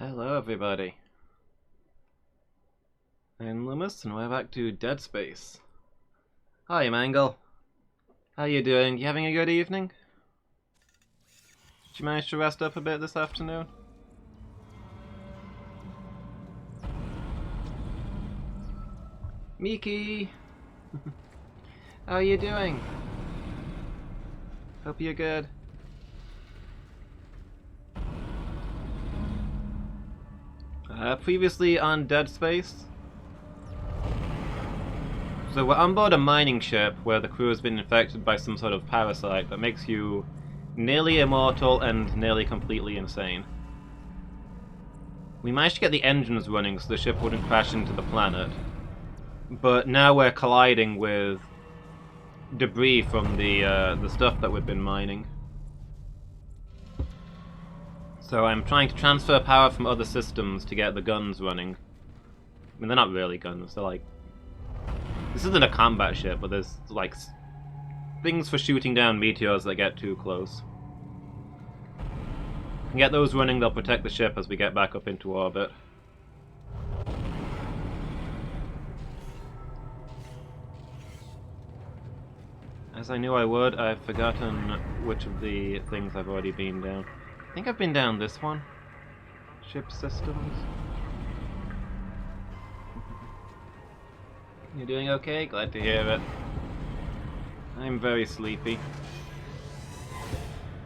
Hello everybody. I'm Loomis and we're back to Dead Space. Hi Mangle. How you doing? You having a good evening? Did you manage to rest up a bit this afternoon? Miki! How are you doing? Hope you're good. Previously on Dead Space. So we're on board a mining ship where the crew has been infected by some sort of parasite that makes you nearly immortal and nearly completely insane. We managed to get the engines running so the ship wouldn't crash into the planet, but now we're colliding with debris from the stuff that we've been mining. So I'm trying to transfer power from other systems to get the guns running. I mean, they're not really guns, they're like... This isn't a combat ship, but there's, like, things for shooting down meteors that get too close. If we can get those running, they'll protect the ship as we get back up into orbit. As I knew I would, I've forgotten which of the things I've already been down. I think I've been down this one. Ship systems. You doing okay? Glad to hear it. I'm very sleepy.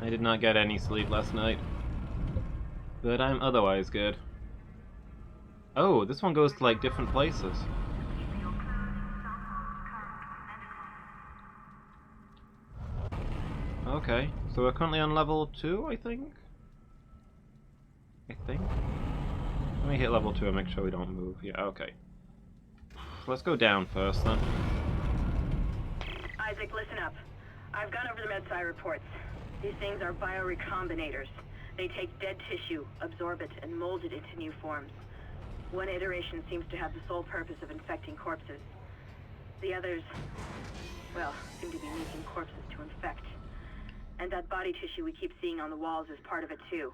I did not get any sleep last night. But I'm otherwise good. Oh, this one goes to like different places. Okay, so we're currently on level 2, I think? Let me hit level 2 and make sure we don't move. Yeah, okay. Let's go down first, then. Isaac, listen up. I've gone over the MedSci reports. These things are biorecombinators. They take dead tissue, absorb it, and mold it into new forms. One iteration seems to have the sole purpose of infecting corpses. The others, well, seem to be making corpses to infect. And that body tissue we keep seeing on the walls is part of it, too.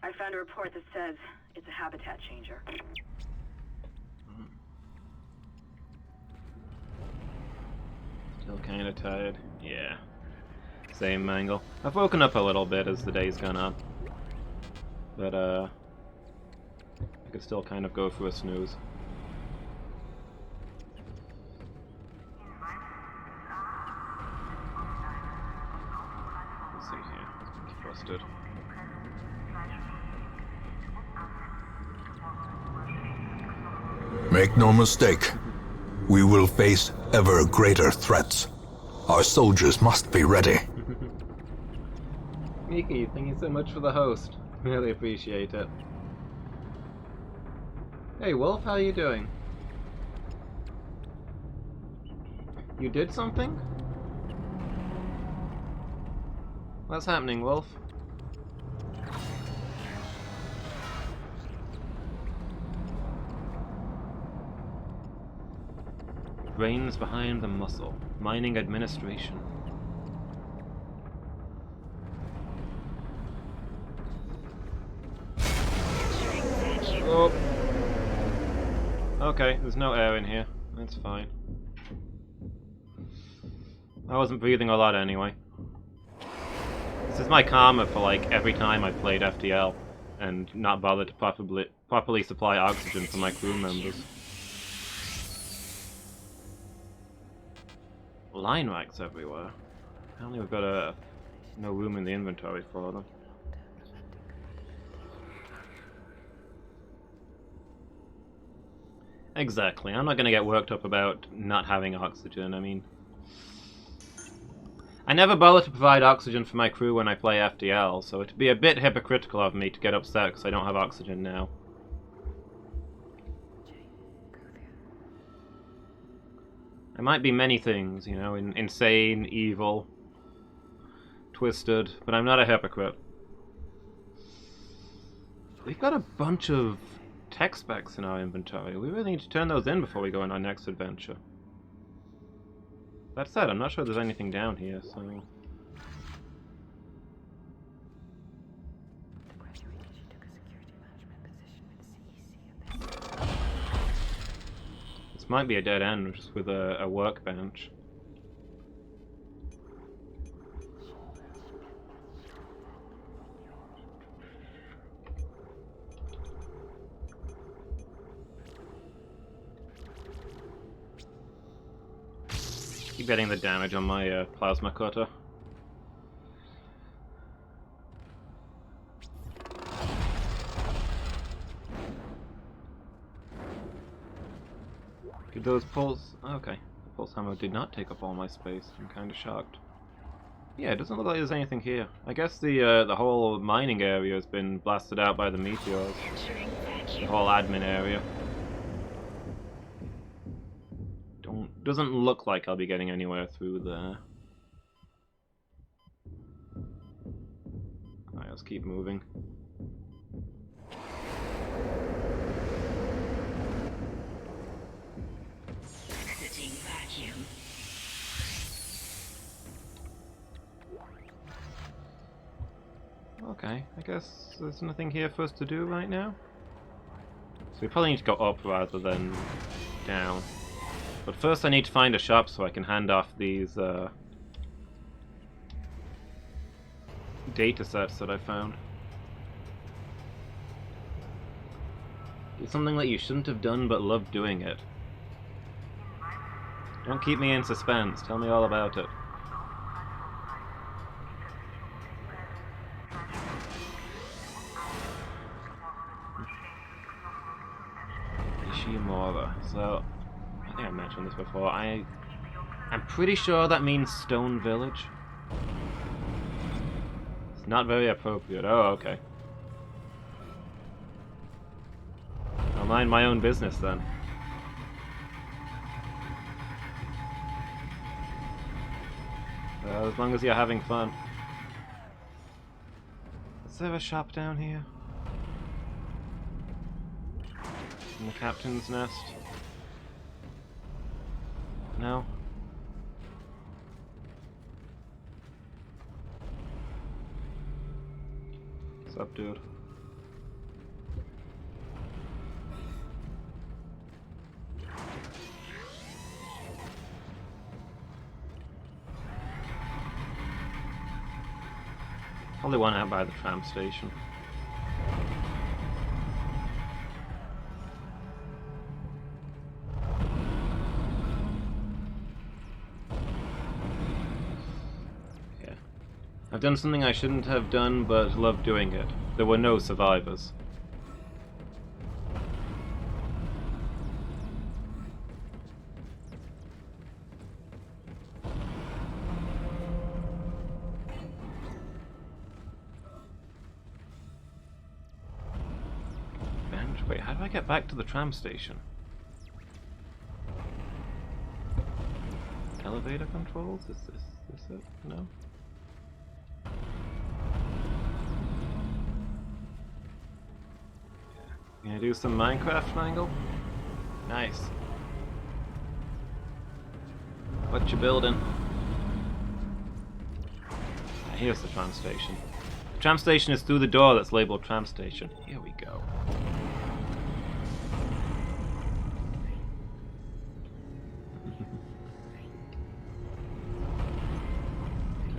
I found a report that says it's a habitat changer. Still kinda tired. Yeah. Same, Mangle. I've woken up a little bit as the day's gone on. But, I could still kind of go for a snooze. Let's see here. Keep posted. Make no mistake, we will face ever greater threats. Our soldiers must be ready. Miki, thank you so much for the host. Really appreciate it. Hey Wolf, how you doing? You did something? What's happening, Wolf? Brains behind the muscle. Mining administration. Oh. Okay, there's no air in here. That's fine. I wasn't breathing a lot anyway. This is my karma for like every time I played FTL and not bothered to properly supply oxygen for my crew members. Line racks everywhere. Apparently we've got no room in the inventory for them. Exactly. I'm not going to get worked up about not having oxygen. I mean, I never bother to provide oxygen for my crew when I play FTL, so it'd be a bit hypocritical of me to get upset because I don't have oxygen now. I might be many things, you know, insane, evil, twisted, but I'm not a hypocrite. We've got a bunch of tech specs in our inventory. We really need to turn those in before we go on our next adventure. That said, I'm not sure there's anything down here, so... This might be a dead end just with a workbench. Keep getting the damage on my plasma cutter. Did those pulse... Okay. The pulse hammer did not take up all my space. I'm kind of shocked. Yeah, it doesn't look like there's anything here. I guess the whole mining area has been blasted out by the meteors. The whole admin area. Doesn't look like I'll be getting anywhere through there. Alright, let's keep moving. Exiting vacuum. Okay, I guess there's nothing here for us to do right now. So we probably need to go up rather than down. But first I need to find a shop so I can hand off these data sets that I found. It's something that you shouldn't have done but loved doing it. Don't keep me in suspense, tell me all about it. Ishimura. So I think I mentioned this before. I'm pretty sure that means Stone Village. It's not very appropriate. Oh, okay. I'll mind my own business then. As long as you're having fun. Is there a shop down here? In the captain's nest? No? What's up, dude? Probably one out by the tram station. I've done something I shouldn't have done, but love doing it. There were no survivors. Bench? Wait, how do I get back to the tram station? Elevator controls? Is this it? No? Gonna do some Minecraft angle? Nice. What you building? Ah, here's the tram station. The tram station is through the door that's labeled tram station. Here we go.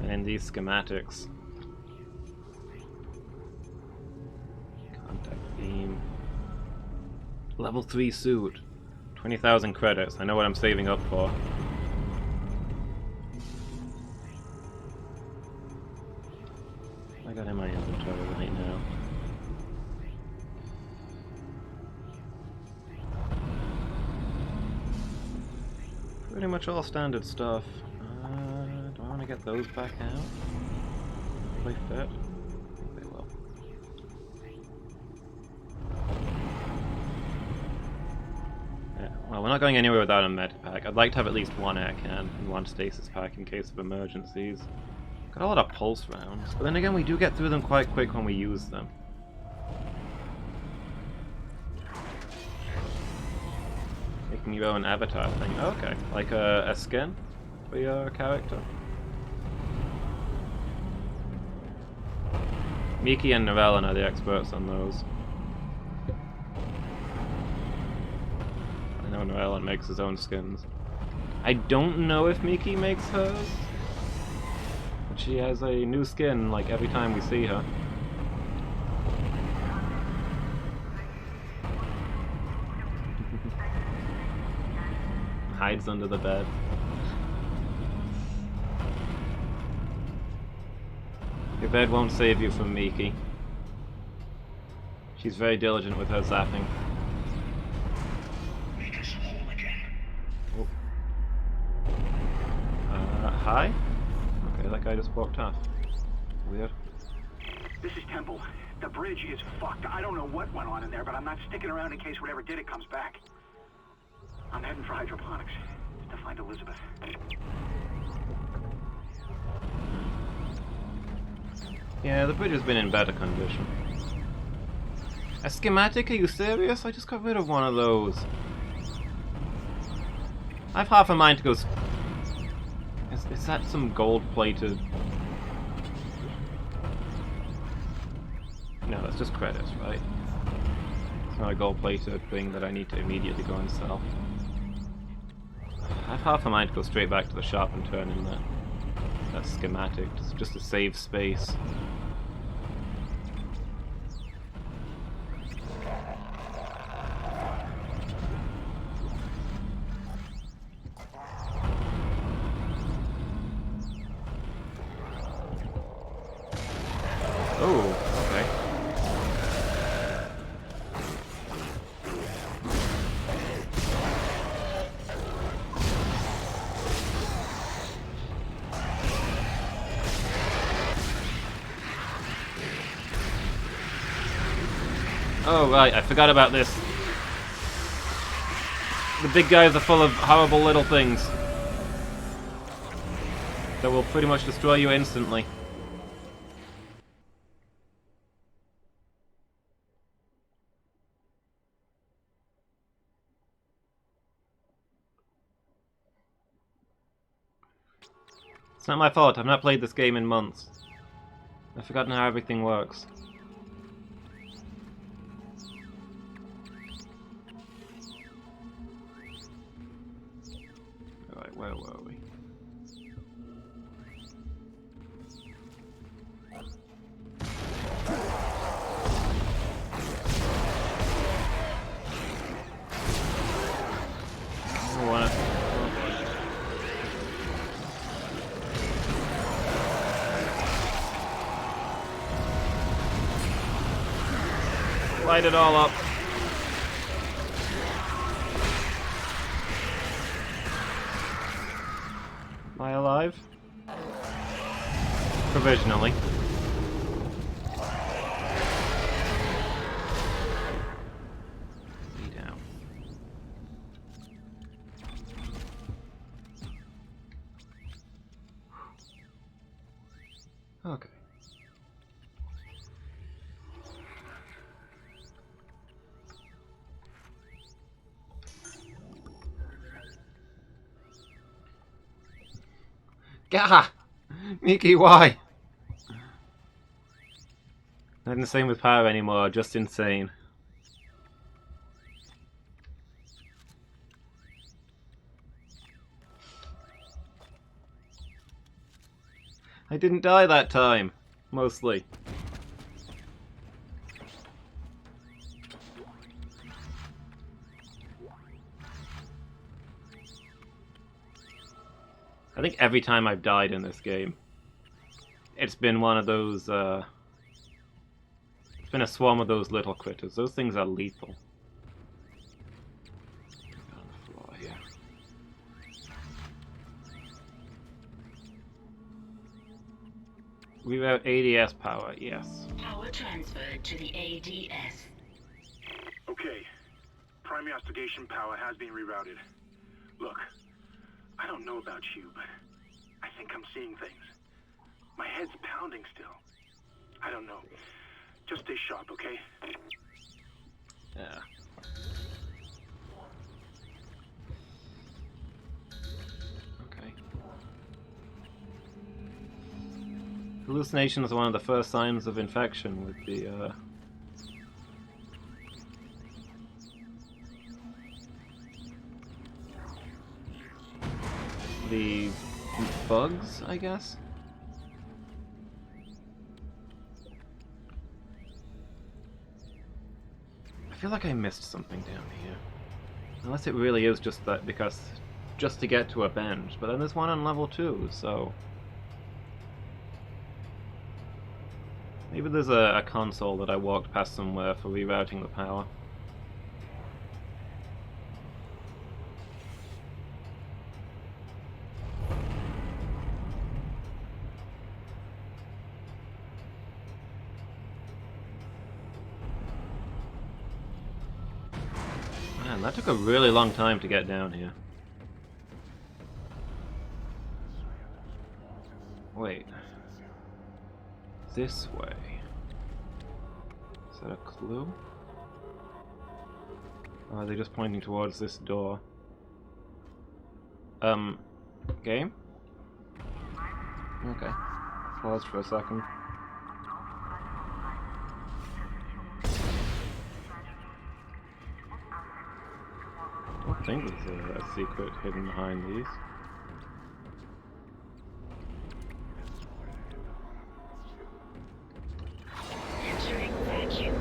And these schematics. Contact beam. Level 3 suit. 20,000 credits. I know what I'm saving up for. I got in my inventory right now. Pretty much all standard stuff. Do I want to get those back out? Will they fit? I think they will. Well, we're not going anywhere without a med pack. I'd like to have at least one air can and one stasis pack in case of emergencies. Got a lot of pulse rounds, but then again we do get through them quite quick when we use them. Making your own avatar thing. Oh, okay, like a skin for your character. Miki and Novellen are the experts on those. No, Ellen makes his own skins. I don't know if Miki makes hers. But she has a new skin, like, every time we see her. Hides under the bed. Your bed won't save you from Miki. She's very diligent with her zapping. Make us whole again. Oh. Hi? Okay, that guy just walked off. Weird. This is Temple. The bridge is fucked. I don't know what went on in there, but I'm not sticking around in case whatever did it comes back. I'm heading for hydroponics to find Elizabeth. Yeah, the bridge has been in better condition. A schematic? Are you serious? I just got rid of one of those. I've half a mind to go... Is that some gold-plated... No, that's just credits, right? It's not a gold-plated thing that I need to immediately go and sell. I've half a mind to go straight back to the shop and turn in that schematic, just to save space. Oh, okay. Oh, right, I forgot about this. The big guys are full of horrible little things that will pretty much destroy you instantly. It's not my fault, I've not played this game in months. I've forgotten how everything works. Alright, where were we? I wanna... Light it all up. Am I alive? Provisionally. Be down. Okay. Gah! Miki, why? Not the same with power anymore, just insane. I didn't die that time, mostly. I think every time I've died in this game, it's been one of those, it's been a swarm of those little critters. Those things are lethal. On the floor here. We have ADS power, yes. Power transferred to the ADS. Okay. Prime investigation power has been rerouted. Look, I don't know about you, but I think I'm seeing things. My head's pounding still. I don't know. Just stay sharp, okay? Yeah. Okay. Hallucination is one of the first signs of infection with the, the bugs, I guess? I feel like I missed something down here. Unless it really is just that because just to get to a bench, but then there's one on level 2, so maybe there's a console that I walked past somewhere for rerouting the power. Man, that took a really long time to get down here. Wait. This way. Is that a clue? Or are they just pointing towards this door? Game? Okay. Pause for a second. I don't think there's a secret hidden behind these. Entering vacuum.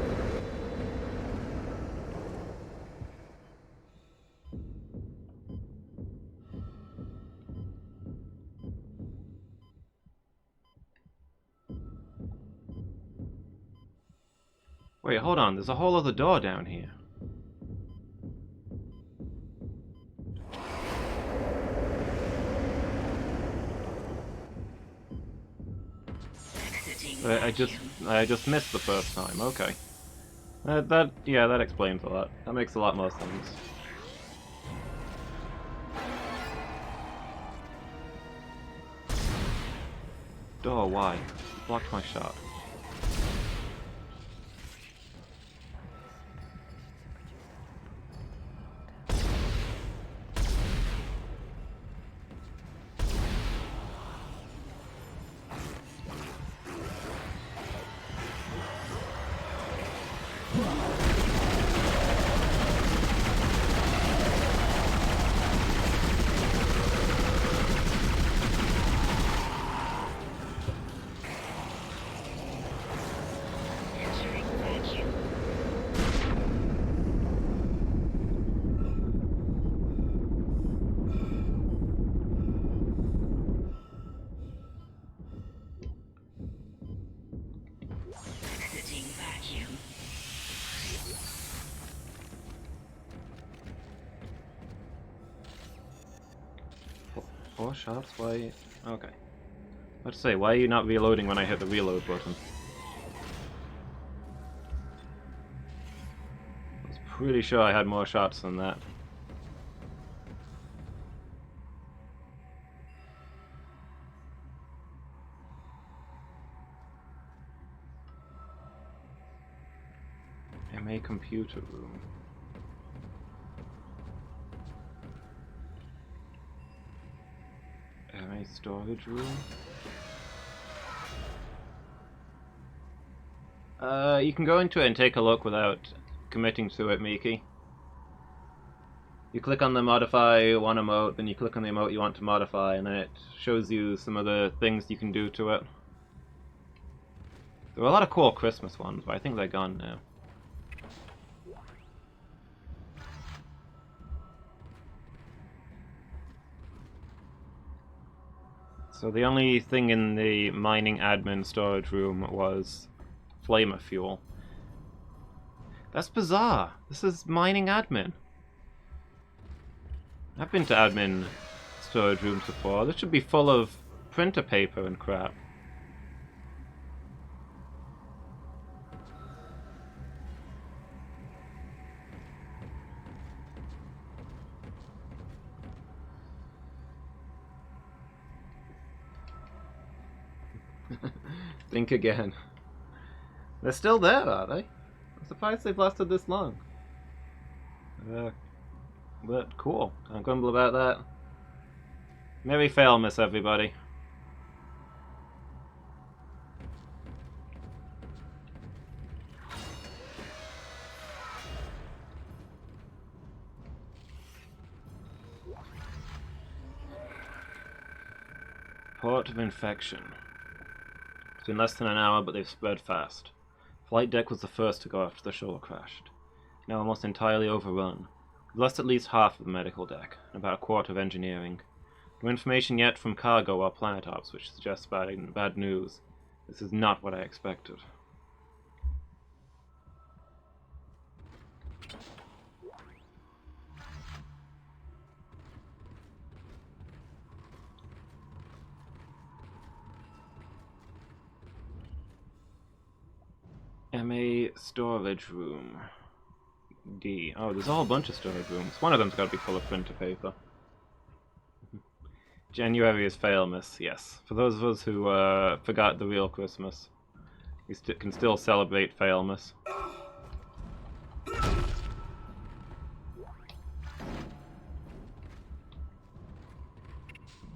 Wait, hold on, there's a whole other door down here. Exiting I just missed the first time. Okay, that explains a lot. That makes a lot more sense. Door, why? Blocked my shot. Entering vacuum. Exiting vacuum. Four shots? Why? Okay. Let's say, why are you not reloading when I hit the reload button? I was pretty sure I had more shots than that. MA computer room. MA storage room. You can go into it and take a look without committing to it, Miki. You click on the modify one emote, then you click on the emote you want to modify, and then it shows you some of the things you can do to it. There were a lot of cool Christmas ones, but I think they're gone now. So the only thing in the mining admin storage room was flamer fuel. That's bizarre. This is mining admin. I've been to admin storage rooms before. This should be full of printer paper and crap. Think again. They're still there, are they? I'm surprised they've lasted this long. But cool. Can't grumble about that. Merry Failmas, everybody. Report of infection. It's been less than an hour, but they've spread fast. Flight deck was the first to go after the shuttle crashed. Now almost entirely overrun. We've lost at least half of the medical deck, and about a quarter of engineering. No information yet from cargo or planet ops, which suggests bad news. This is not what I expected. MA storage room. D. Oh, there's a whole bunch of storage rooms. One of them's got to be full of printer paper. January is Failmas, yes. For those of us who forgot the real Christmas, we can still celebrate Failmas.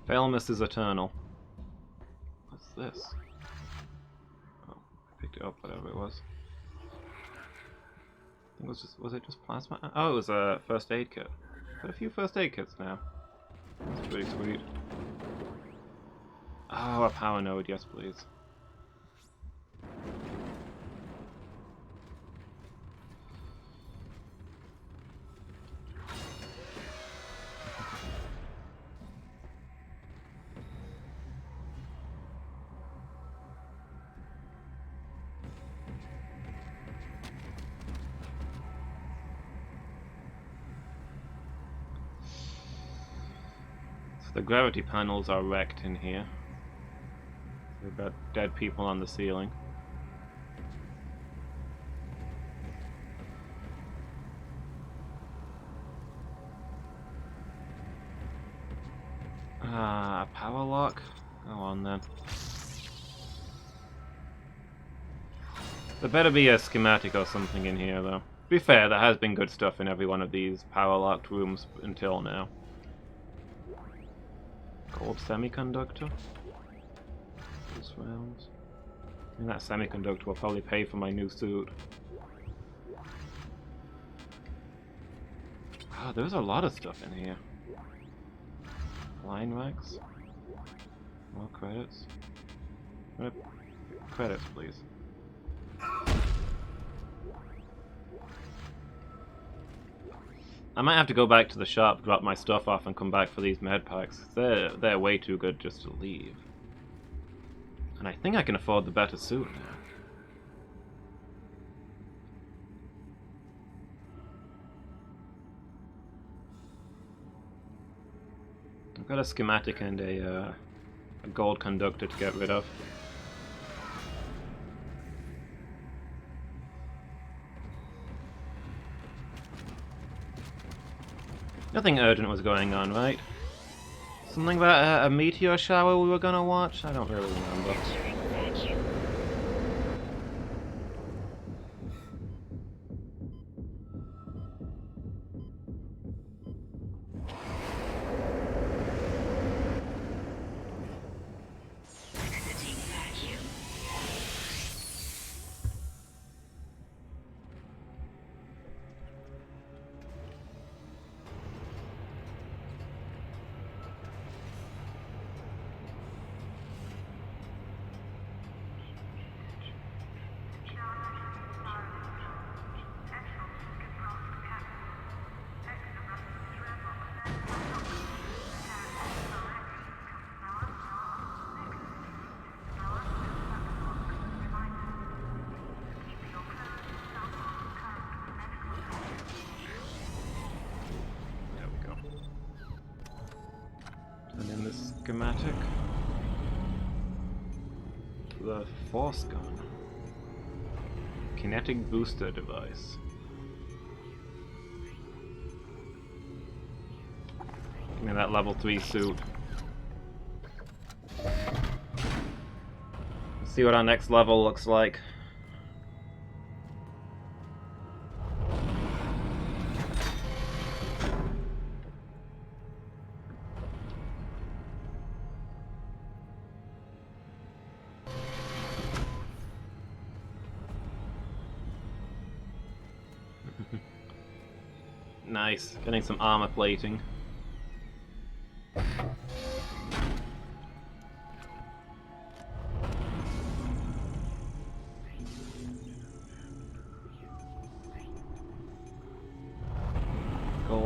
Failmas is eternal. What's this? Oh, I picked it up, whatever it was. I think was it just plasma? Oh, it was a first aid kit. Got a few first aid kits now. That's pretty sweet. Oh, a power node, yes please. The gravity panels are wrecked in here. We've got dead people on the ceiling. Ah, power lock? Go on then. There better be a schematic or something in here though. To be fair, there has been good stuff in every one of these power locked rooms until now. Gold semiconductor. Those rounds. I think that semiconductor will probably pay for my new suit. Ah, there's a lot of stuff in here. Line racks. More credits. Credits, please. I might have to go back to the shop, drop my stuff off, and come back for these med packs. They're way too good just to leave. And I think I can afford the better suit now. I've got a schematic and a gold conductor to get rid of. Nothing urgent was going on, right? Something about a meteor shower we were gonna watch? I don't really remember. And then the schematic. The force gun. Kinetic booster device. Give me that level 3 suit. Let's see what our next level looks like. Nice, getting some armor plating.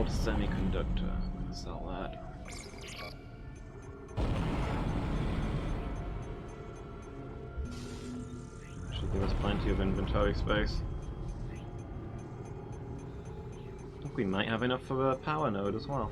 Gold semiconductor. I'm gonna sell that. Should give us plenty of inventory space. I think we might have enough for a power node as well.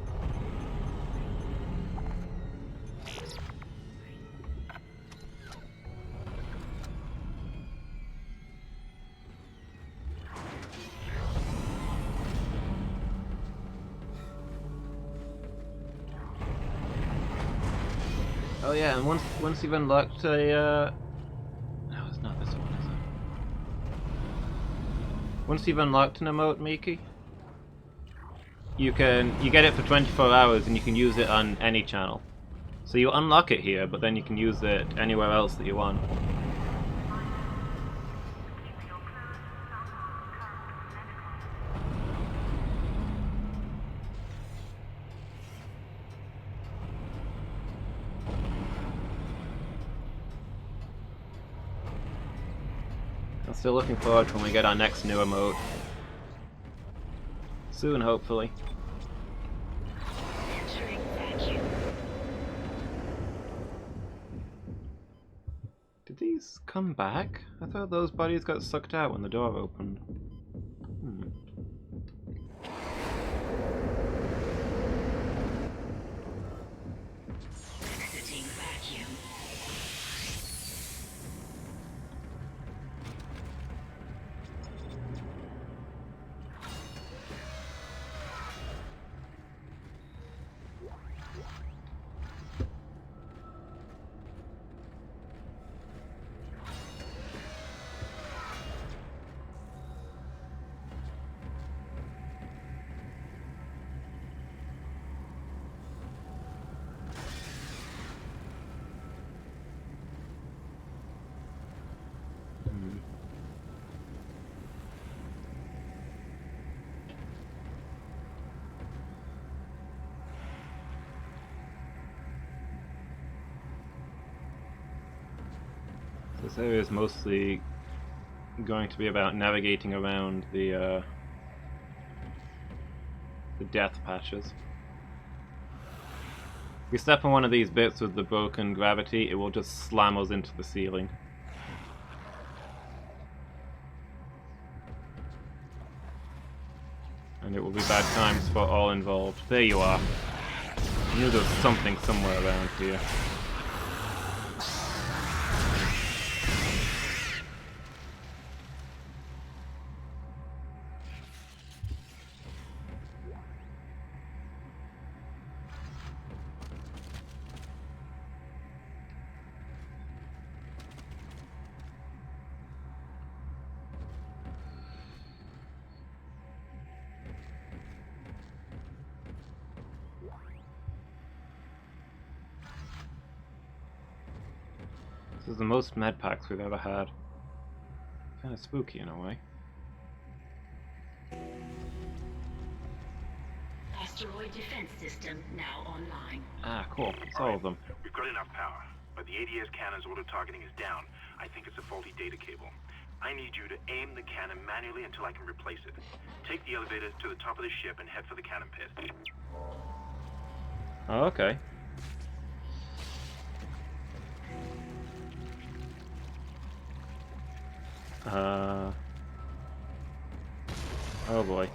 Oh yeah, and once you've unlocked a no, it's not this one, is it? Once you've unlocked an emote, Miki, you get it for 24 hours and you can use it on any channel. So you unlock it here, but then you can use it anywhere else that you want. I'm still looking forward to when we get our next new emote. Soon, hopefully. Entering vacuum. Did these come back? I thought those bodies got sucked out when the door opened. Exiting vacuum. This area is mostly going to be about navigating around the death patches. If we step on one of these bits with the broken gravity, it will just slam us into the ceiling. And it will be bad times for all involved. There you are. I knew there was something somewhere around here. This is the most med packs we've ever had. Kind of spooky in a way. Asteroid defense system now online. Ah, cool. It's all of them. We've got enough power, but the ADS cannon's auto-targeting is down. I think it's a faulty data cable. I need you to aim the cannon manually until I can replace it. Take the elevator to the top of the ship and head for the cannon pit. Oh, okay. Oh boy.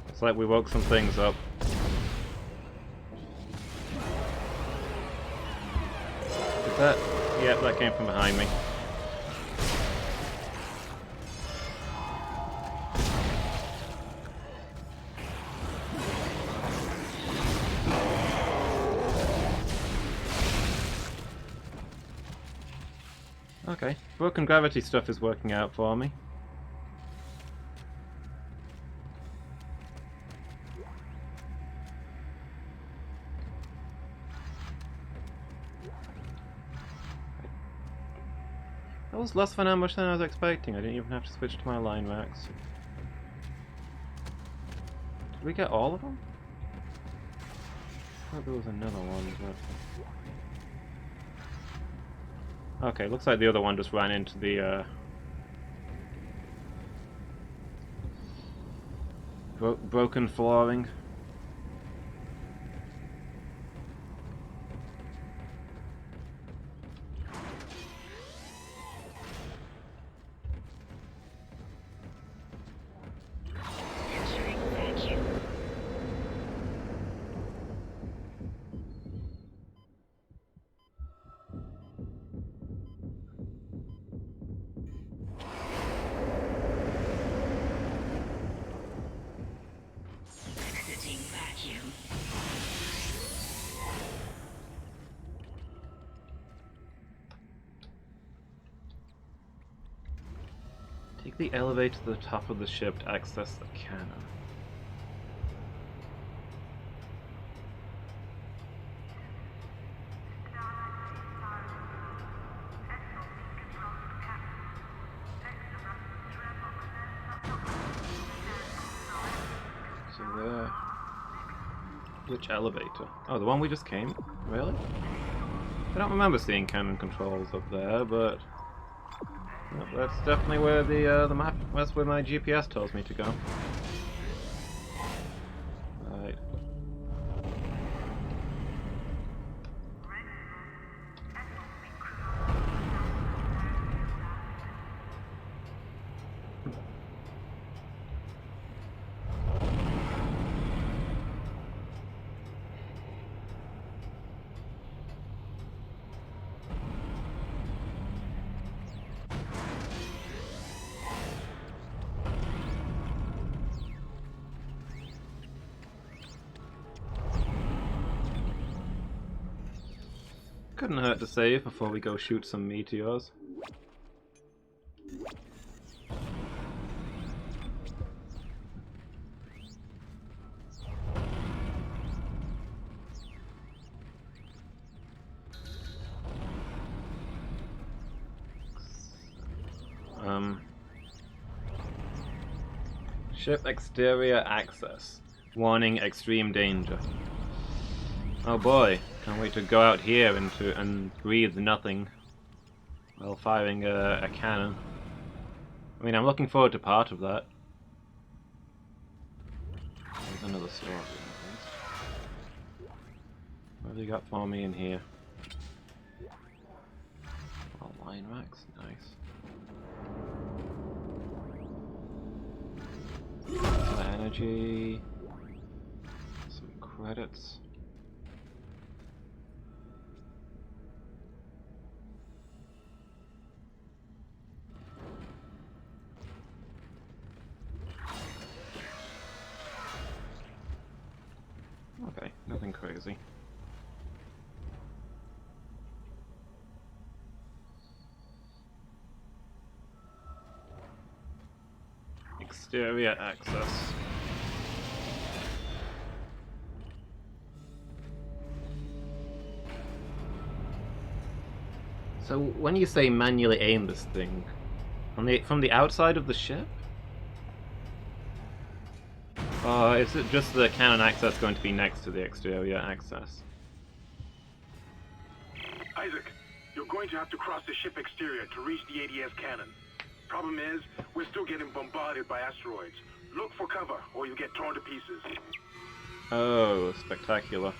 It's like we woke some things up. Is that? Yep, that came from behind me. Okay, broken gravity stuff is working out for me. That was less fun ambush than I was expecting. I didn't even have to switch to my line racks. Did we get all of them? I thought there was another one, but... Okay, looks like the other one just ran into the Broken flooring. Entering vacuum. Exiting vacuum. Take the elevator to the top of the ship to access the cannon. So there. Which elevator? Oh, the one we just came? Really? I don't remember seeing cannon controls up there, but well, that's definitely where the map. That's where my GPS tells me to go. Right. Couldn't hurt to save before we go shoot some meteors. Ship exterior access. Warning, extreme danger. Oh boy, can't wait to go out here and breathe nothing while firing a cannon. I mean, I'm looking forward to part of that. There's another story. What have you got for me in here? Oh, line racks, nice. Some energy, some credits. Okay, nothing crazy. Exterior access. So when you say manually aim this thing, from the outside of the ship? Is it just the cannon access going to be next to the exterior access? Isaac, you're going to have to cross the ship exterior to reach the ADS cannon. Problem is, we're still getting bombarded by asteroids. Look for cover, or you'll get torn to pieces. Oh, spectacular.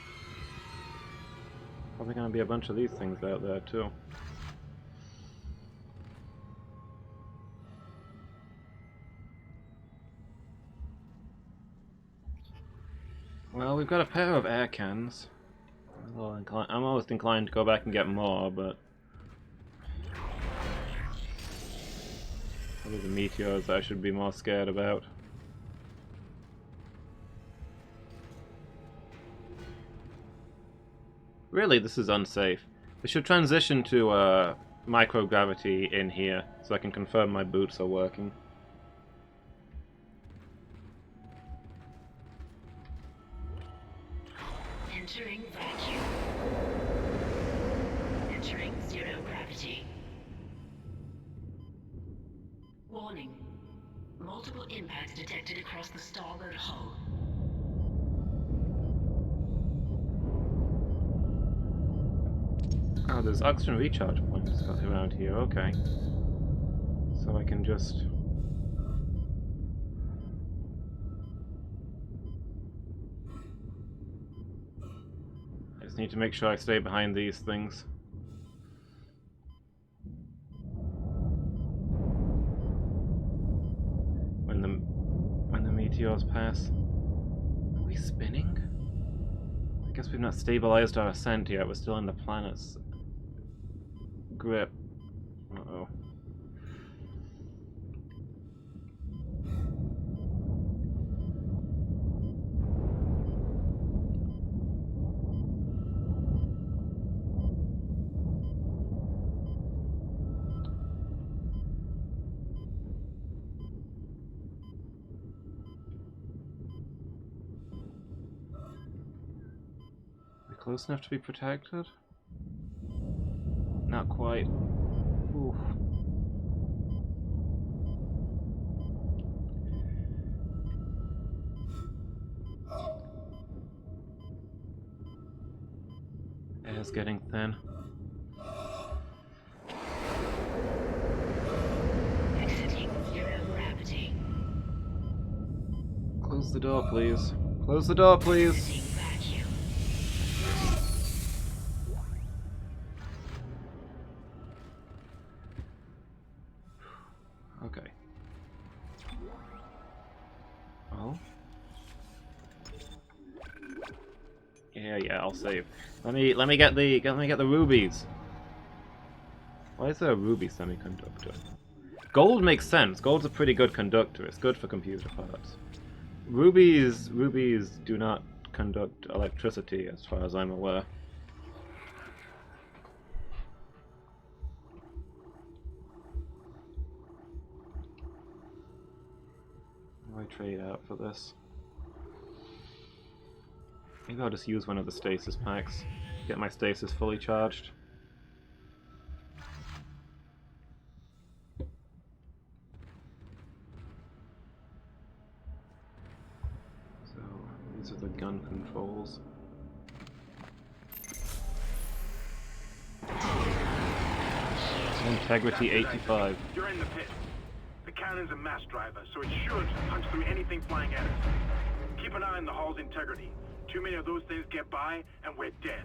Probably gonna be a bunch of these things out there too. Well, we've got a pair of air cans. I'm almost inclined to go back and get more, but probably the meteors I should be more scared about. Really, this is unsafe. We should transition to microgravity in here, so I can confirm my boots are working. Entering vacuum. Entering zero gravity. Warning. Multiple impacts detected across the starboard hull. Oh, there's oxygen recharge points around here, okay. So I can just... just need to make sure I stay behind these things. When the meteors pass. Are we spinning? I guess we've not stabilized our ascent yet. We're still in the planet's grip. Uh-oh. Close enough to be protected? Not quite. Oof. Air's getting thin. Exiting zero gravity. Close the door, please. Close the door, please. Exiting vacuum. Okay. Oh. Yeah, I'll save. Let me get the rubies. Why is there a ruby semiconductor? Gold makes sense. Gold's a pretty good conductor. It's good for computer parts. Rubies do not conduct electricity, as far as I'm aware. What do I trade out for this? Maybe I'll just use one of the stasis packs. Get my stasis fully charged. So, these are the gun controls. Integrity 85. You're in the pit. The cannon's a mass driver, so it should punch through anything flying at us. Keep an eye on the hull's integrity. Too many of those things get by, and we're dead.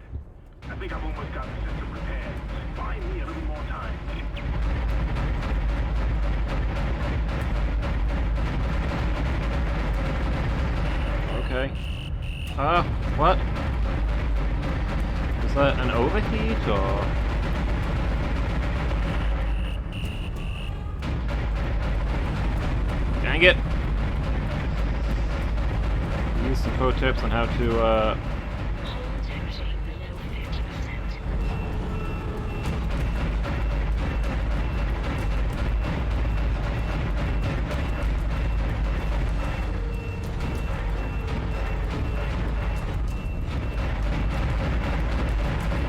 I think I've almost got the system repaired. Just buy me a little more time. Okay. What? Is that an overheat, or...? Dang it! Use some pro tips on how to, Hull integrity below 50%.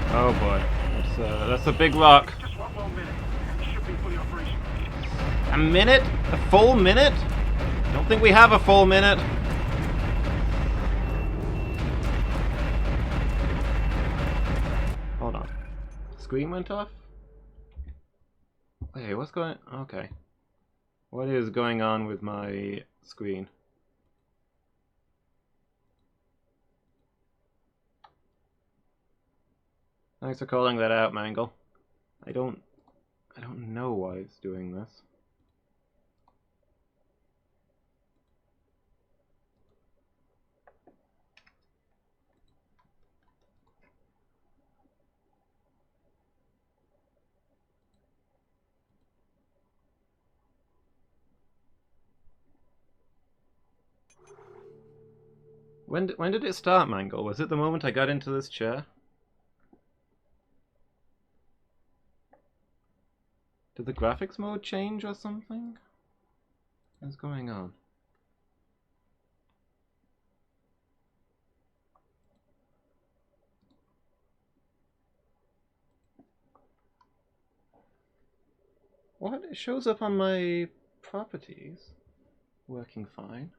Oh boy. That's a big rock. Just one more minute. It should be fully operational. A minute? A full minute? Don't think we have a full minute. Hold on. Screen went off? Hey, what's going... Okay. What is going on with my screen? Thanks for calling that out, Mangle. I don't know why it's doing this. When did it start, Mangle? Was it the moment I got into this chair? Did the graphics mode change or something? What's going on? What? It shows up on my properties. Working fine.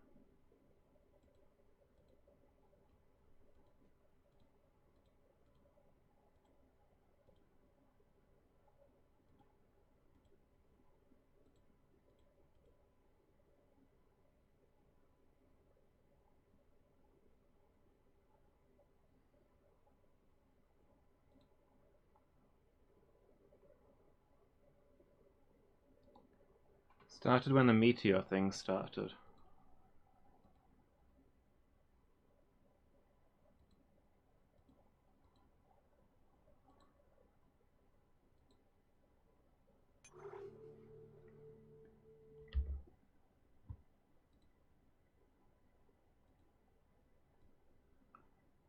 Started when the meteor thing started.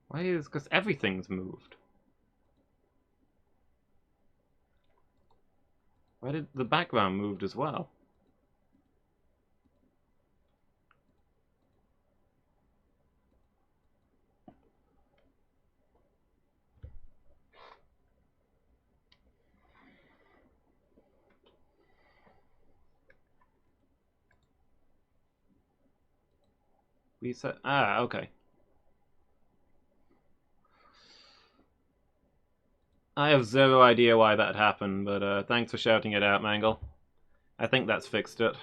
Why is... because everything's moved. Why did the background moved as well? We said... ah, okay. I have zero idea why that happened, but thanks for shouting it out, Mangle. I think that's fixed it.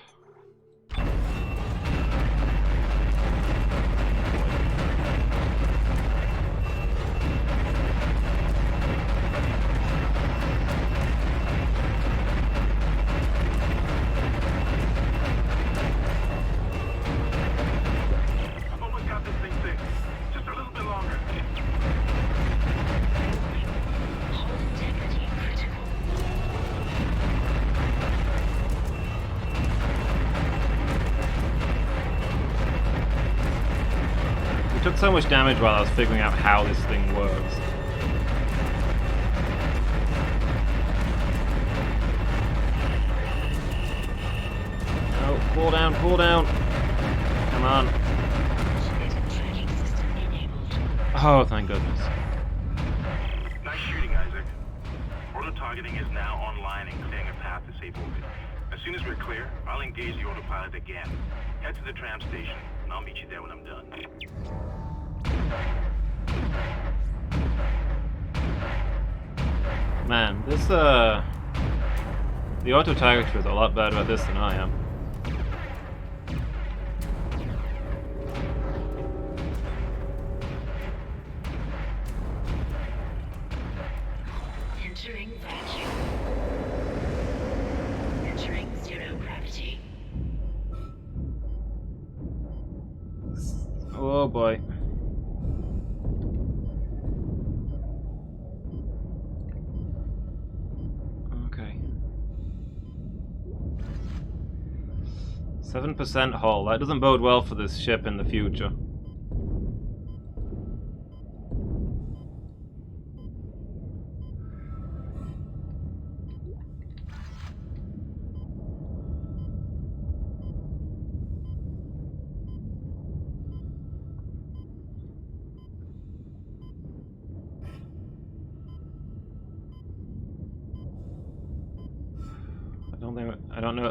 I've almost got this thing fixed. Just a little bit longer. Hull integrity critical. We took so much damage while I was figuring out how this thing works. No, cool down, cool down. Come on. Tracking system enabled. Oh, thank goodness. Nice shooting, Isaac. Auto-targeting is now online and clearing a path to safe orbit. As soon as we're clear, I'll engage the autopilot again. Head to the tram station, and I'll meet you there when I'm done. Man, this, the auto-target is a lot better at this than I am. Entering vacuum. Entering zero gravity. Oh boy. Okay. 7% hull. That doesn't bode well for this ship in the future.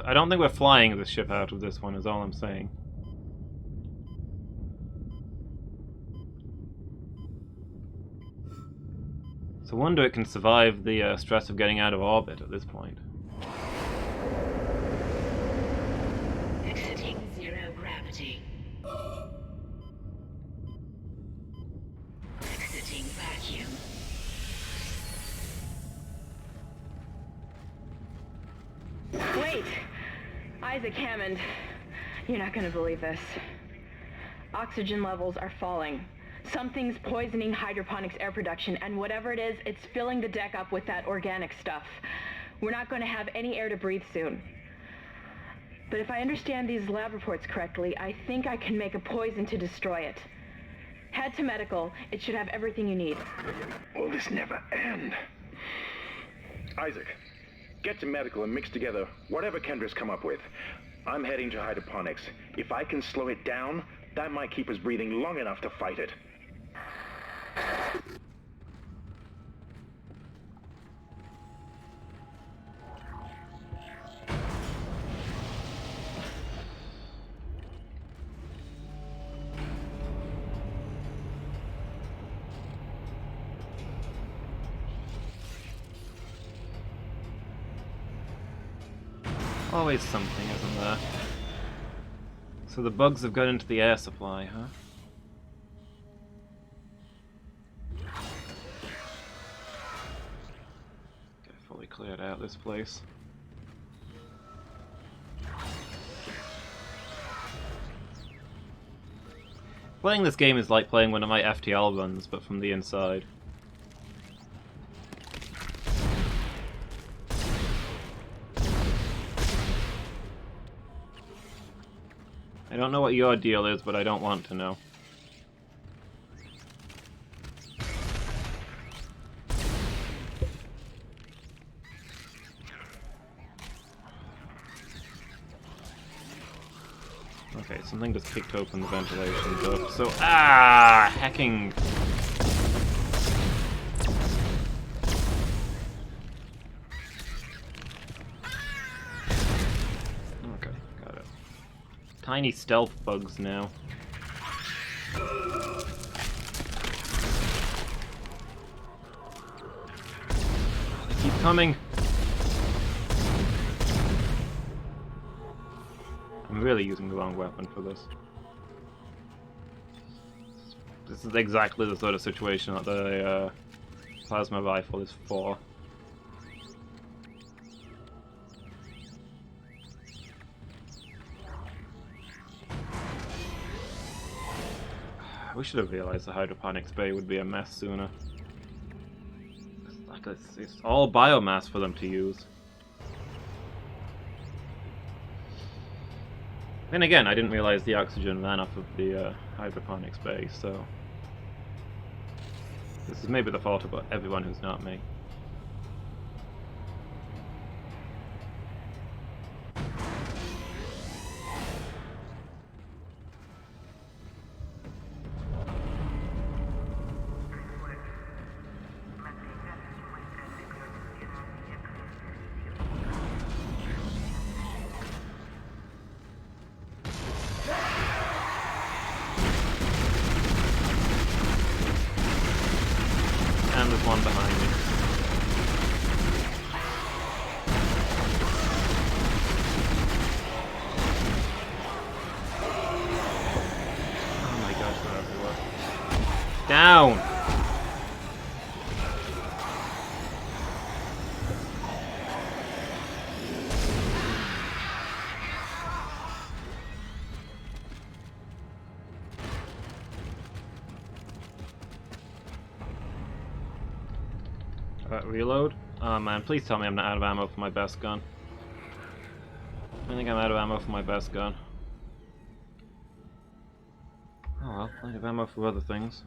I don't think we're flying this ship out of this one, is all I'm saying. It's a wonder it can survive the stress of getting out of orbit at this point. Exiting zero gravity. Exiting vacuum. Wait! Isaac Hammond, you're not gonna believe this. Oxygen levels are falling. Something's poisoning hydroponics air production, and whatever it is, it's filling the deck up with that organic stuff. We're not going to have any air to breathe soon. But if I understand these lab reports correctly, I think I can make a poison to destroy it. Head to medical. It should have everything you need. Will this never end? Isaac, get to medical and mix together whatever Kendra's come up with. I'm heading to hydroponics. If I can slow it down, that might keep us breathing long enough to fight it. Always something, isn't there? So the bugs have got into the air supply, huh? Okay, fully cleared out this place. Playing this game is like playing one of my FTL runs, but from the inside. I don't know what your deal is, but I don't want to know. Okay, something just kicked open the ventilation door. So, hacking. Okay, got it. Tiny stealth bugs now. They keep coming. I'm really using the wrong weapon for this. This is exactly the sort of situation that the plasma rifle is for. We should have realized the hydroponics bay would be a mess sooner. It's all biomass for them to use. Then again, I didn't realize the oxygen ran off of the hydroponics bay, so this is maybe the fault of everyone who's not me. And there's one behind me. Oh my gosh, they're everywhere. Down! Reload? Oh man, please tell me I'm not out of ammo for my best gun. I think I'm out of ammo for my best gun. Oh well, plenty of ammo for other things.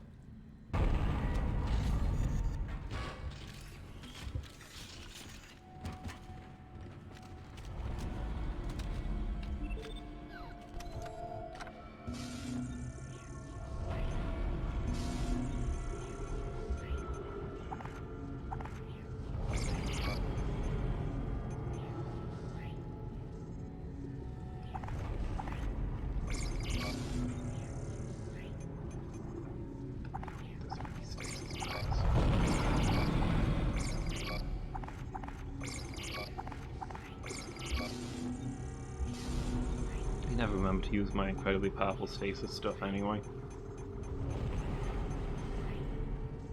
I never remember to use my incredibly powerful stasis stuff anyway.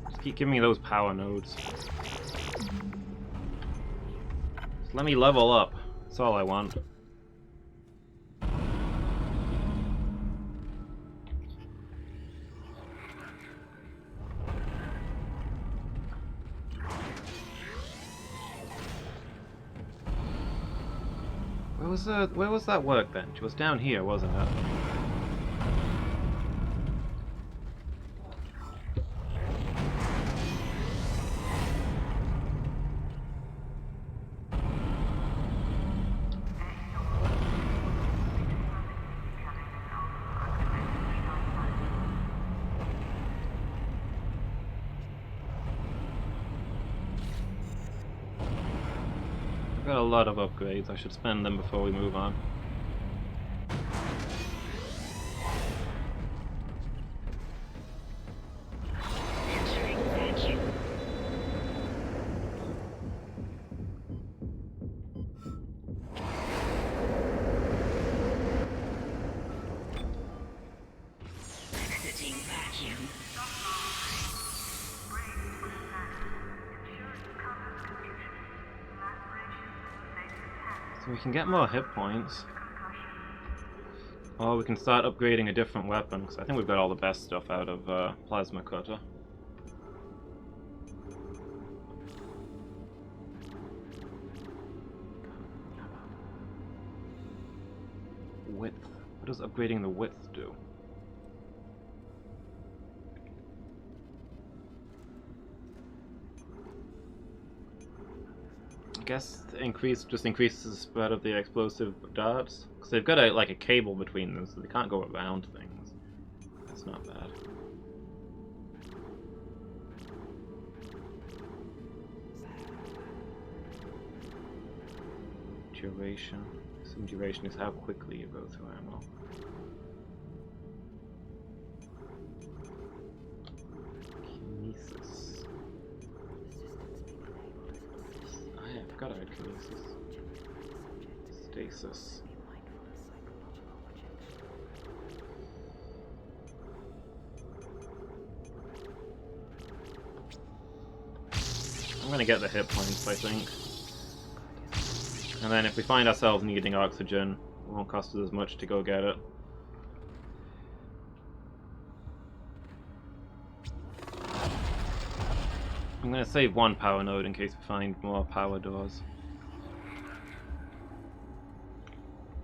Just keep giving me those power nodes. Just let me level up. That's all I want. Where was that workbench? It was down here, wasn't it? I've got a lot of upgrades. I should spend them before we move on. Entering vacuum. Exiting vacuum. So we can get more hit points. Or we can start upgrading a different weapon, because I think we've got all the best stuff out of Plasma Cutter. Width. What does upgrading the width do? I guess just increases the spread of the explosive darts. Because they've got like a cable between them, so they can't go around things. That's not bad. Duration. Some duration is how quickly you go through ammo. Kinesis. I forgot I had kinesis. Stasis. I'm gonna get the hit points, I think. And then if we find ourselves needing oxygen, it won't cost us as much to go get it. I'm gonna save one power node in case we find more power doors.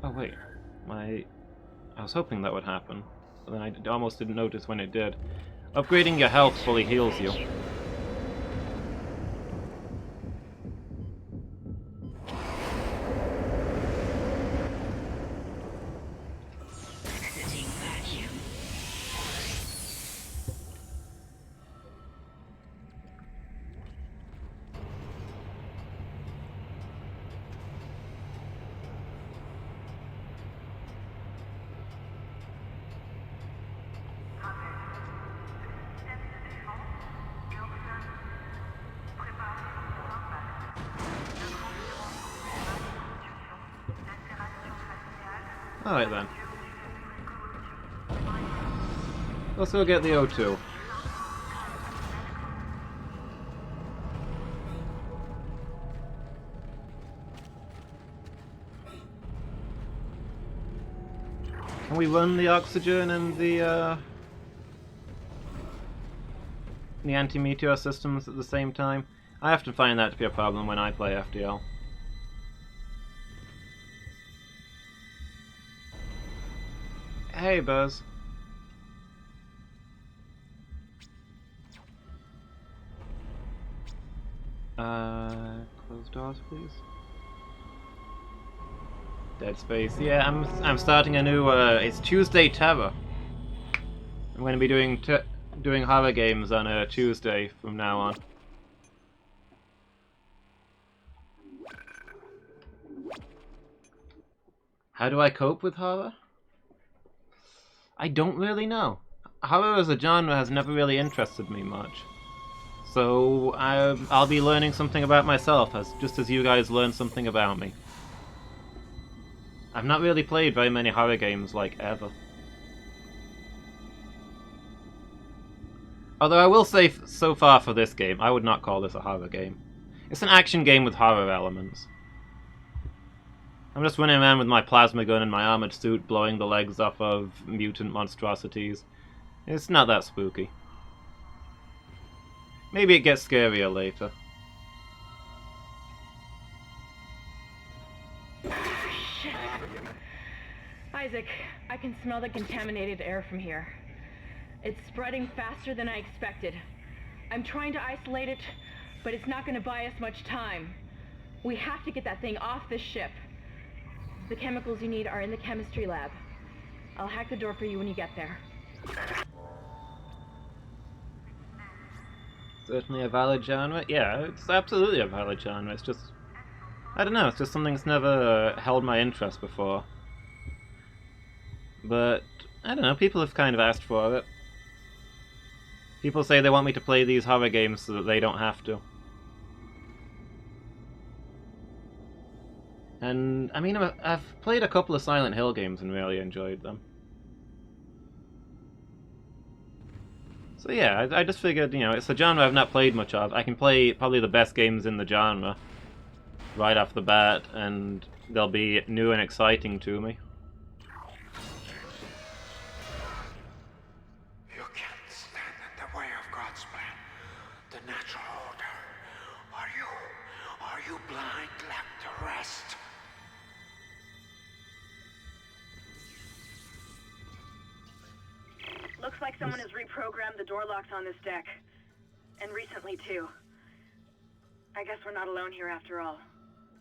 Oh wait, I was hoping that would happen, but then I almost didn't notice when it did. Upgrading your health fully heals you. Alright then. Let's go get the O2. Can we run the oxygen and the anti-meteor systems at the same time? I often find that to be a problem when I play FDL. Hey, Buzz. Close doors, please. Dead Space. Yeah, I'm starting a new. It's Tuesday Terror. I'm going to be doing horror games on a Tuesday from now on. How do I cope with horror? I don't really know. Horror as a genre has never really interested me much. So I'll be learning something about myself, just as you guys learn something about me. I've not really played very many horror games, like, ever. Although I will say, so far for this game, I would not call this a horror game. It's an action game with horror elements. I'm just running around with my plasma gun and my armored suit, blowing the legs off of mutant monstrosities. It's not that spooky. Maybe it gets scarier later. Shit. Isaac, I can smell the contaminated air from here. It's spreading faster than I expected. I'm trying to isolate it, but it's not going to buy us much time. We have to get that thing off this ship. The chemicals you need are in the chemistry lab. I'll hack the door for you when you get there. Certainly a valid genre. Yeah, it's absolutely a valid genre. It's just, I don't know, it's just something that's never held my interest before. But, I don't know, people have kind of asked for it. People say they want me to play these horror games so that they don't have to. And, I mean, I've played a couple of Silent Hill games and really enjoyed them. So yeah, I just figured, you know, it's a genre I've not played much of. I can play probably the best games in the genre right off the bat, and they'll be new and exciting to me. like someone has reprogrammed the door locks on this deck. And recently, too. I guess we're not alone here after all.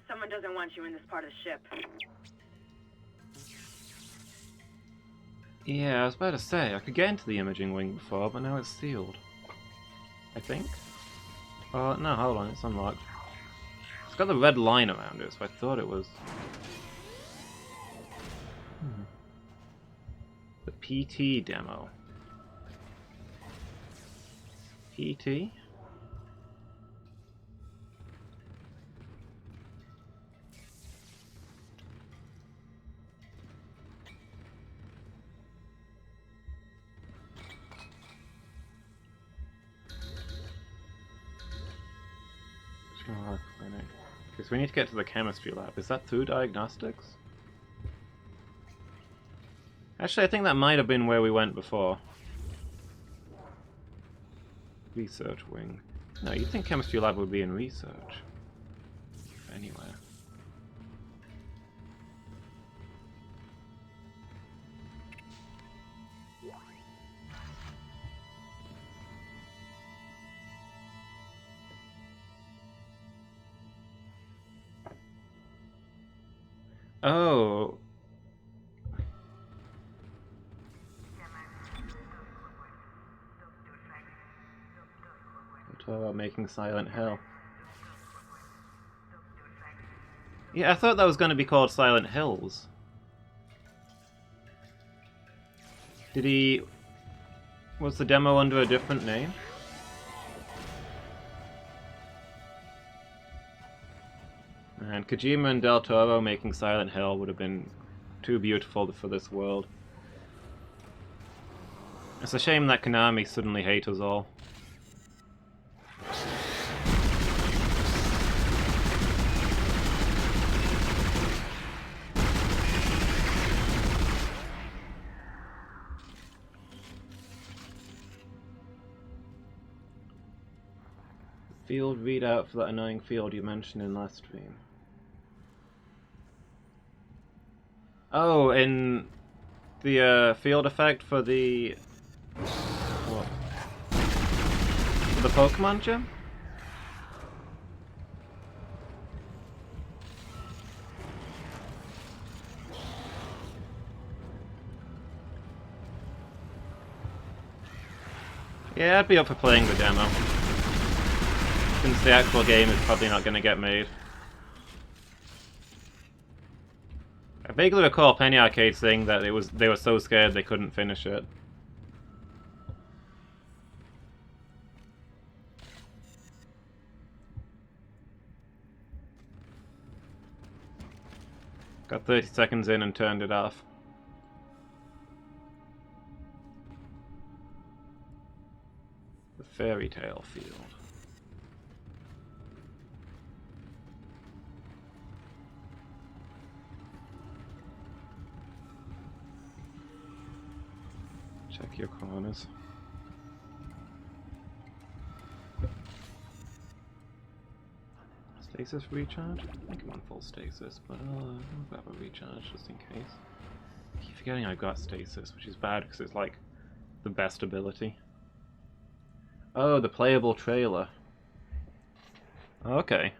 Someone doesn't want you in this part of the ship. Yeah, I was about to say, I could get into the imaging wing before, but now it's sealed. I think? Oh, no, hold on, it's unlocked. It's got the red line around it, so I thought it was... The PT demo. PT? Clinic. Okay, so we need to get to the chemistry lab. Is that through diagnostics? Actually, I think that might have been where we went before. Research wing. No, you'd think chemistry lab would be in research. Anywhere. Oh. Talk about making Silent Hill. Yeah, I thought that was going to be called Silent Hills. Did he... Was the demo under a different name? And Kojima and Del Toro making Silent Hill would have been too beautiful for this world. It's a shame that Konami suddenly hate us all. Field readout for that annoying field you mentioned in last stream. Oh, in the field effect for the... What? For the Pokemon gym? Yeah, I'd be up for playing the demo. Since the actual game is probably not going to get made. I vaguely recall Penny Arcade saying that they were so scared they couldn't finish it. Got 30 seconds in and turned it off. The Fairy Tale Field. Check your corners. Stasis recharge? I think I'm on full stasis, but I'll grab a recharge just in case. I keep forgetting I've got stasis, which is bad because it's like the best ability. Oh, the playable trailer. Okay.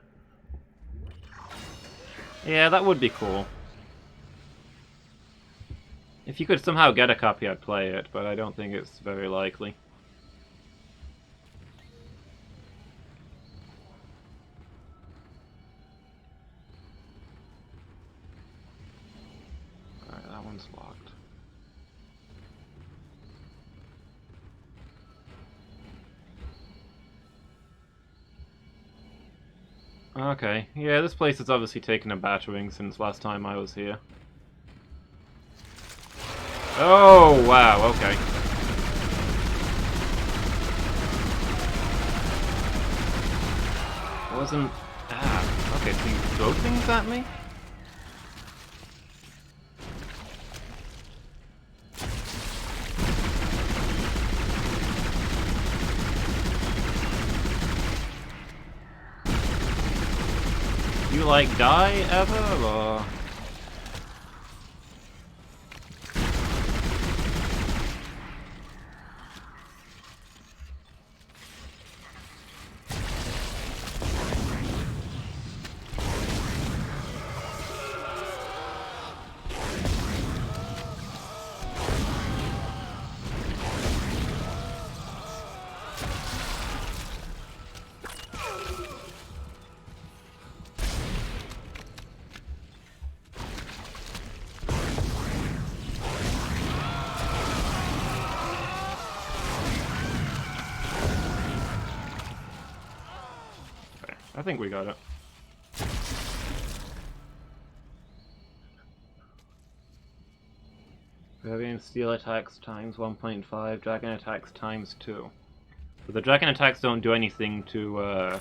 Yeah, that would be cool. If you could somehow get a copy, I'd play it, but I don't think it's very likely. Alright, that one's locked. Okay, yeah, this place has obviously taken a battering since last time I was here. Oh, wow, okay. Wasn't... Ah, okay, so you throw things at me? You, like, die ever, or...? I think we got it. Variant steel attacks times 1.5, dragon attacks times 2. But the dragon attacks don't do anything to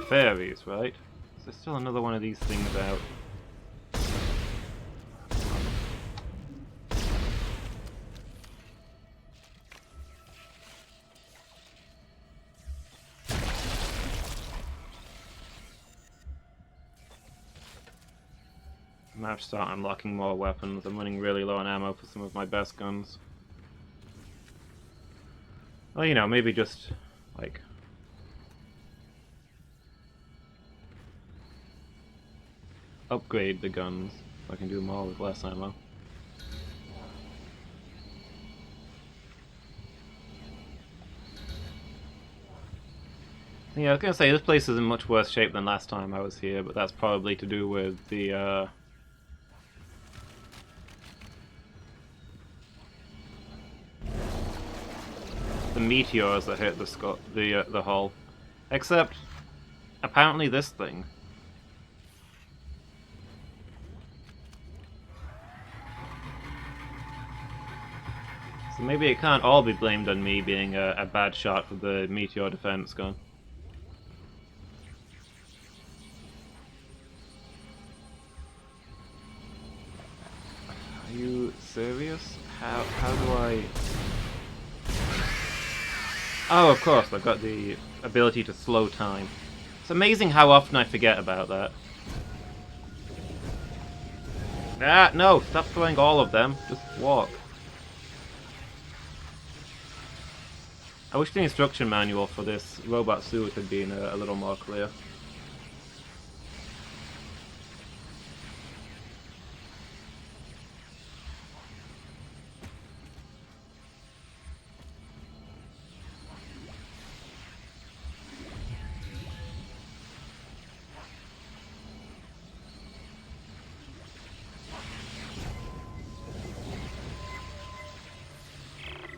fairies, right? So there's still another one of these things out. I have to start unlocking more weapons. I'm running really low on ammo for some of my best guns. Well, you know, maybe just, like... upgrade the guns so I can do more with less ammo. Yeah, I was gonna say, this place is in much worse shape than last time I was here, but that's probably to do with the meteors that hit the hull. Except, apparently this thing. So maybe it can't all be blamed on me being a bad shot with the meteor defense gun. Are you serious? How do I... Oh, of course, I've got the ability to slow time. It's amazing how often I forget about that. Ah, no! Stop throwing all of them. Just walk. I wish the instruction manual for this robot suit had been a little more clear.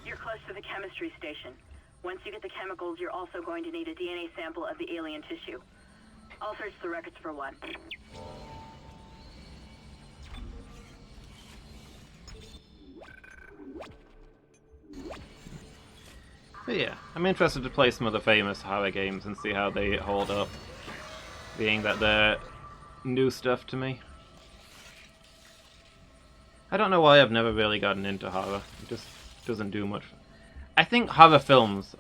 You're close to the chemistry station. Once you get the chemicals, you're also going to need a DNA sample of the alien tissue. I'll search the records for one. But yeah, I'm interested to play some of the famous horror games and see how they hold up, being that they're new stuff to me. I don't know why I've never really gotten into horror. It just doesn't do much. I think horror films...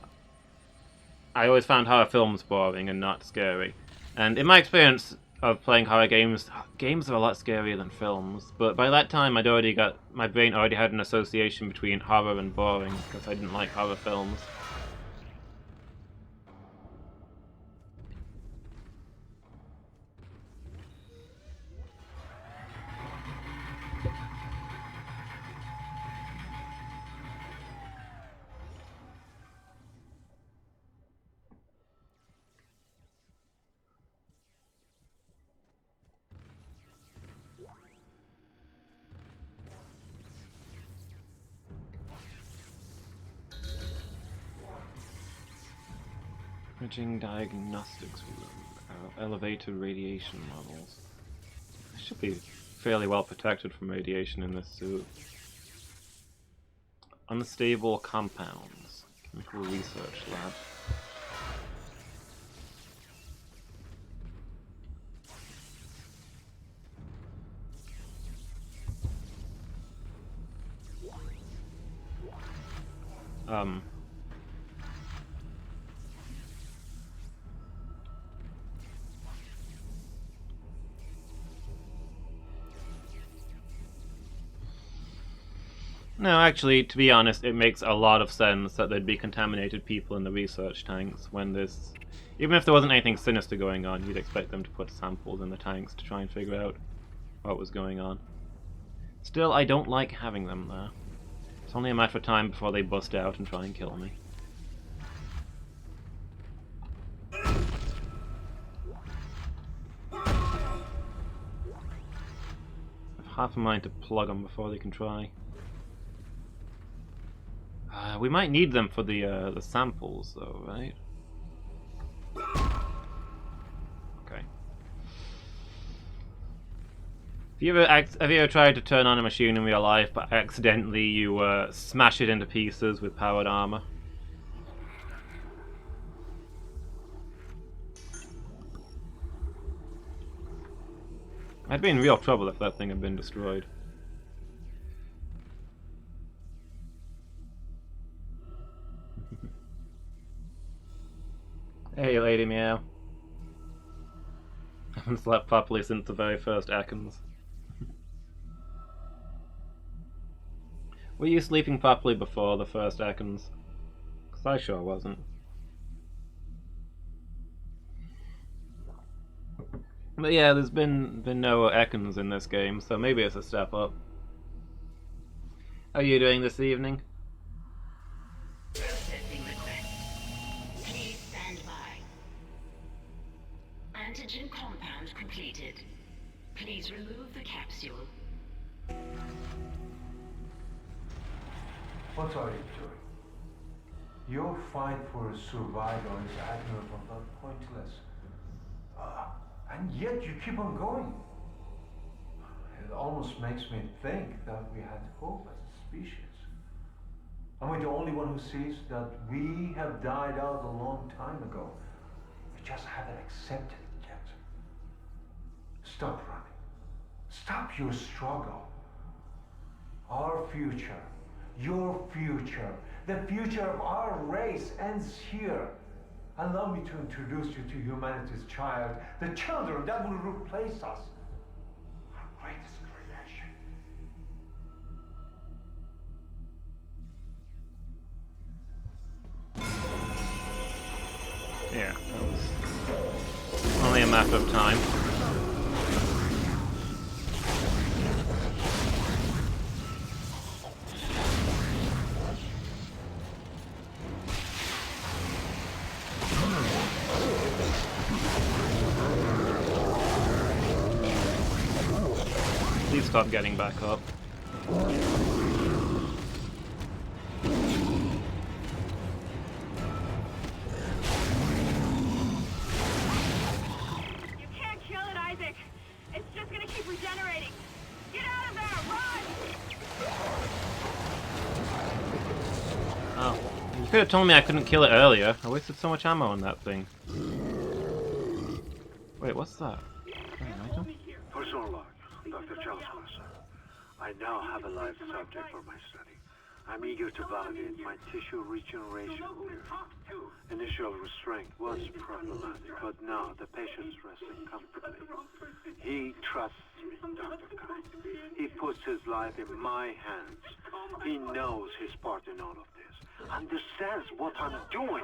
I always found horror films boring and not scary. And in my experience of playing horror games, games are a lot scarier than films. But by that time, my brain already had an association between horror and boring, because I didn't like horror films. Imaging diagnostics room. Elevated radiation levels. I should be fairly well protected from radiation in this suit. Unstable compounds. Chemical research lab. No, actually, to be honest, it makes a lot of sense that there'd be contaminated people in the research tanks when there's... Even if there wasn't anything sinister going on, you'd expect them to put samples in the tanks to try and figure out what was going on. Still, I don't like having them there. It's only a matter of time before they bust out and try and kill me. I've half a mind to plug them before they can try. We might need them for the samples, though, right? Have you ever tried to turn on a machine in real life, but accidentally you smash it into pieces with powered armor? I'd be in real trouble if that thing had been destroyed. Hey, Lady Meow. I haven't slept properly since the very first Ekans. Were you sleeping properly before the first Ekans? Because I sure wasn't. But yeah, there's been no Ekans in this game, so maybe it's a step up. How are you doing this evening? Processing request. Please stand by. Antigen compound completed. Please remove the capsule. What are you doing? Your fight for survival is admirable but pointless. And yet you keep on going. It almost makes me think that we had hope as a species. Am I the only one who sees that we have died out a long time ago? We just haven't accepted it yet. Stop running. Stop your struggle. Our future, your future, the future of our race ends here. Allow me to introduce you to humanity's child, the children that will replace us. Our greatest creation. Yeah, that was only a matter of time. Please stop getting back up. You can't kill it, Isaac. It's just gonna keep regenerating. Get out of there! Run! Oh, you could have told me I couldn't kill it earlier. I wasted so much ammo on that thing. Wait, what's that? Personal log, Dr. Chalmers. I now have a live subject for my study. I'm eager to validate my tissue regeneration theory. Initial restraint was problematic, but now the patient's resting comfortably. He trusts me, Dr. Kai. He puts his life in my hands. He knows his part in all of this. Understands what I'm doing.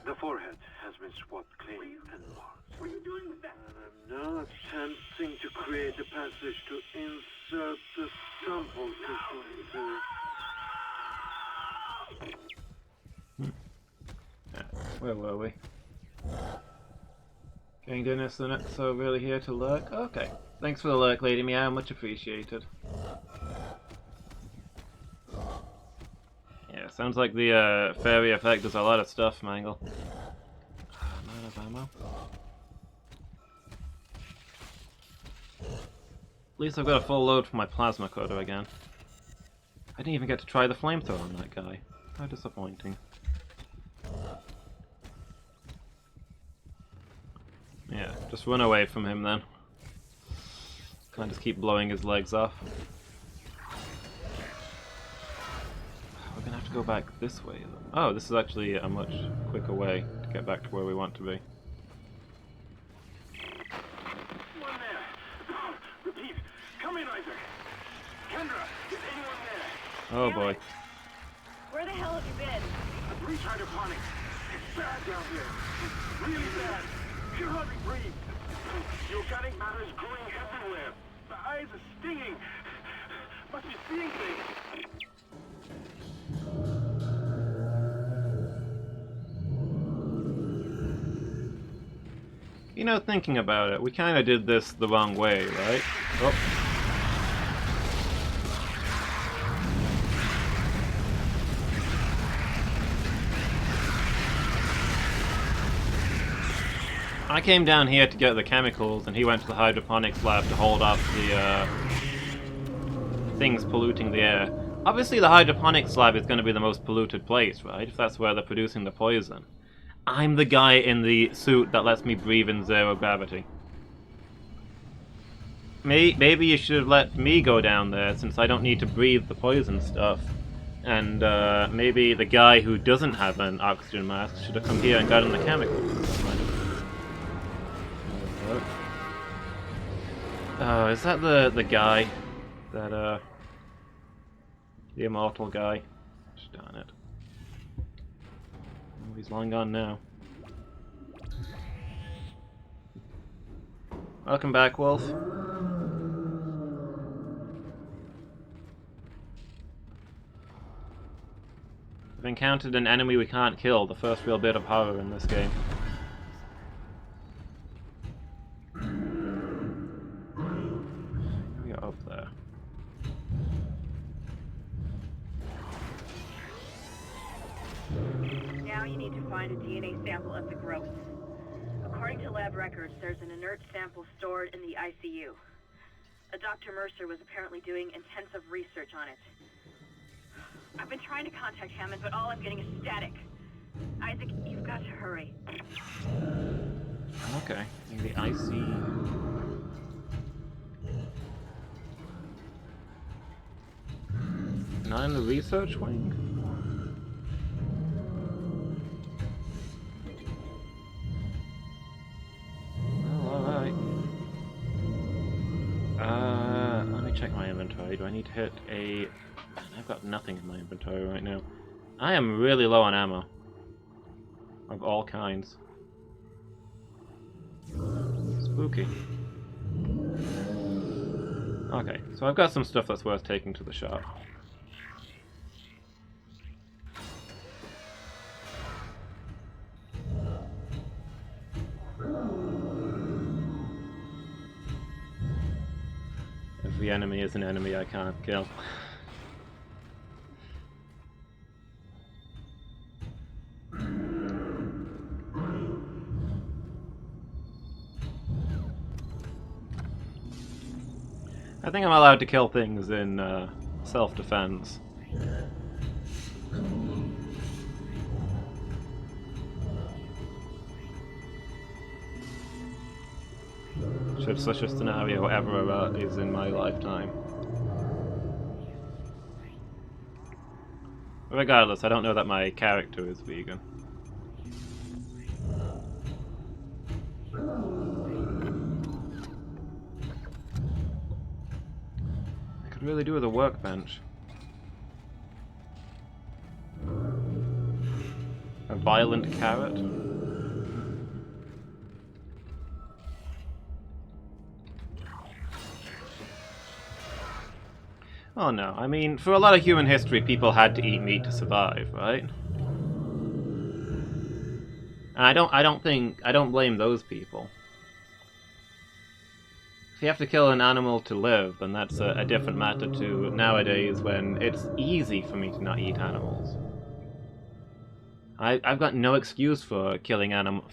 The forehead has been swabbed clean and marked. What are you doing with that? And I'm now attempting to create a passage to insert the sample tissue into... Where were we? Getting dinner, so really here to lurk? Okay. Thanks for the lurk, Lady Meow, much appreciated. Yeah, sounds like the fairy effect does a lot of stuff, Mangle. I'm out of ammo. At least I've got a full load for my plasma cutter again. I didn't even get to try the flamethrower on that guy. How disappointing. Yeah, just run away from him then. Can't just keep blowing his legs off. We're gonna have to go back this way. Oh, this is actually a much quicker way to get back to where we want to be. One there! Repeat! Come in, Isaac! Kendra! Is anyone there? Oh boy. Where the hell have you been? A breach hydroponics. It's bad down here. It's really bad. You can hardly breathe. Your organic matter is growing everywhere. My eyes are stinging. Must be seeing things. You know, thinking about it, we kind of did this the wrong way, right? Oh. I came down here to get the chemicals, and he went to the hydroponics lab to hold off the things polluting the air. Obviously the hydroponics lab is going to be the most polluted place, right? If that's where they're producing the poison. I'm the guy in the suit that lets me breathe in zero gravity. Maybe you should have let me go down there, since I don't need to breathe the poison stuff. And maybe the guy who doesn't have an oxygen mask should have come here and gotten the chemicals. Oh, is that the guy? That, the immortal guy? Darn it. Oh, he's long gone now. Welcome back, Wolf. We've encountered an enemy we can't kill, the first real bit of horror in this game. We are up there. Now you need to find a DNA sample of the growth. According to lab records, there's an inert sample stored in the ICU. Dr. Mercer was apparently doing intensive research on it. I've been trying to contact Hammond, but all I'm getting is static. Isaac, you've got to hurry. Okay, in the ICU. Not in the research wing? Let me check my inventory. Do I need to hit a... Man, I've got nothing in my inventory right now. I am really low on ammo. Of all kinds. Spooky. Okay, so I've got some stuff that's worth taking to the shop. Every enemy is an enemy I can't kill. I think I'm allowed to kill things in self-defense. Should such a scenario ever is in my lifetime. Regardless, I don't know that my character is vegan. I could really do with a workbench. A violent carrot? Oh no, I mean, for a lot of human history, people had to eat meat to survive, right? And I don't blame those people. If you have to kill an animal to live, then that's a different matter to nowadays when it's easy for me to not eat animals. I've got no excuse for killing animals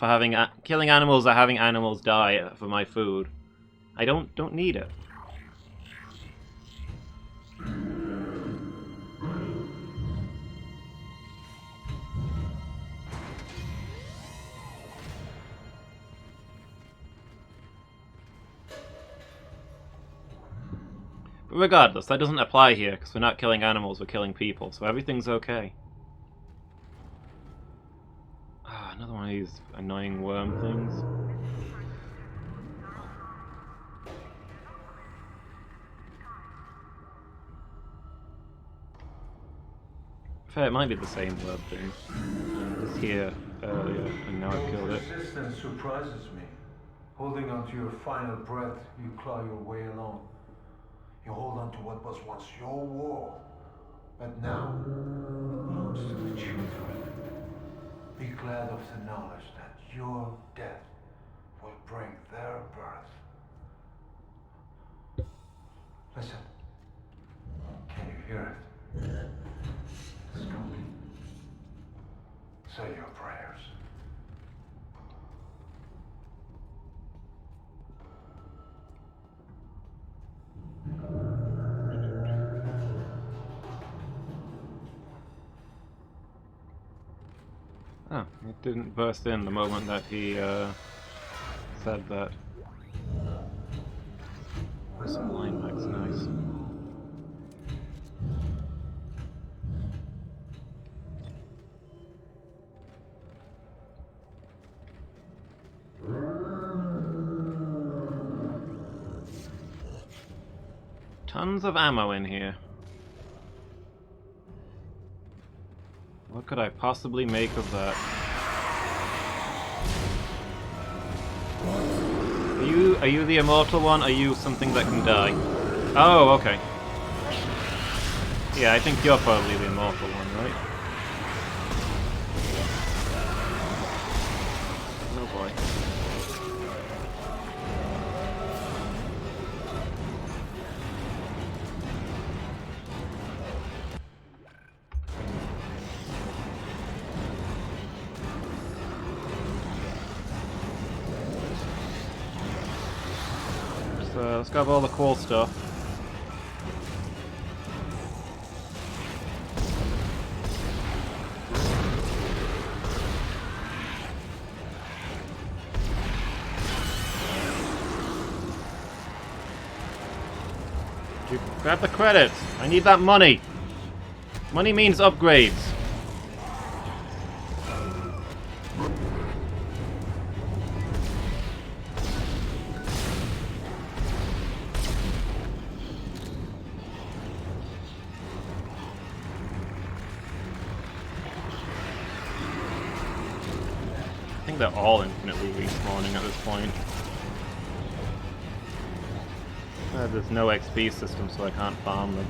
or having animals die for my food. I don't need it. But regardless, that doesn't apply here, because we're not killing animals, we're killing people, so everything's okay. Ah, another one of these annoying worm things. Fair, it might be the same worm thing. It was here earlier, and now I've killed it. Persistence surprises me. Holding on to your final breath, you claw your way along. You hold on to what was once your war, but now it belongs to the children. Be glad of the knowledge that your death will bring their birth. Listen. Can you hear it? It's coming. Say your prayers. Oh, it didn't burst in the moment that he said that. Some line max, nice. Tons of ammo in here. What could I possibly make of that? Are you the immortal one? Are you something that can die? Oh, okay. Yeah, I think you're probably the immortal one, right? Oh boy. So let's grab all the cool stuff. Grab the credits! I need that money! Money means upgrades. I think they're all infinitely respawning at this point. There's no XP system, so I can't farm them.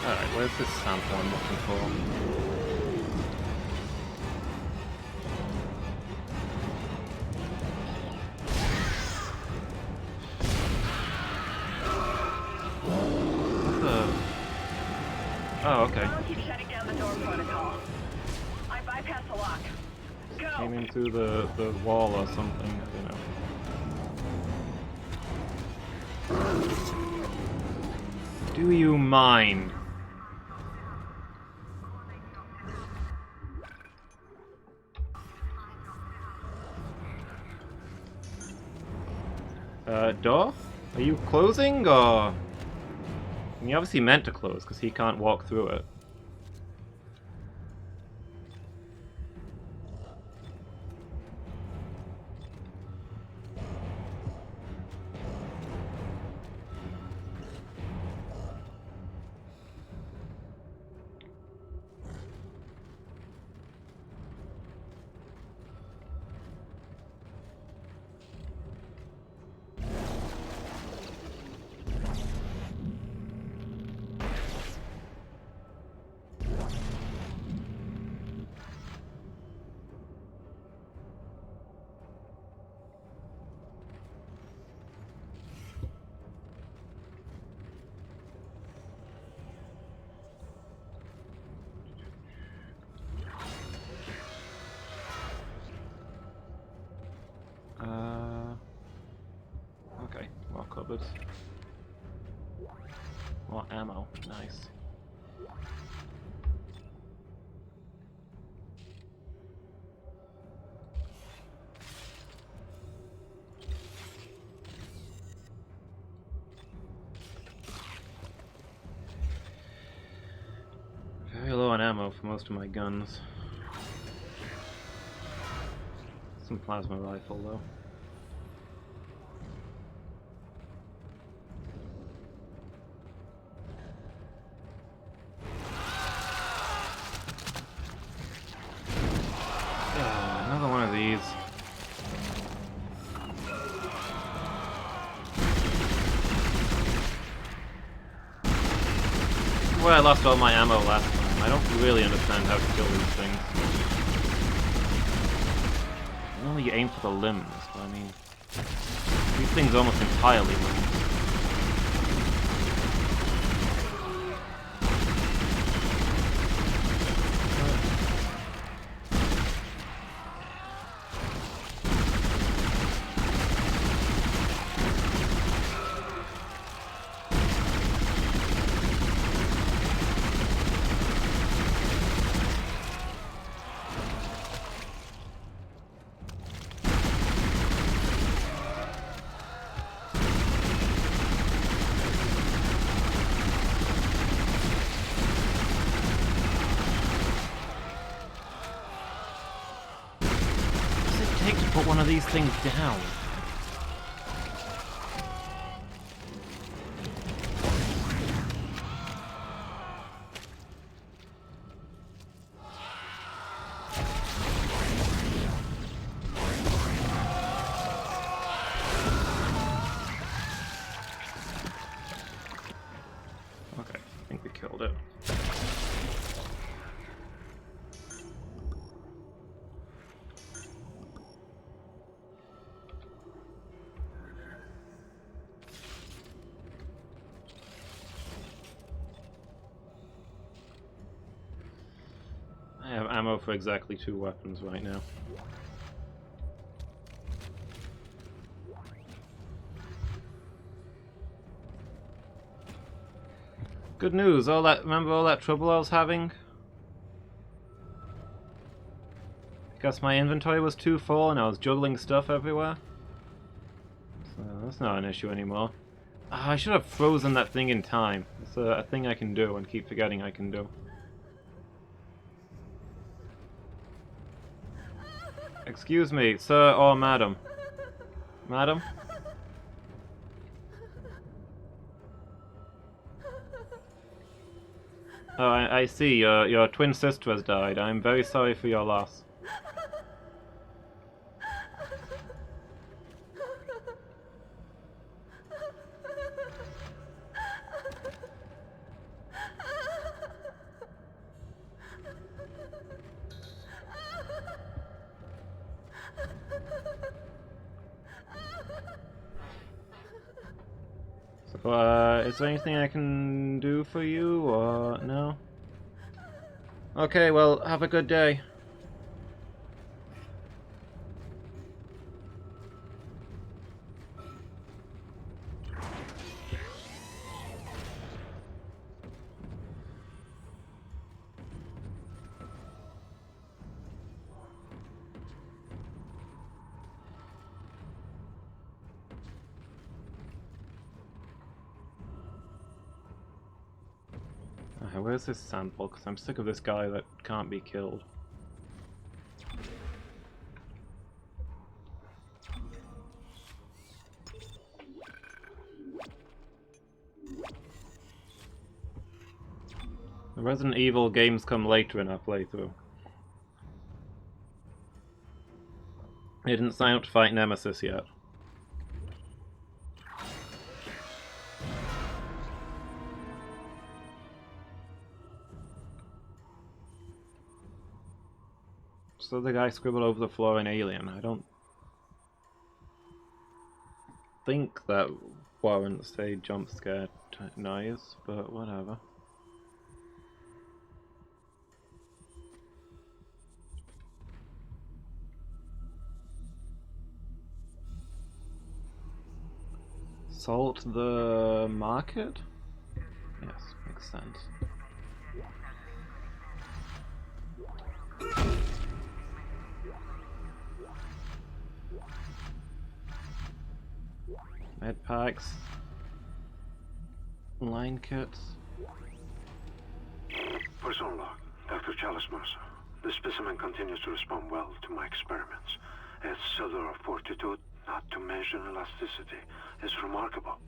Alright, where's this sample I'm looking for? What the... Oh, okay. I'll keep shutting down the door protocol. I bypassed the lock. Go! Came in through the wall or something, I don't know. Do you mind? Door? Are you closing, or...? I mean, you obviously meant to close, because he can't walk through it. Okay, more cupboards. More ammo, nice. Very low on ammo for most of my guns. Some plasma rifle though. Another one of these. Where I lost all my ammo last time. I don't really understand how to kill these things. Normally you aim for the limbs, but I mean... these things are almost entirely limbs. take to put one of these things down? Okay, I think we killed it. I have ammo for exactly 2 weapons right now. Good news, remember all that trouble I was having? Because my inventory was too full and I was juggling stuff everywhere. So that's not an issue anymore. I should have frozen that thing in time. It's a thing I can do and keep forgetting I can do. Excuse me, sir or madam? Madam? Oh, I see. Your twin sister has died. I'm very sorry for your loss. So, is there anything I can do for you, or no? Okay, well, have a good day. Okay, where's this sample? Because I'm sick of this guy that can't be killed. The Resident Evil games come later in our playthrough. I didn't sign up to fight Nemesis yet. So the guy scribbled over the floor in Alien. I don't think that warrants a jump scare noise, but whatever. Salt the market? Yes, makes sense. Med packs. Line kits. Persona log, Dr. Chalice Mercer. The specimen continues to respond well to my experiments. Its cellular fortitude, not to mention elasticity, is remarkable.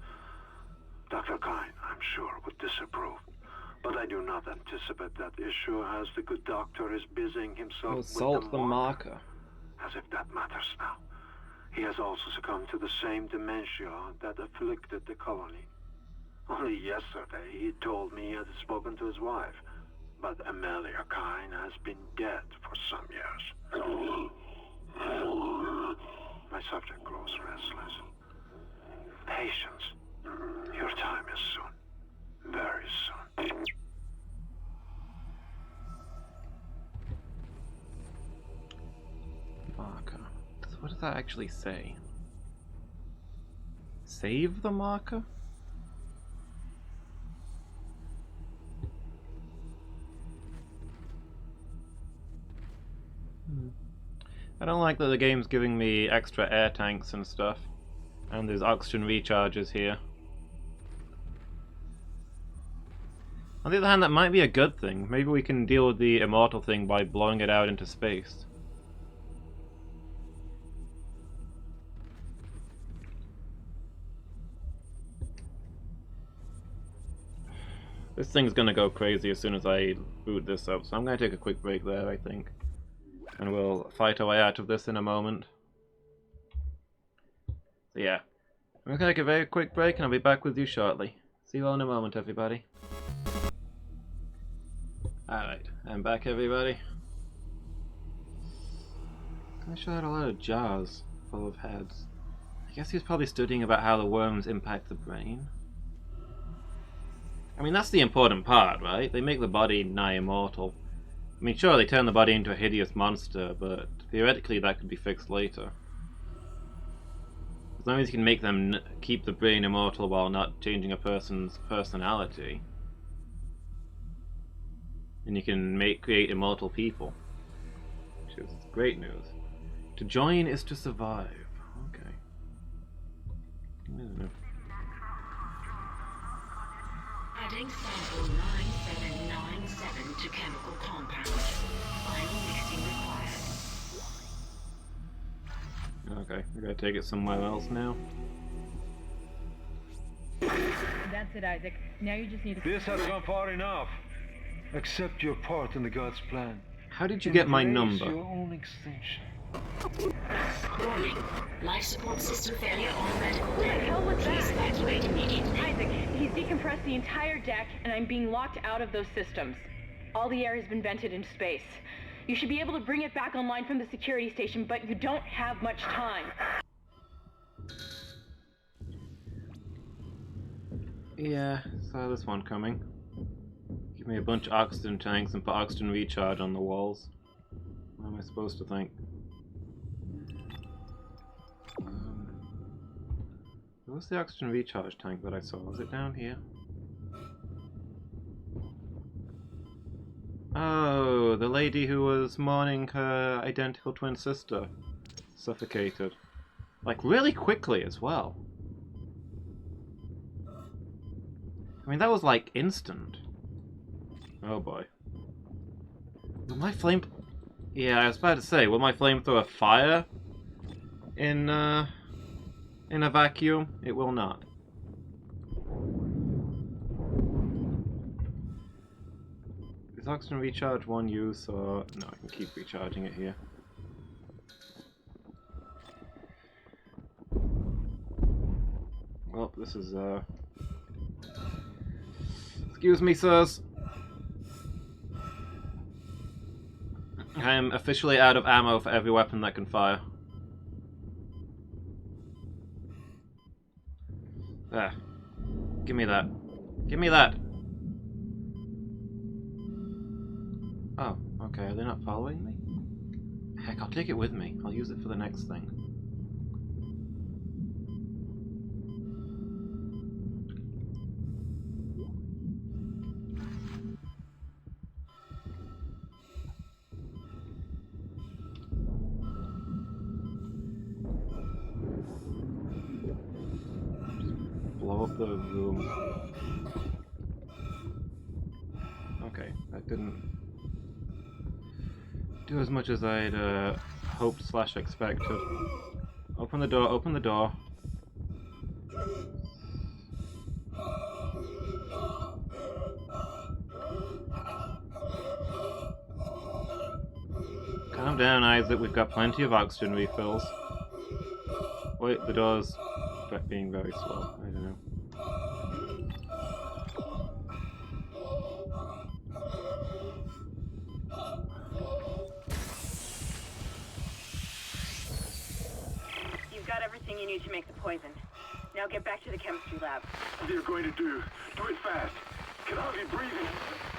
Dr. Kine, I'm sure, would disapprove. But I do not anticipate that issue, as the good doctor is busying himself with Salt the marker. As if that matters now. He has also succumbed to the same dementia that afflicted the colony. Only yesterday he told me he had spoken to his wife, but Amelia Kine has been dead for some years. My subject grows restless. Patience. Your time is soon. Very soon. Marker. What does that actually say? Save the marker? I don't like that the game's giving me extra air tanks and stuff. And there's oxygen recharges here. On the other hand, that might be a good thing. Maybe we can deal with the immortal thing by blowing it out into space. This thing's gonna go crazy as soon as I boot this up, so I'm gonna take a quick break there, I think. And we'll fight our way out of this in a moment. So yeah, I'm gonna take a very quick break and I'll be back with you shortly. See you all in a moment, everybody. Alright, I'm back, everybody. I sure had a lot of jars full of heads. I guess he was probably studying about how the worms impact the brain. I mean, that's the important part, right? They make the body nigh immortal. I mean, sure, they turn the body into a hideous monster, but theoretically that could be fixed later. As long as you can make them keep the brain immortal while not changing a person's personality. And you can create immortal people. Which is great news. To join is to survive. Okay. I don't know. Adding sample 9797 to chemical compound. Final mixing required. Okay, we gotta take it somewhere else now. That's it, Isaac. Now you just need to... This has gone far enough. Accept your part in the God's plan. How did you get my Embrace number? your own extinction. Warning. Life support system failure on medical deck. What the hell was Please that? evacuate immediately. Isaac, he's decompressed the entire deck, and I'm being locked out of those systems. All the air has been vented into space. You should be able to bring it back online from the security station, but you don't have much time. Yeah, saw this one coming. Give me a bunch of oxygen tanks and put oxygen recharge on the walls. What am I supposed to think? What's the oxygen recharge tank that I saw? Was it down here? Oh, the lady who was mourning her identical twin sister suffocated. Like, really quickly as well. I mean, that was like instant. Oh boy. Will my flame... Yeah, I was about to say, will my flamethrower fire in a vacuum? It will not. Is oxygen recharge one use, or... No, I can keep recharging it here. Well, this is, Excuse me, sirs. I am officially out of ammo for every weapon that can fire. There. Give me that. Give me that! Oh, okay. Are they not following me? Heck, I'll take it with me. I'll use it for the next thing. Blow up the room. Okay, that didn't do as much as I'd hoped / expected. Open the door, open the door. Calm down, Isaac, we've got plenty of oxygen refills. Wait, the door's being very slow. I don't know. You've got everything you need to make the poison. Now get back to the chemistry lab. What are you going to do? Do it fast. Can hardly breathe.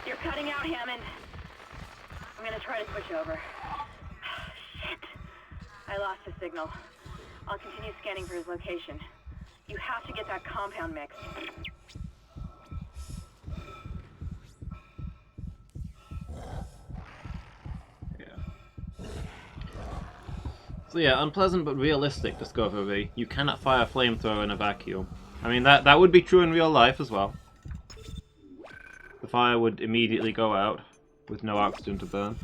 You're cutting out, Hammond. I'm gonna try to switch over. Shit. I lost the signal. I'll continue scanning for his location. You have to get that compound mixed. Yeah. So yeah, unpleasant but realistic discovery. You cannot fire a flamethrower in a vacuum. I mean, that would be true in real life as well. The fire would immediately go out with no oxygen to burn.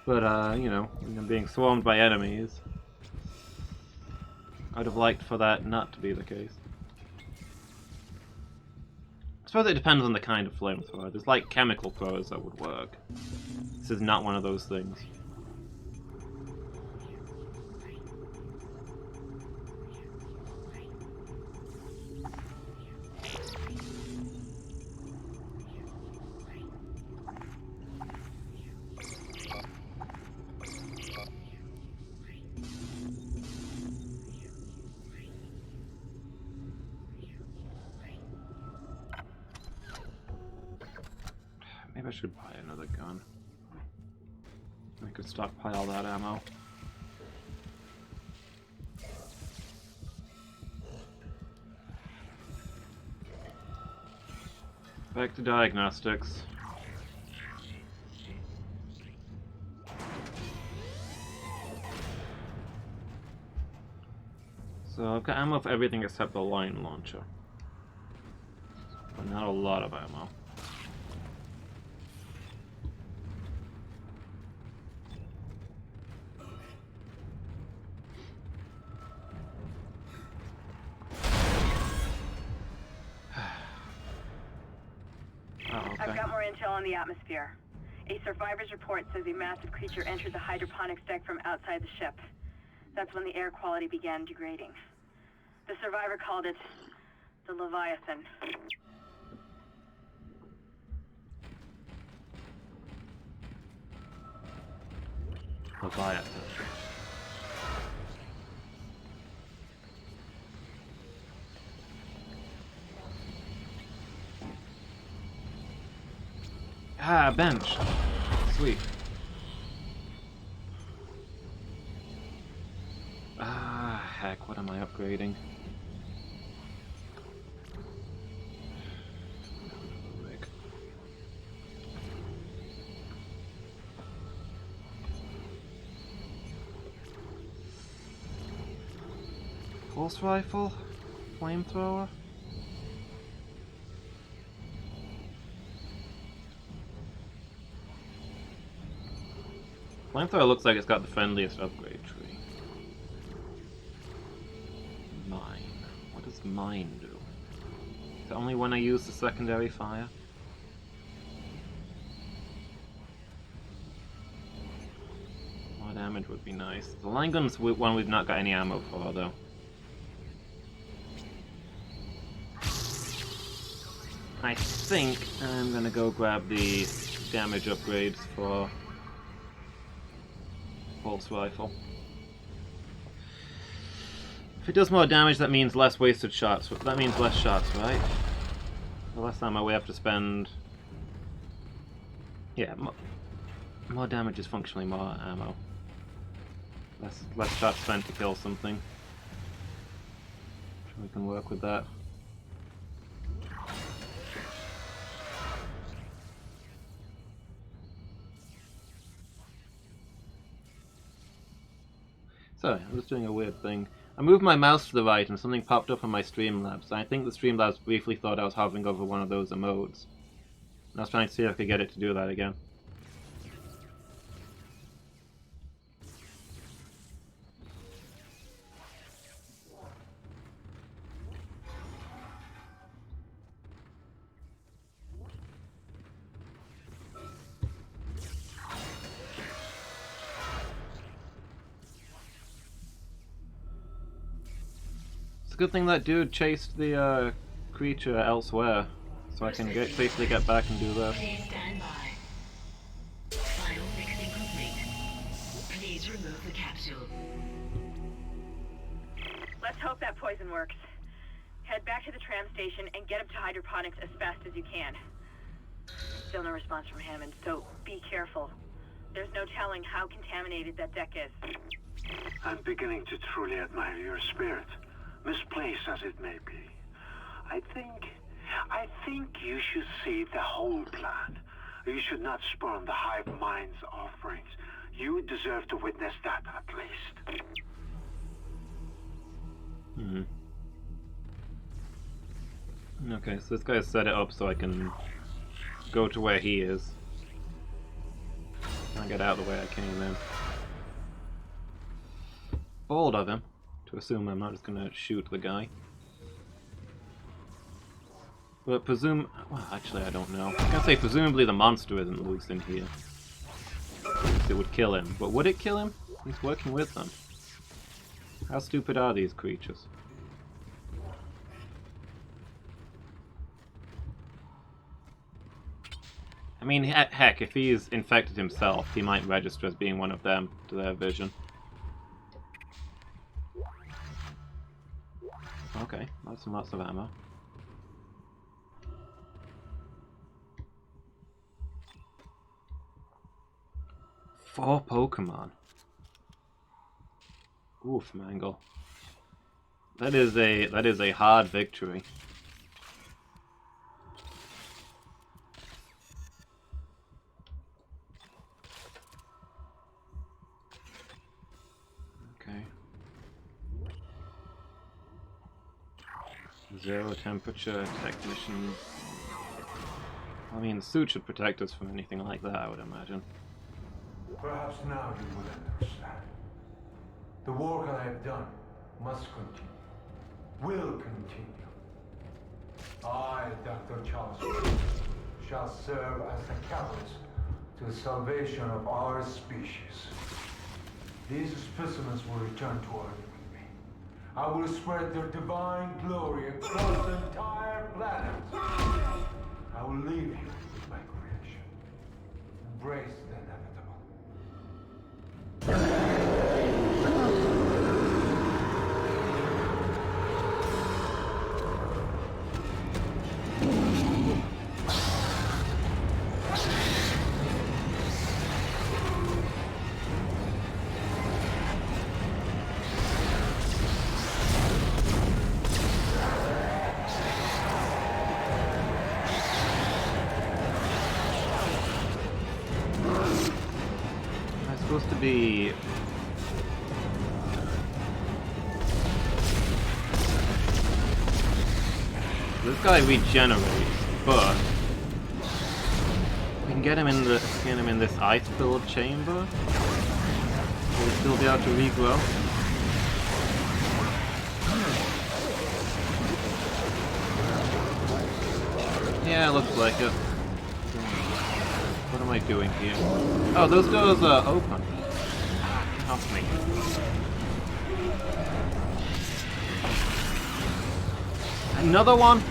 But, you know, when I'm being swarmed by enemies, I'd have liked for that not to be the case. suppose it depends on the kind of flamethrower. There's like chemical throwers that would work. This is not one of those things. Maybe I should buy another gun. I could stockpile that ammo. Back to diagnostics. So I've got ammo for everything except the line launcher. But not a lot of ammo. I've got more intel on the atmosphere. A survivor's report says a massive creature entered the hydroponics deck from outside the ship. That's when the air quality began degrading. The survivor called it the Leviathan. Leviathan. Ah, bench. Sweet. Ah, heck, what am I upgrading? Pulse rifle? Flamethrower? Flamethrower looks like it's got the friendliest upgrade tree. Mine. What does mine do? Is it only when I use the secondary fire? More damage would be nice. The line gun's one we've not got any ammo for, though. I think I'm gonna go grab the damage upgrades for pulse rifle. If it does more damage, that means less wasted shots. That means less shots, right? The less ammo we have to spend. Yeah, more damage is functionally more ammo. Less shots spent to kill something. Sure we can work with that. Sorry, I'm just doing a weird thing. I moved my mouse to the right and something popped up on my Streamlabs. I think the Streamlabs briefly thought I was hovering over one of those emotes. And I was trying to see if I could get it to do that again. It's a good thing that dude chased the creature elsewhere, so I can safely get back and do this. Please stand by. Final fixing complete. Please remove the capsule. Let's hope that poison works. Head back to the tram station and get up to hydroponics as fast as you can. Still no response from Hammond, so be careful. There's no telling how contaminated that deck is. I'm beginning to truly admire your spirit, misplaced as it may be. I think you should see the whole plan. You should not spurn the hive mind's offerings. You deserve to witness that, at least. Okay, so this guy's set it up so I can go to where he is. And get out of the way I came in. Bold of him to assume I'm not just gonna shoot the guy. But well, actually I don't know. I was gonna say presumably the monster isn't loose in here. It would kill him, but would it kill him? He's working with them. How stupid are these creatures? I mean, heck, if he's infected himself, he might register as being one of them to their vision. Okay, lots of ammo. Four Pokemon. Oof, Mangle. That is a hard victory. Okay. Zero temperature, technician. I mean, the suit should protect us from anything like that, I would imagine. Perhaps now you will understand. The work I have done must continue. Will continue. I, Dr. Charles, shall serve as the catalyst to the salvation of our species. These specimens will return to Earth with me. I will spread their divine glory across the entire planet. I will leave you with my creation. Embrace the inevitable. Supposed to be this guy regenerates, but we can get him in this ice-filled chamber. Will he still be able to regrow? Yeah, looks like it. What am I doing here? Oh, those doors are open. Help me. Another one?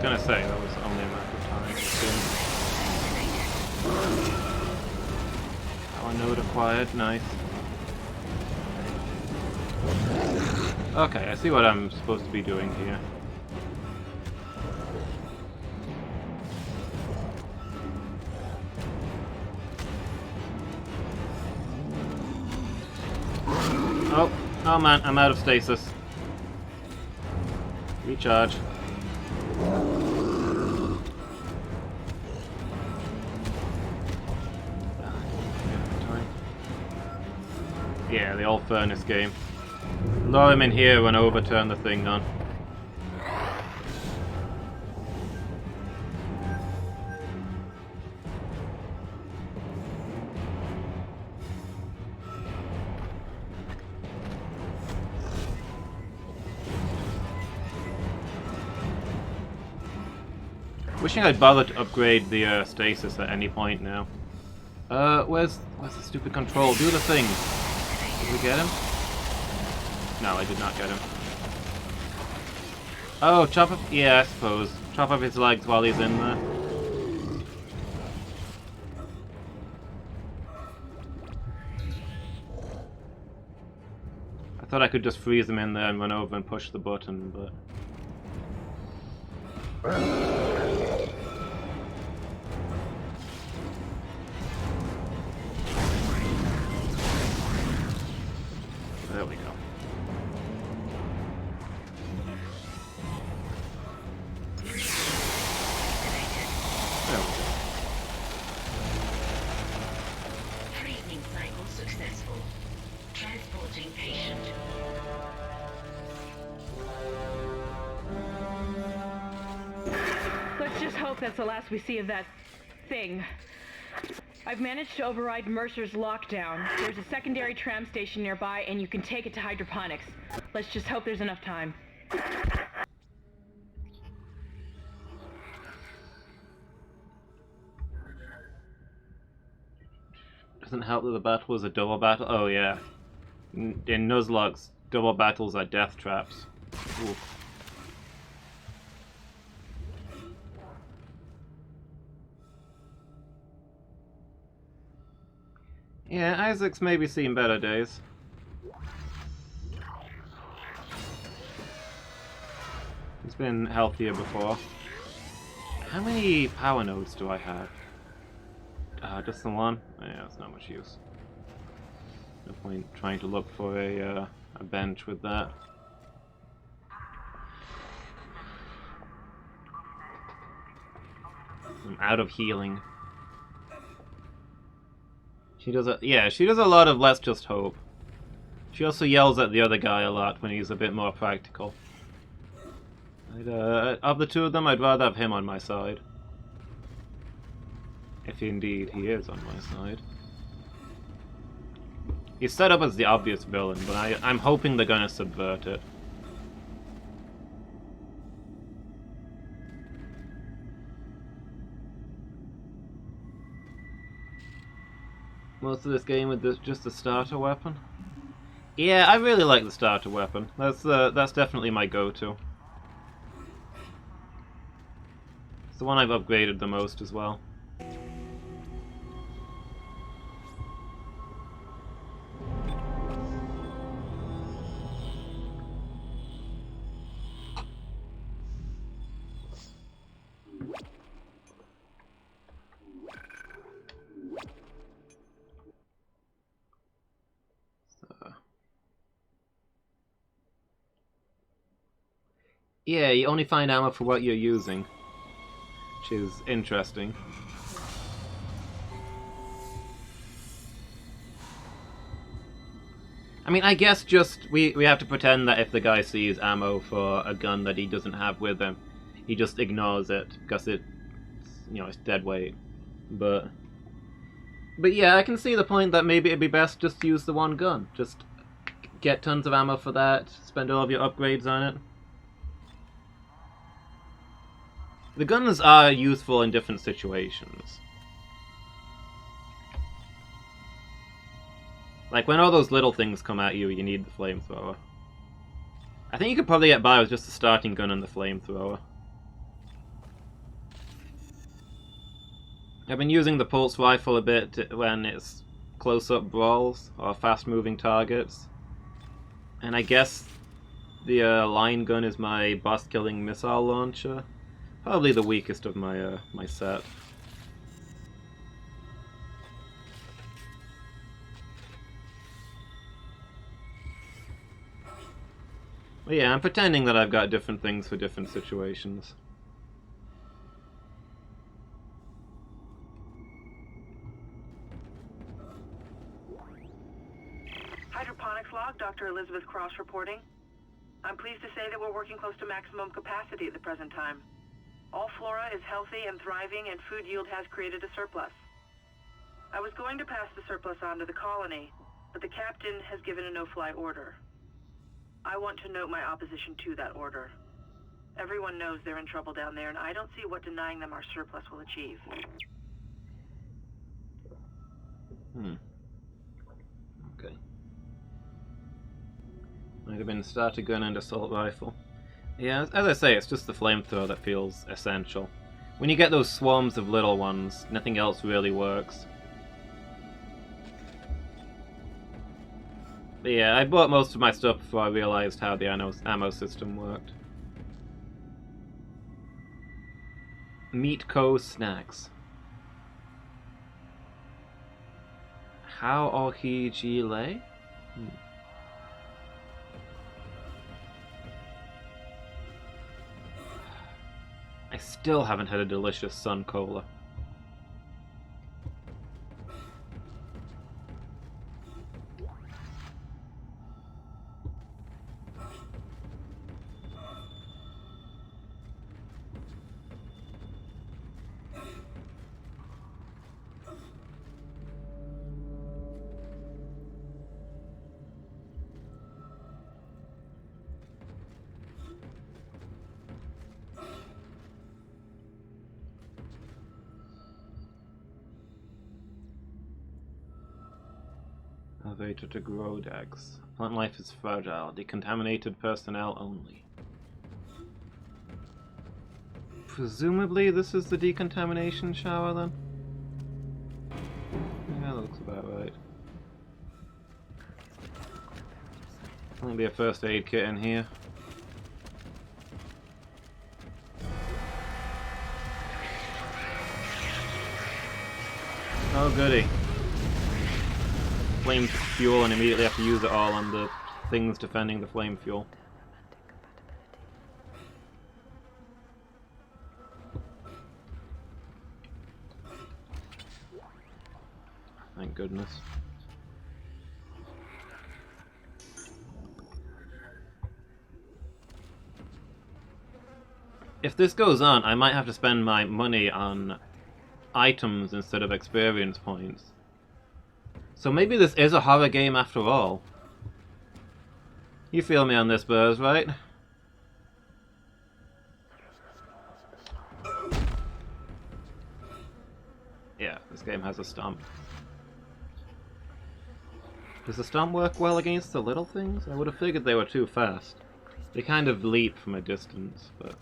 Gonna say that was only a matter of time. Power node acquired, nice. Okay, I see what I'm supposed to be doing here. Oh man, I'm out of stasis. Recharge. Yeah, the old furnace game. Lure him in here and overturn the thing on. Wishing I'd bothered to upgrade the stasis at any point now. Where's the stupid control? Do the thing. Did we get him? No, I did not get him. Oh, chop up. Yeah, I suppose. Chop up his legs while he's in there. I thought I could just freeze him in there and run over and push the button, but. There we go. There we go. just hope that's the last we see of that thing. I've managed to override Mercer's lockdown. There's a secondary tram station nearby, and you can take it to hydroponics. Let's just hope there's enough time. Doesn't help that the battle was a double battle. Oh yeah. In Nuzlocke's, double battles are death traps. Oof. Yeah, Isaac's maybe seen better days. He's been healthier before. How many power nodes do I have? Just the one? Yeah, it's not much use. No point trying to look for a bench with that. I'm out of healing. She does a lot of let's just hope. She also yells at the other guy a lot when he's a bit more practical. Of the two of them, I'd rather have him on my side. If indeed he is on my side. He's set up as the obvious villain, but I'm hoping they're gonna subvert it. Most of this game with just the starter weapon? Yeah, I really like the starter weapon. That's definitely my go-to. It's the one I've upgraded the most as well. Yeah, you only find ammo for what you're using, which is interesting. I mean, I guess just we have to pretend that if the guy sees ammo for a gun that he doesn't have with him, he just ignores it because it's dead weight. But yeah, I can see the point that maybe it'd be best just to use the one gun. Just get tons of ammo for that, spend all of your upgrades on it. The guns are useful in different situations. Like when all those little things come at you, you need the flamethrower. I think you could probably get by with just the starting gun and the flamethrower. I've been using the pulse rifle a bit when it's close-up brawls or fast-moving targets. And I guess the line gun is my boss-killing missile launcher. Probably the weakest of my my set. But yeah, I'm pretending that I've got different things for different situations. Hydroponics log, Dr. Elizabeth Cross reporting. I'm pleased to say that we're working close to maximum capacity at the present time. All flora is healthy and thriving, and food yield has created a surplus. I was going to pass the surplus on to the colony, but the captain has given a no-fly order. I want to note my opposition to that order. Everyone knows they're in trouble down there, and I don't see what denying them our surplus will achieve. Okay. Might have been starter gun and assault rifle. Yeah, as I say, it's just the flamethrower that feels essential. When you get those swarms of little ones, nothing else really works. But yeah, I bought most of my stuff before I realized how the ammo system worked. Meat Co. Snacks. How Ohi Ji Lei? I still haven't had a delicious Sun Cola. Elevator to Grodex. Plant life is fragile. Decontaminated personnel only. Presumably this is the decontamination shower then? Yeah, that looks about right. There'll be a first aid kit in here. Oh goody. Flame fuel and immediately have to use it all on the things defending the flame fuel. Thank goodness. If this goes on, I might have to spend my money on items instead of experience points. So maybe this is a horror game after all. You feel me on this, Burrs, right? Yeah, this game has a stomp. Does the stomp work well against the little things? I would have figured they were too fast. They kind of leap from a distance, but...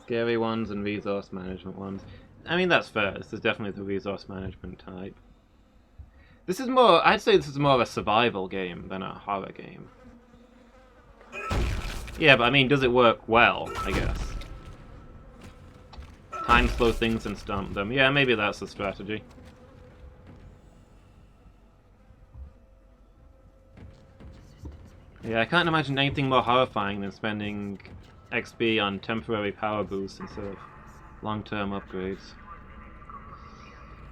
Scary ones and resource management ones. I mean, that's fair. This is definitely the resource management type. This is more... I'd say this is more of a survival game than a horror game. Yeah, but I mean, does it work well, I guess? Time slow things and stomp them. Yeah, maybe that's the strategy. Yeah, I can't imagine anything more horrifying than spending XP on temporary power boosts instead of long-term upgrades.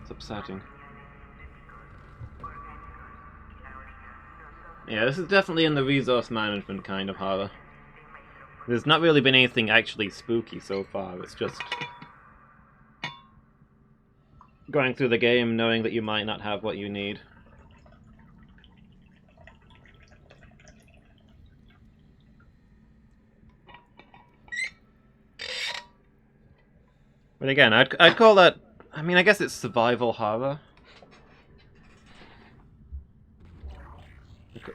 It's upsetting. Yeah, this is definitely in the resource management kind of horror. There's not really been anything actually spooky so far, it's just going through the game knowing that you might not have what you need. But again, I'd call that... I mean, I guess it's survival horror. Okay.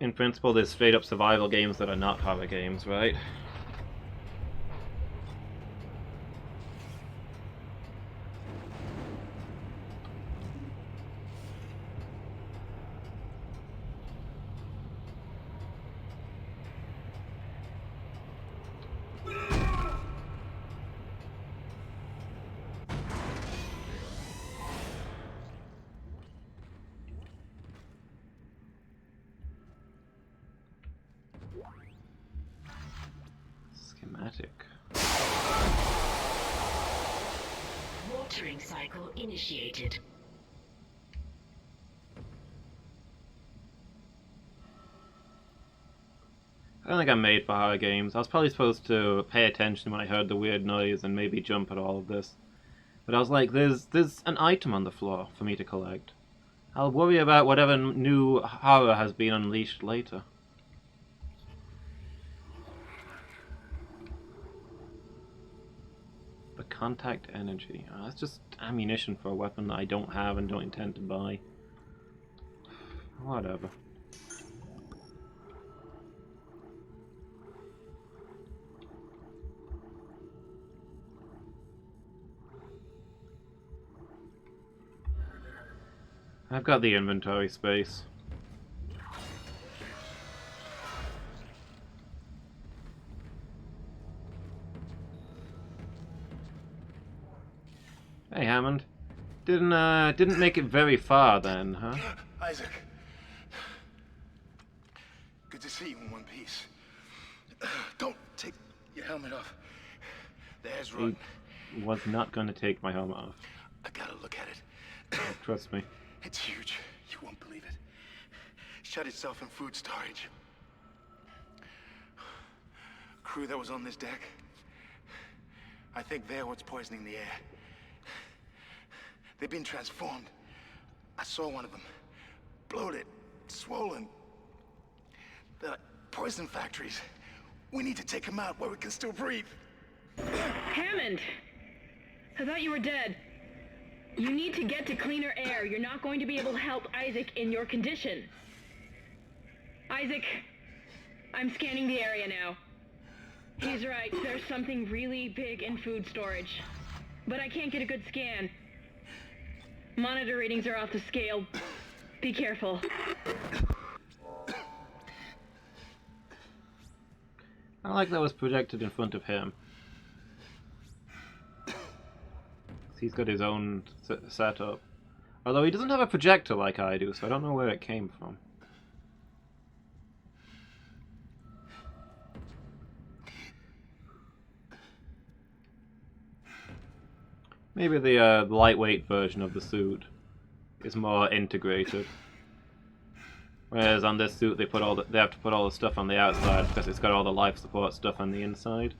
In principle, there's straight-up survival games that are not horror games, right? Schematic. Watering cycle initiated. I don't think I'm made for horror games. I was probably supposed to pay attention when I heard the weird noise and maybe jump at all of this. But I was like, there's an item on the floor for me to collect. I'll worry about whatever new horror has been unleashed later. The contact energy. Oh, that's just ammunition for a weapon that I don't have and don't intend to buy. Whatever. I've got the inventory space. Hey, Hammond. Didn't make it very far then, huh? Isaac. Good to see you in one piece. Don't take your helmet off. The hair's rotten. He was not going to take my helmet off. I gotta look at it. Trust me. It's huge. You won't believe it. Shut itself in food storage. Crew that was on this deck. I think they're what's poisoning the air. They've been transformed. I saw one of them. Bloated, swollen. poison factories. We need to take him out where we can still breathe. Hammond! I thought you were dead. You need to get to cleaner air. You're not going to be able to help Isaac in your condition. Isaac, I'm scanning the area now. He's right, there's something really big in food storage. But I can't get a good scan. Monitor readings are off the scale. Be careful. I like that was projected in front of him. He's got his own setup. Although he doesn't have a projector like I do, so I don't know where it came from. Maybe the lightweight version of the suit is more integrated. Whereas on this suit they have to put all the stuff on the outside because it's got all the life support stuff on the inside.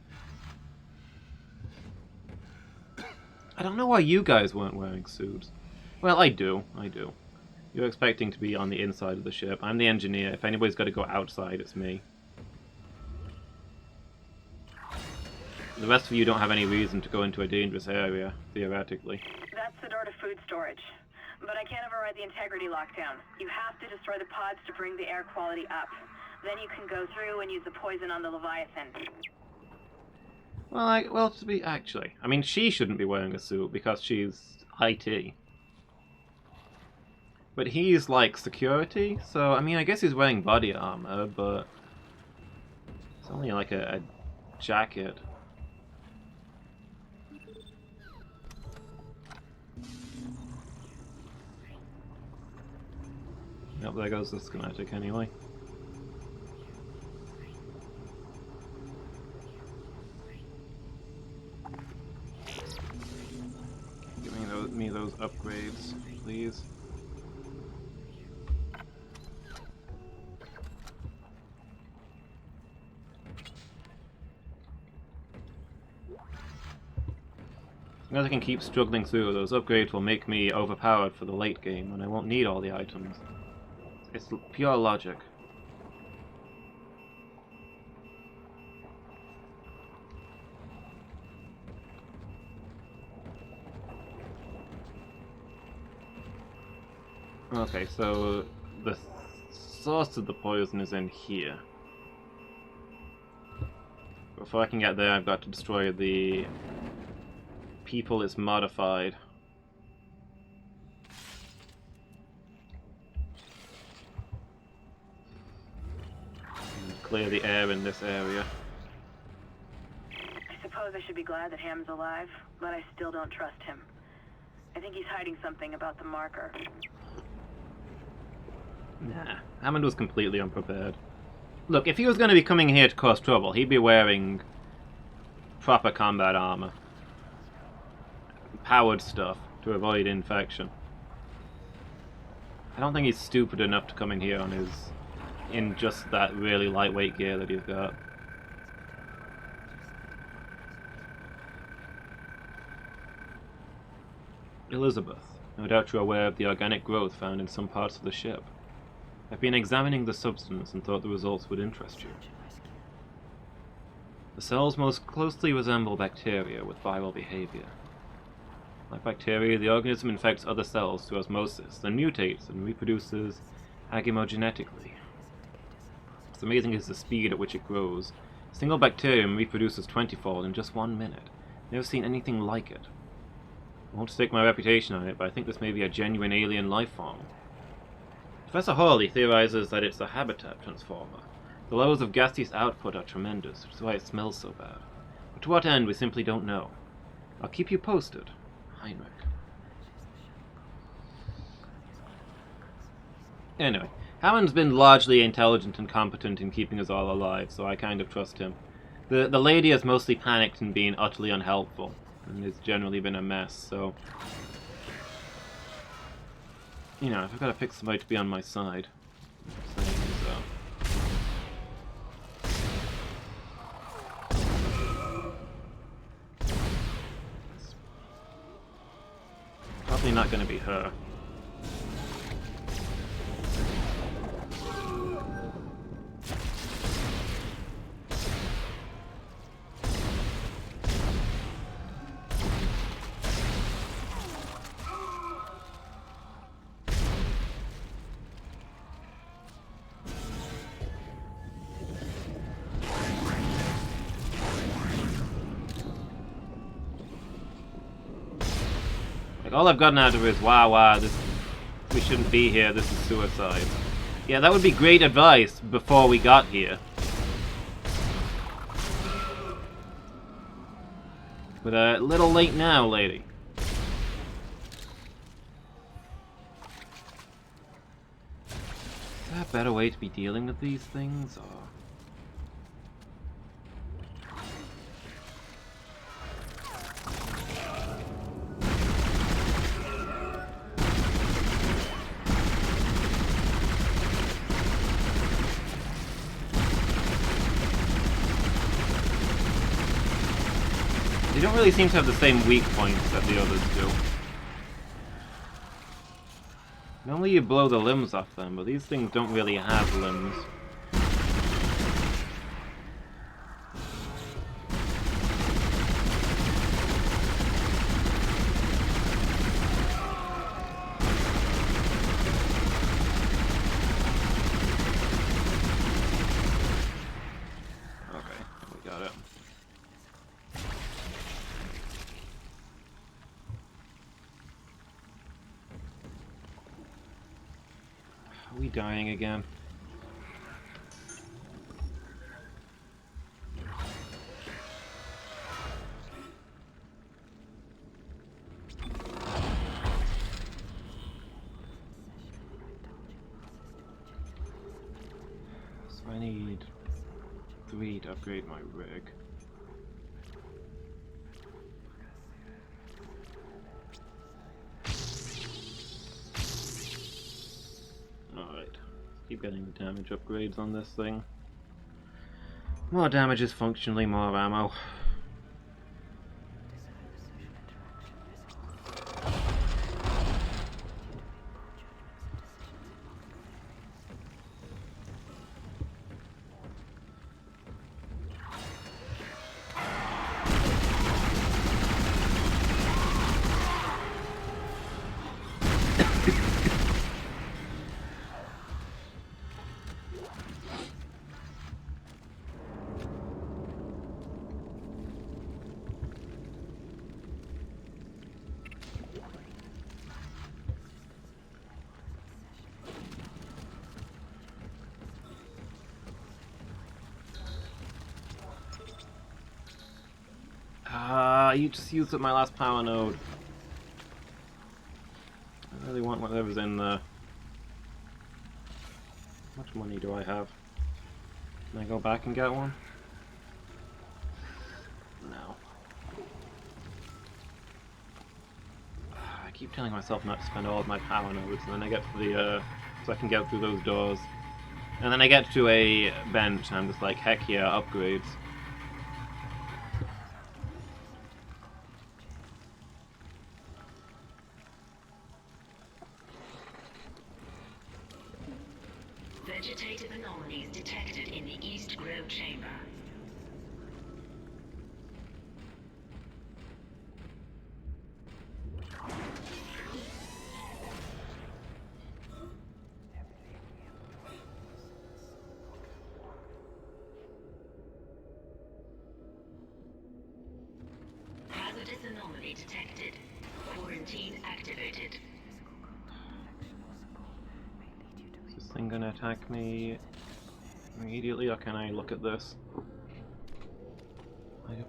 I don't know why you guys weren't wearing suits. Well, I do. You're expecting to be on the inside of the ship. I'm the engineer. If anybody's got to go outside, it's me. The rest of you don't have any reason to go into a dangerous area, theoretically. That's the door to food storage. But I can't override the integrity lockdown. You have to destroy the pods to bring the air quality up. Then you can go through and use the poison on the Leviathan. Well, I mean, she shouldn't be wearing a suit because she's IT. But he's like security, so I mean, I guess he's wearing body armor, but it's only like a jacket. Yep, there goes the schematic anyway. Give me those upgrades, please. As I can keep struggling through, those upgrades will make me overpowered for the late game, and I won't need all the items. It's pure logic. Okay, so the source of the poison is in here. Before I can get there, I've got to destroy the people it's modified. And clear the air in this area. I suppose I should be glad that Ham's alive, but I still don't trust him. I think he's hiding something about the marker. Nah, Hammond was completely unprepared. Look, if he was going to be coming here to cause trouble, he'd be wearing proper combat armor. Powered stuff to avoid infection. I don't think he's stupid enough to come in here in just that really lightweight gear that he's got. Elizabeth, no doubt you're aware of the organic growth found in some parts of the ship. I've been examining the substance and thought the results would interest you. The cells most closely resemble bacteria with viral behavior. Like bacteria, the organism infects other cells through osmosis, then mutates and reproduces agemogenetically. What's amazing is the speed at which it grows. A single bacterium reproduces 20-fold in just 1 minute. Never seen anything like it. I won't stake my reputation on it, but I think this may be a genuine alien life form. Professor Hawley theorizes that it's a habitat transformer. The levels of gaseous output are tremendous, which is why it smells so bad. But to what end, we simply don't know. I'll keep you posted. Heinrich. Anyway, Hammond's been largely intelligent and competent in keeping us all alive, so I kind of trust him. The lady has mostly panicked and been utterly unhelpful, and it's generally been a mess, so... You know, if I've got to pick somebody to be on my side. Probably not going to be her. Like, all I've gotten out of her is, wow, this, we shouldn't be here, this is suicide. Yeah, that would be great advice before we got here. But a little late now, lady. Is there a better way to be dealing with these things, or...? They don't really seem to have the same weak points that the others do. Normally you blow the limbs off them, but these things don't really have limbs. Okay, we got it. Are we dying again? So I need 3 to upgrade my rig. Alright, keep getting the damage upgrades on this thing. More damage is functionally more ammo. You just used up my last power node. I really want whatever's in there. How much money do I have? Can I go back and get one? No. I keep telling myself not to spend all of my power nodes, and then I get to the, so I can get through those doors. And then I get to a bench, and I'm just like, heck yeah, upgrades. Vegetative anomalies detected in the East Grove chamber. Hazardous anomaly detected. Quarantine activated. Is this thing gonna attack me immediately, or can I look at this?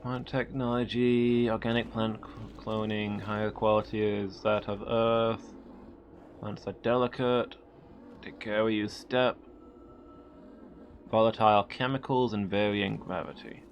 Plant technology, organic plant cloning, higher quality is that of Earth. Plants are delicate. Take care where you step. Volatile chemicals and varying gravity.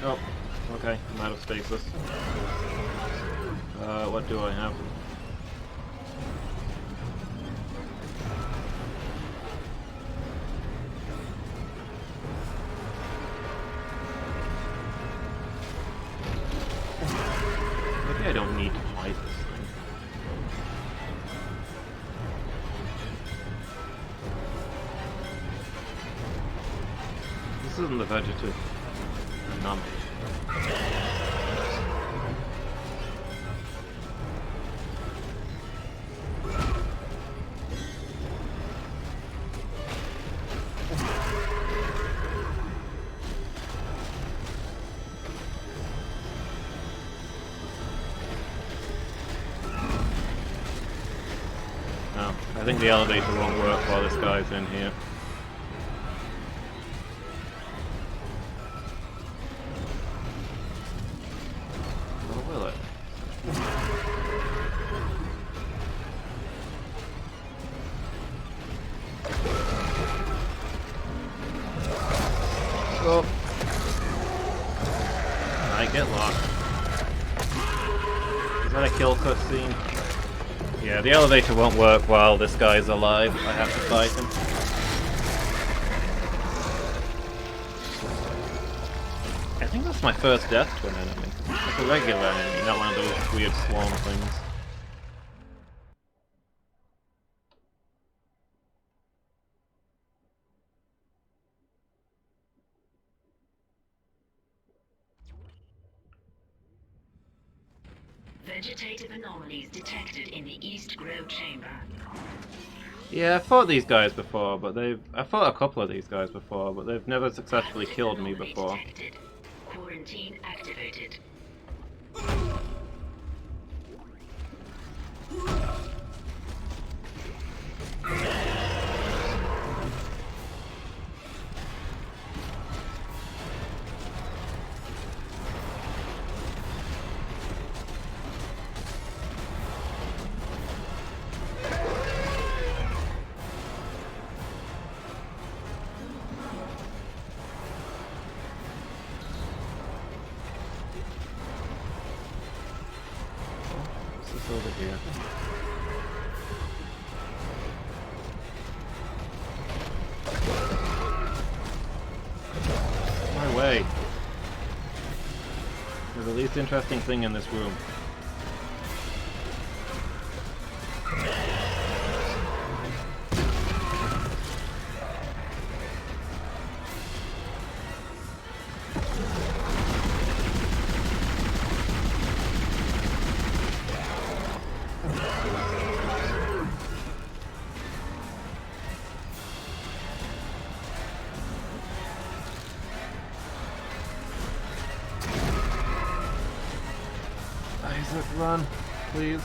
Oh, okay, I'm out of stasis. What do I have? Maybe I don't need to fight this thing. This isn't the vegetative anomaly. No, I think the elevator won't work while this guy's in here. Or will it? Oh. I get lost. Is that a kill cutscene? Yeah, the elevator won't work while this guy's alive. I have to fight him. I think that's my first death to an enemy. Like a regular enemy, not one of those weird swarm things. Vegetative anomalies detected in the East Grove chamber. Yeah, I fought these guys before, but I fought a couple of these guys before, but they've never successfully killed me before. Detected. Quarantine activated. What's this over here? My way. There's the least interesting thing in this room. Isaac, run, please.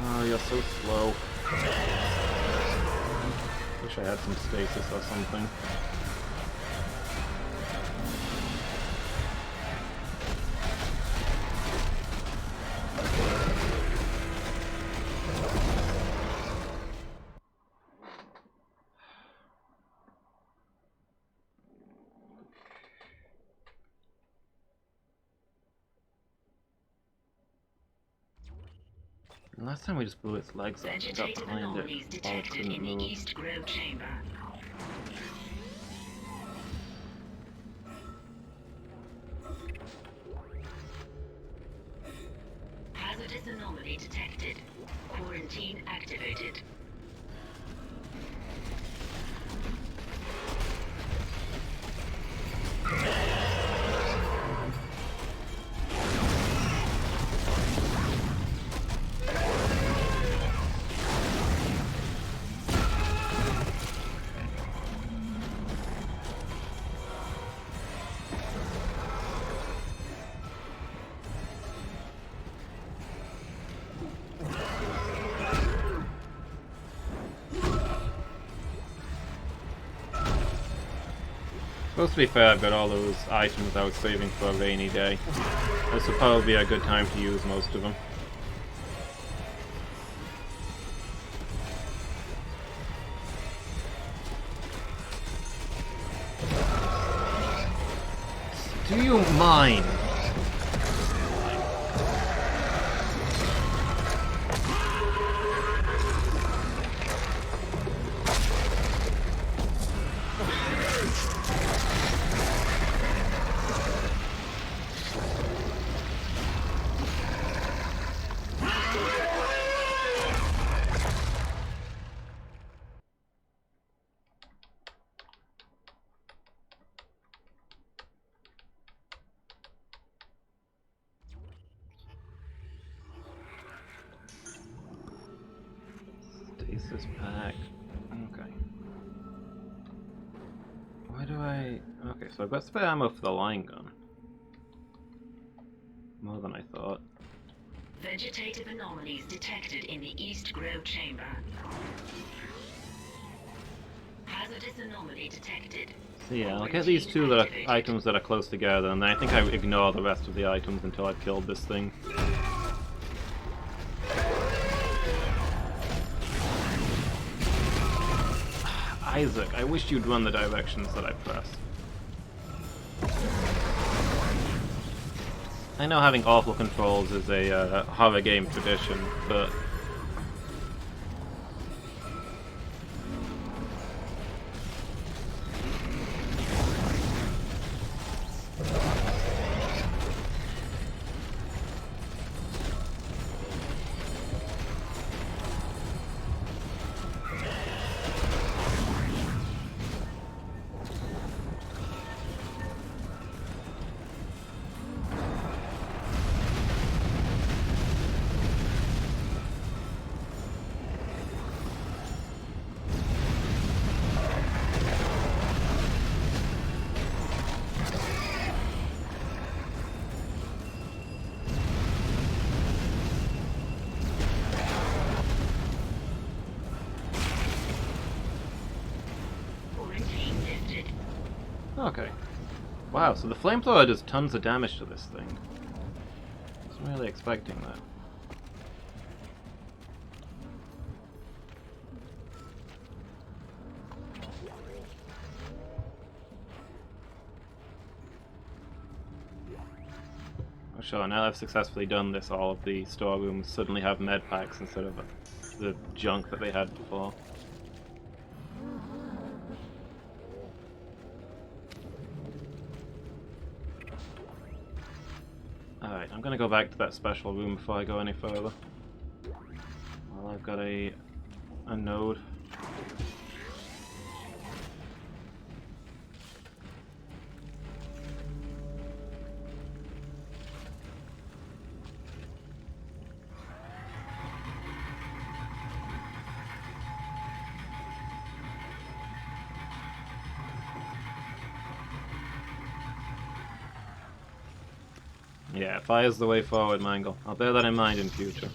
Oh, you're so slow. Wish I had some stasis or something. And last time we just blew its legs off and got Vegetative behind anomalies it while it detected couldn't in the move. East Grove chamber. Hazardous anomaly detected. Quarantine activated. Supposed to be fair, I've got all those items I was saving for a rainy day. This will probably be a good time to use most of them. Do you mind? Stasis pack. Okay. Why do I... Okay, so I've got spare ammo for the line gun. More than I thought. Vegetative anomalies detected in the East Grove chamber. Hazardous anomaly detected. So yeah, I'll get these two that are items that are close together, and then I think I ignore the rest of the items until I've killed this thing. Isaac, I wish you'd run the directions that I pressed. I know having awful controls is a horror game tradition, but... Okay. Wow, so the flamethrower does tons of damage to this thing. I wasn't really expecting that. Oh sure, now that I've successfully done this, all of the storerooms suddenly have med packs instead of the junk that they had before. Alright, I'm gonna go back to that special room before I go any further. Well, I've got a node. Yeah, fire's the way forward, Mangle. I'll bear that in mind in future.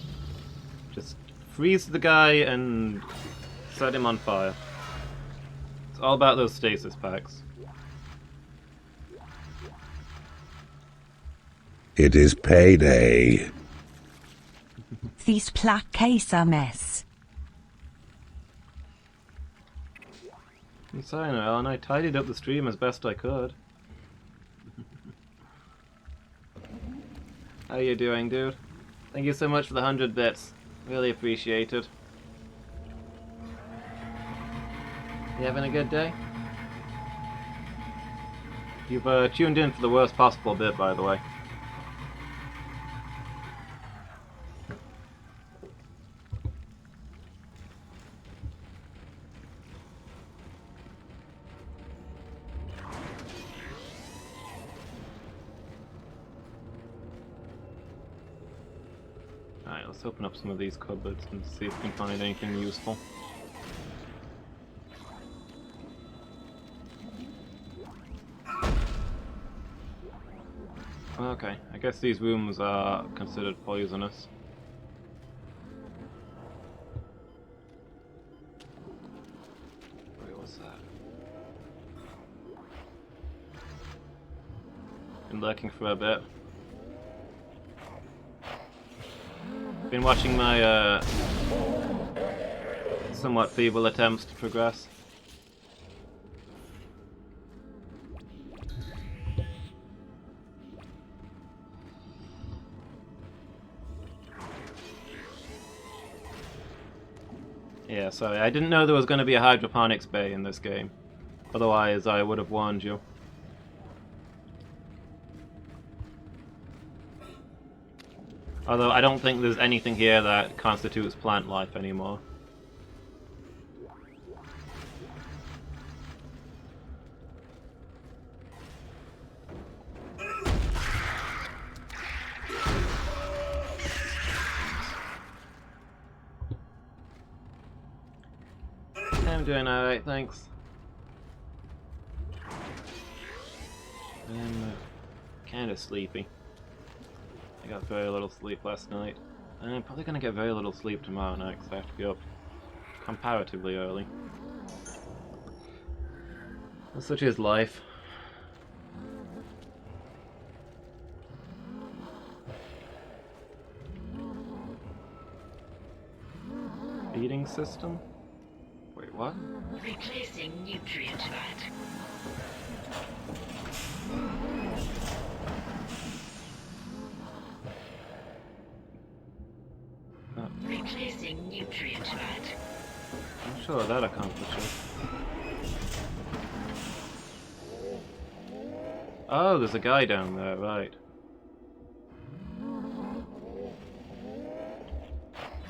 Just freeze the guy and set him on fire. It's all about those stasis packs. It is payday. These plaques are mess. I'm sorry, Noel, and I tidied up the stream as best I could. How you doing, dude? Thank you so much for the 100 bits. Really appreciate it. You having a good day? You've tuned in for the worst possible bit, by the way. Alright, let's open up some of these cupboards and see if we can find anything useful. Okay, I guess these rooms are considered poisonous. Wait, what's that? Been lurking for a bit. Been watching my somewhat feeble attempts to progress. Yeah, sorry, I didn't know there was going to be a hydroponics bay in this game. Otherwise, I would have warned you. Although I don't think there's anything here that constitutes plant life anymore. I'm doing alright, thanks. I'm kind of sleepy. I got very little sleep last night. And I'm probably going to get very little sleep tomorrow night because I have to be up comparatively early. And such is life. Feeding system? Wait, what? Replacing nutrient vat. Replacing nutrient vat. I'm sure that accomplishes. Oh, there's a guy down there, right.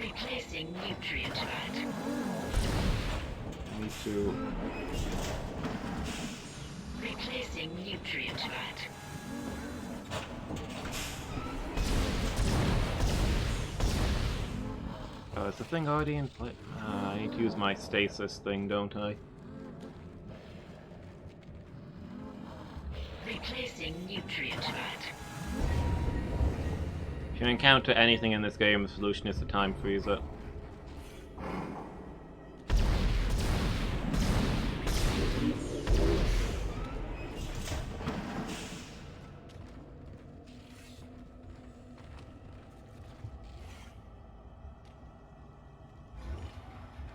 Replacing nutrient vat. Need to... Replacing nutrient vat. Oh, is the thing already in place? I need to use my stasis thing, don't I? Replacing nutrient vat. If you encounter anything in this game, the solution is to time freeze it.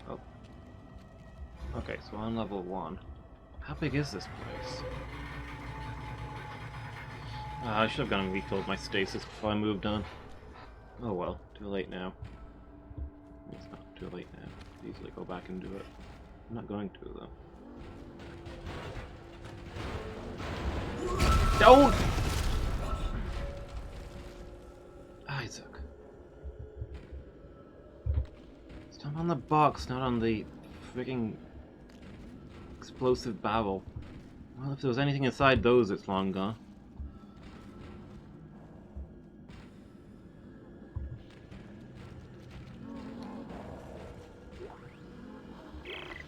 Oh. Okay, so on level 1. How big is this place? I should have gone and refilled my stasis before I moved on. Oh well, too late now. It's not too late now. I'll easily go back and do it. I'm not going to, though. Don't! Isaac. Stomp on the box, not on the frigging explosive barrel. Well, if there was anything inside those, it's long gone.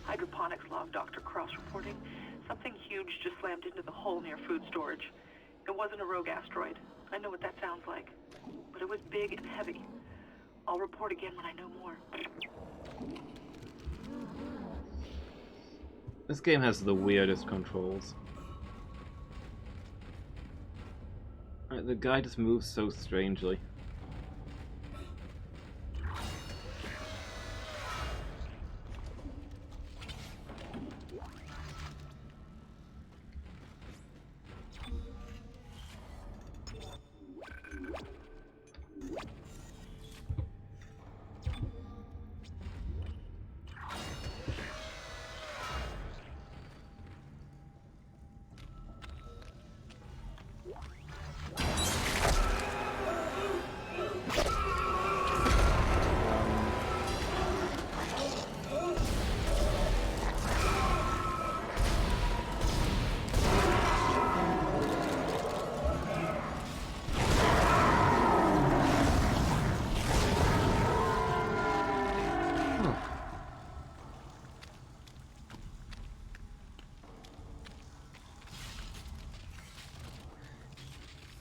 Hydroponics log, Dr. Cross reporting. Something huge just slammed into the hull near food storage. It wasn't a rogue asteroid. I know what that sounds like. But it was big and heavy. I'll report again when I know more. This game has the weirdest controls. The guy just moves so strangely.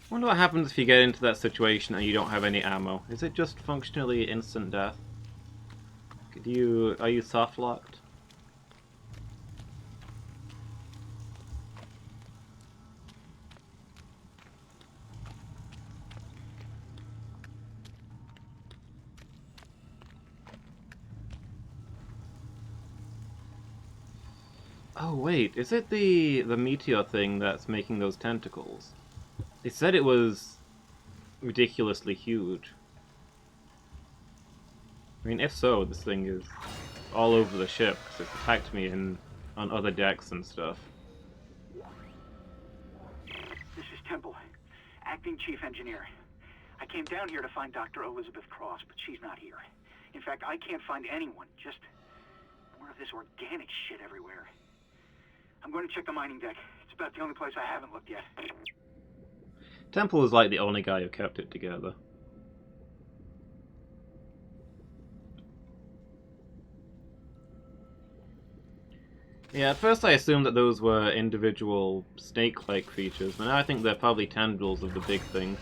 I wonder what happens if you get into that situation and you don't have any ammo. Is it just functionally instant death? Are you soft locked? Oh wait, is it the meteor thing that's making those tentacles? They said it was ridiculously huge. I mean, if so, this thing is all over the ship, because it's attacked me on other decks and stuff. This is Temple, acting chief engineer. I came down here to find Dr. Elizabeth Cross, but she's not here. In fact, I can't find anyone, just more of this organic shit everywhere. I'm going to check the mining deck. It's about the only place I haven't looked yet. Temple is like the only guy who kept it together. Yeah, at first I assumed that those were individual snake-like creatures, but now I think they're probably tendrils of the big thing.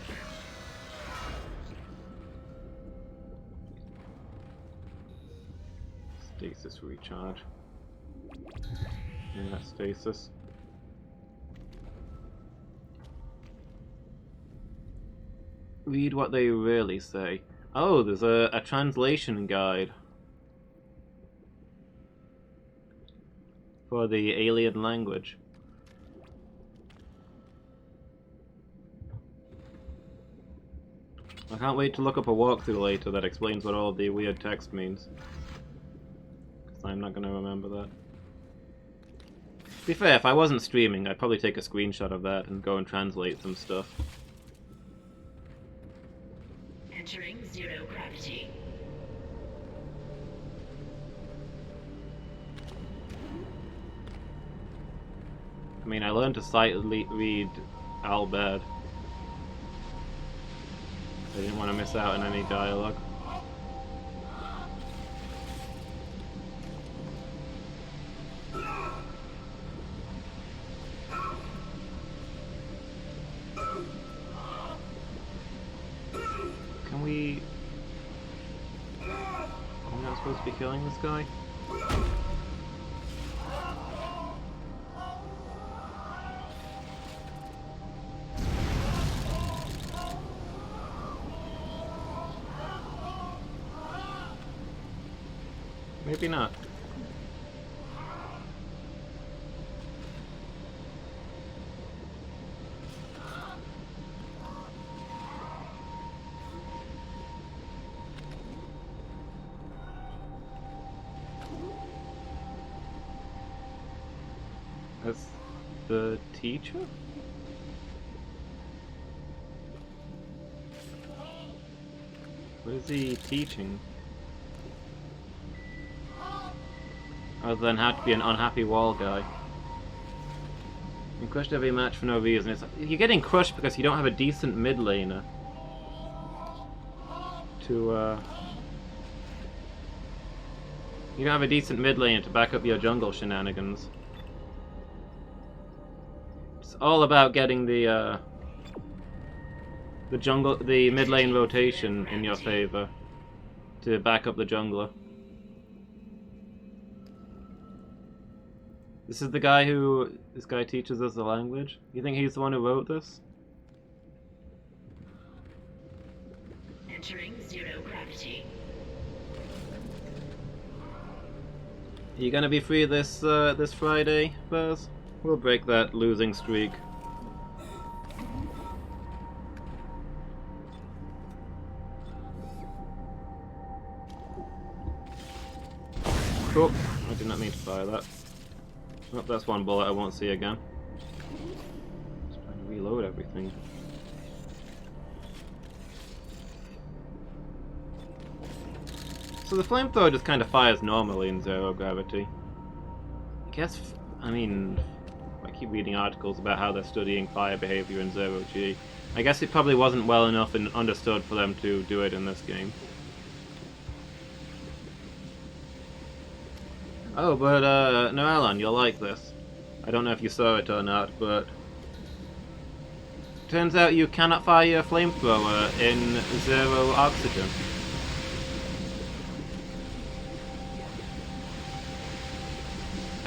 Stasis recharge. Yeah, stasis. Read what they really say. Oh, there's a translation guide for the alien language. I can't wait to look up a walkthrough later that explains what all the weird text means. Because I'm not going to remember that. To be fair, if I wasn't streaming, I'd probably take a screenshot of that and go and translate some stuff. Entering zero gravity. I mean, I learned to sight read Albert. I didn't want to miss out on any dialogue. Can we... Are we not supposed to be killing this guy? Maybe not. That's the teacher? What is he teaching? Other than how to be an unhappy wall guy. You crushed every match for no reason. You're getting crushed because you don't have a decent mid laner to you don't have a decent mid laner to back up your jungle shenanigans. It's all about getting the mid lane rotation in your favor to back up the jungler. This is the guy this guy teaches us the language? You think he's the one who wrote this? Entering zero gravity. Are you gonna be free this this Friday, Buzz? We'll break that losing streak. Cool. I did not mean to fire that. Oh, that's one bullet I won't see again. Just trying to reload everything. So the flamethrower just kind of fires normally in zero gravity. I guess, I mean, I keep reading articles about how they're studying fire behavior in zero G. I guess it probably wasn't well enough and understood for them to do it in this game. Oh, but no, Alan, you'll like this. I don't know if you saw it or not, but turns out you cannot fire your flamethrower in zero oxygen.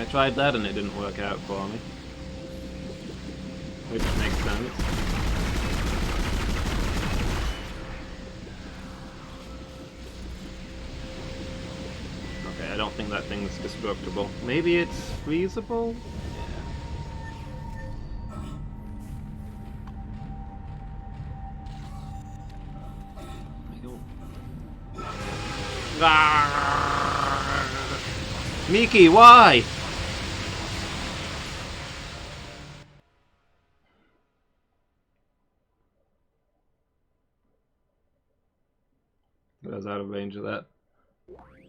I tried that and it didn't work out for me. Which makes sense. I don't think that thing's destructible. Maybe it's freezable? Yeah. Miki, why? I was out of range of that.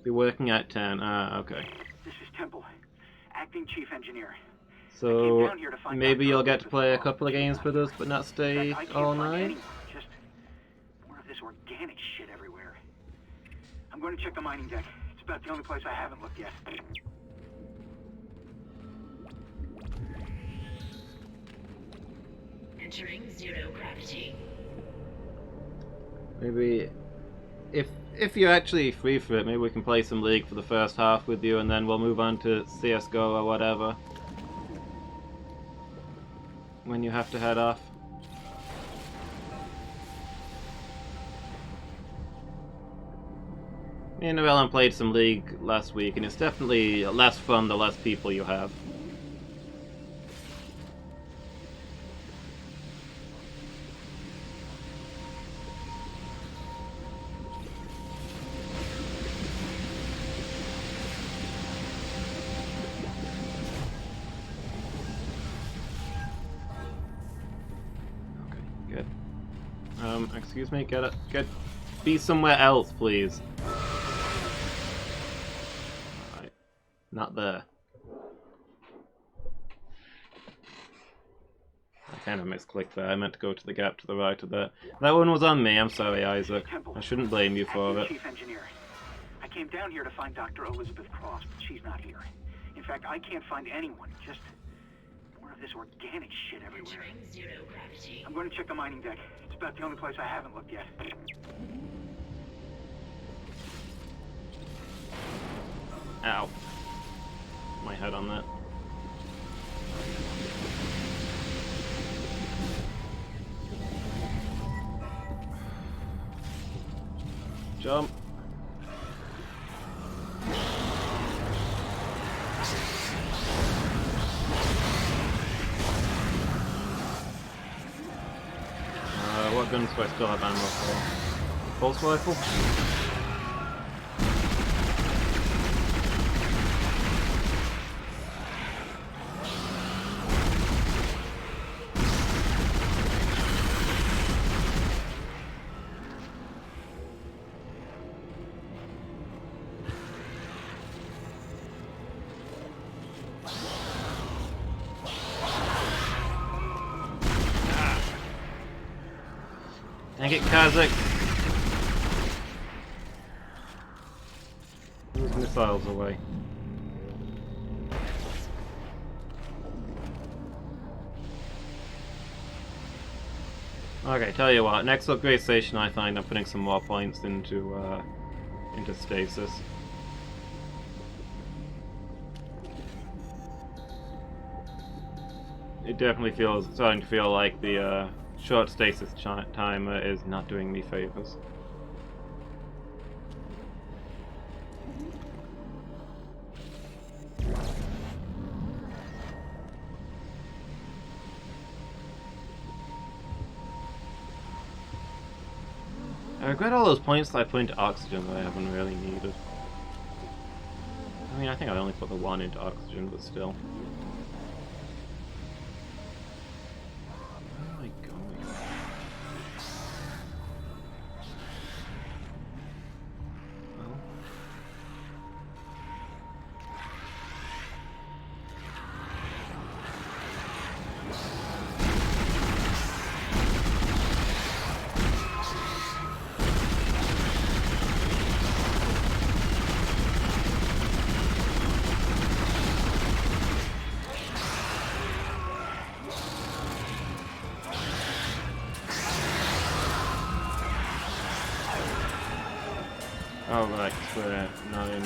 Be working at 10. Ah, okay. This is Temple, acting chief engineer. So maybe you'll get to play a couple of games with us, but not stay all night. Just more of this organic shit everywhere. I'm going to check the mining deck. It's about the only place I haven't looked yet. Entering zero gravity. Maybe if you're actually free for it, maybe we can play some League for the first half with you, and then we'll move on to CS:GO or whatever when you have to head off. Me and Noellen played some League last week, and it's definitely less fun the less people you have. Okay, good. Excuse me, be somewhere else, please. Alright, not there. I kind of misclicked there. I meant to go to the gap to the right of that. That one was on me. I'm sorry, Isaac. I shouldn't blame you for it. Chief Engineer. I came down here to find Dr. Elizabeth Cross, but she's not here. In fact, I can't find anyone. Just more of this organic shit everywhere. Entering zero gravity. I'm going to check the mining deck. It's about the only place I haven't looked yet. Ow. My head on that. Jump. What guns do I still have ammo for? Pulse rifle? Dang it, Kazakh! Those missiles away. Okay, tell you what, next upgrade station I find I'm putting some more points into stasis. It definitely starting to feel like the short stasis timer is not doing me favors. I regret all those points that I put into oxygen that I haven't really needed. I mean, I think I only put the one into oxygen, but still. Where am I going? Well. Oh right, we're not in.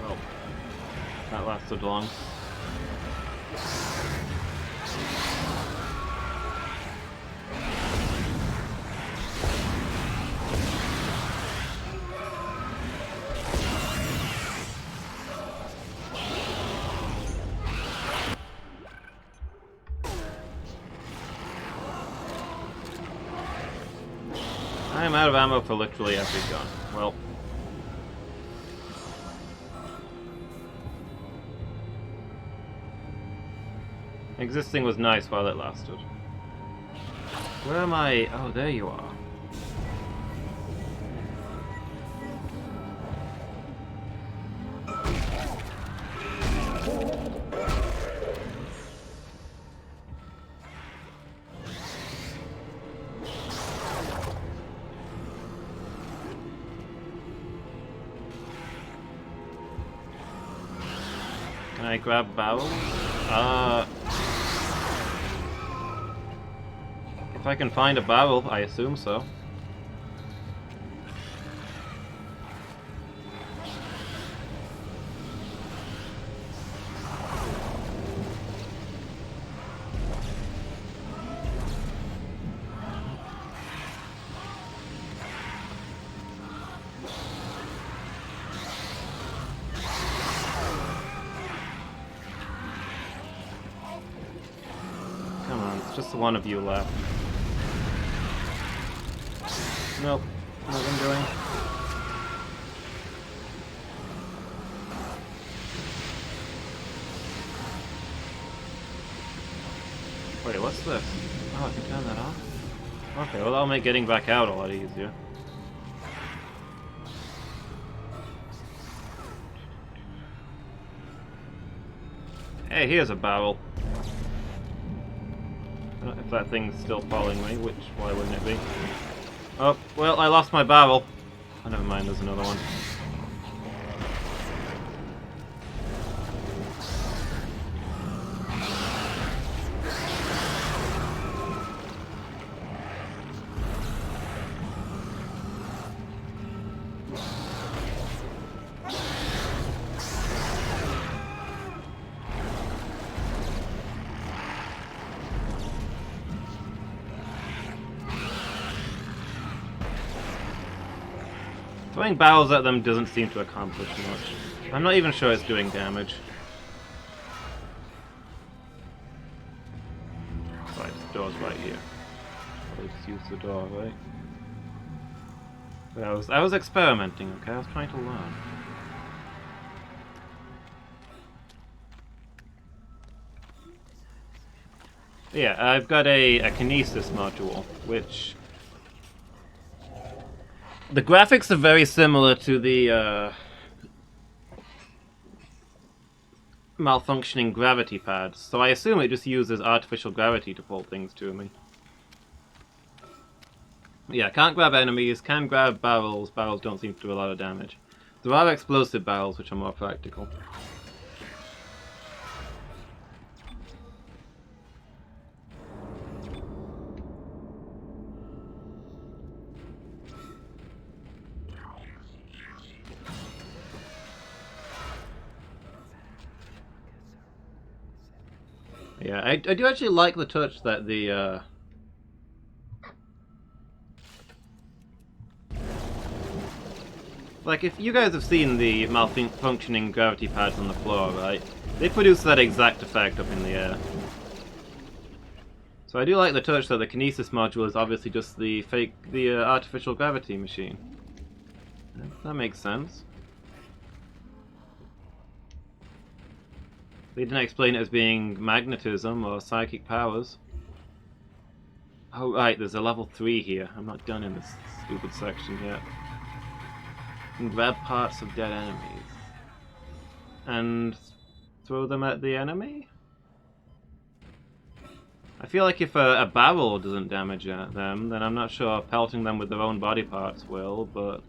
Well, that lasted long. I am out of ammo for literally every gun. Well. Existing was nice while it lasted. Where am I? Oh, there you are. I grab barrels? If I can find a barrel, I assume so. Come on, it's just the one of you left. Nope, nothing doing. Wait, what's this? Oh, I can turn that off? Okay, well that'll make getting back out a lot easier. Hey, here's a barrel. If that thing's still following me, which, why wouldn't it be? Oh, well, I lost my barrel. Oh, never mind, there's another one. Throwing barrels at them doesn't seem to accomplish much. I'm not even sure it's doing damage. Right, the door's right here. I'll just use the door, right? But I was experimenting, okay? I was trying to learn. Yeah, I've got a kinesis module, which... The graphics are very similar to the malfunctioning gravity pads, so I assume it just uses artificial gravity to pull things to me. Yeah, can't grab enemies, can grab barrels. Barrels don't seem to do a lot of damage. There are explosive barrels, which are more practical. Yeah, I do actually like the touch that the like, if you guys have seen the malfunctioning gravity pads on the floor, right? They produce that exact effect up in the air. So I do like the touch that the kinesis module is obviously just the artificial gravity machine. That makes sense. They didn't explain it as being magnetism or psychic powers. Oh right, there's a level 3 here. I'm not done in this stupid section yet. And grab parts of dead enemies. And throw them at the enemy? I feel like if a barrel doesn't damage them, then I'm not sure pelting them with their own body parts will, but...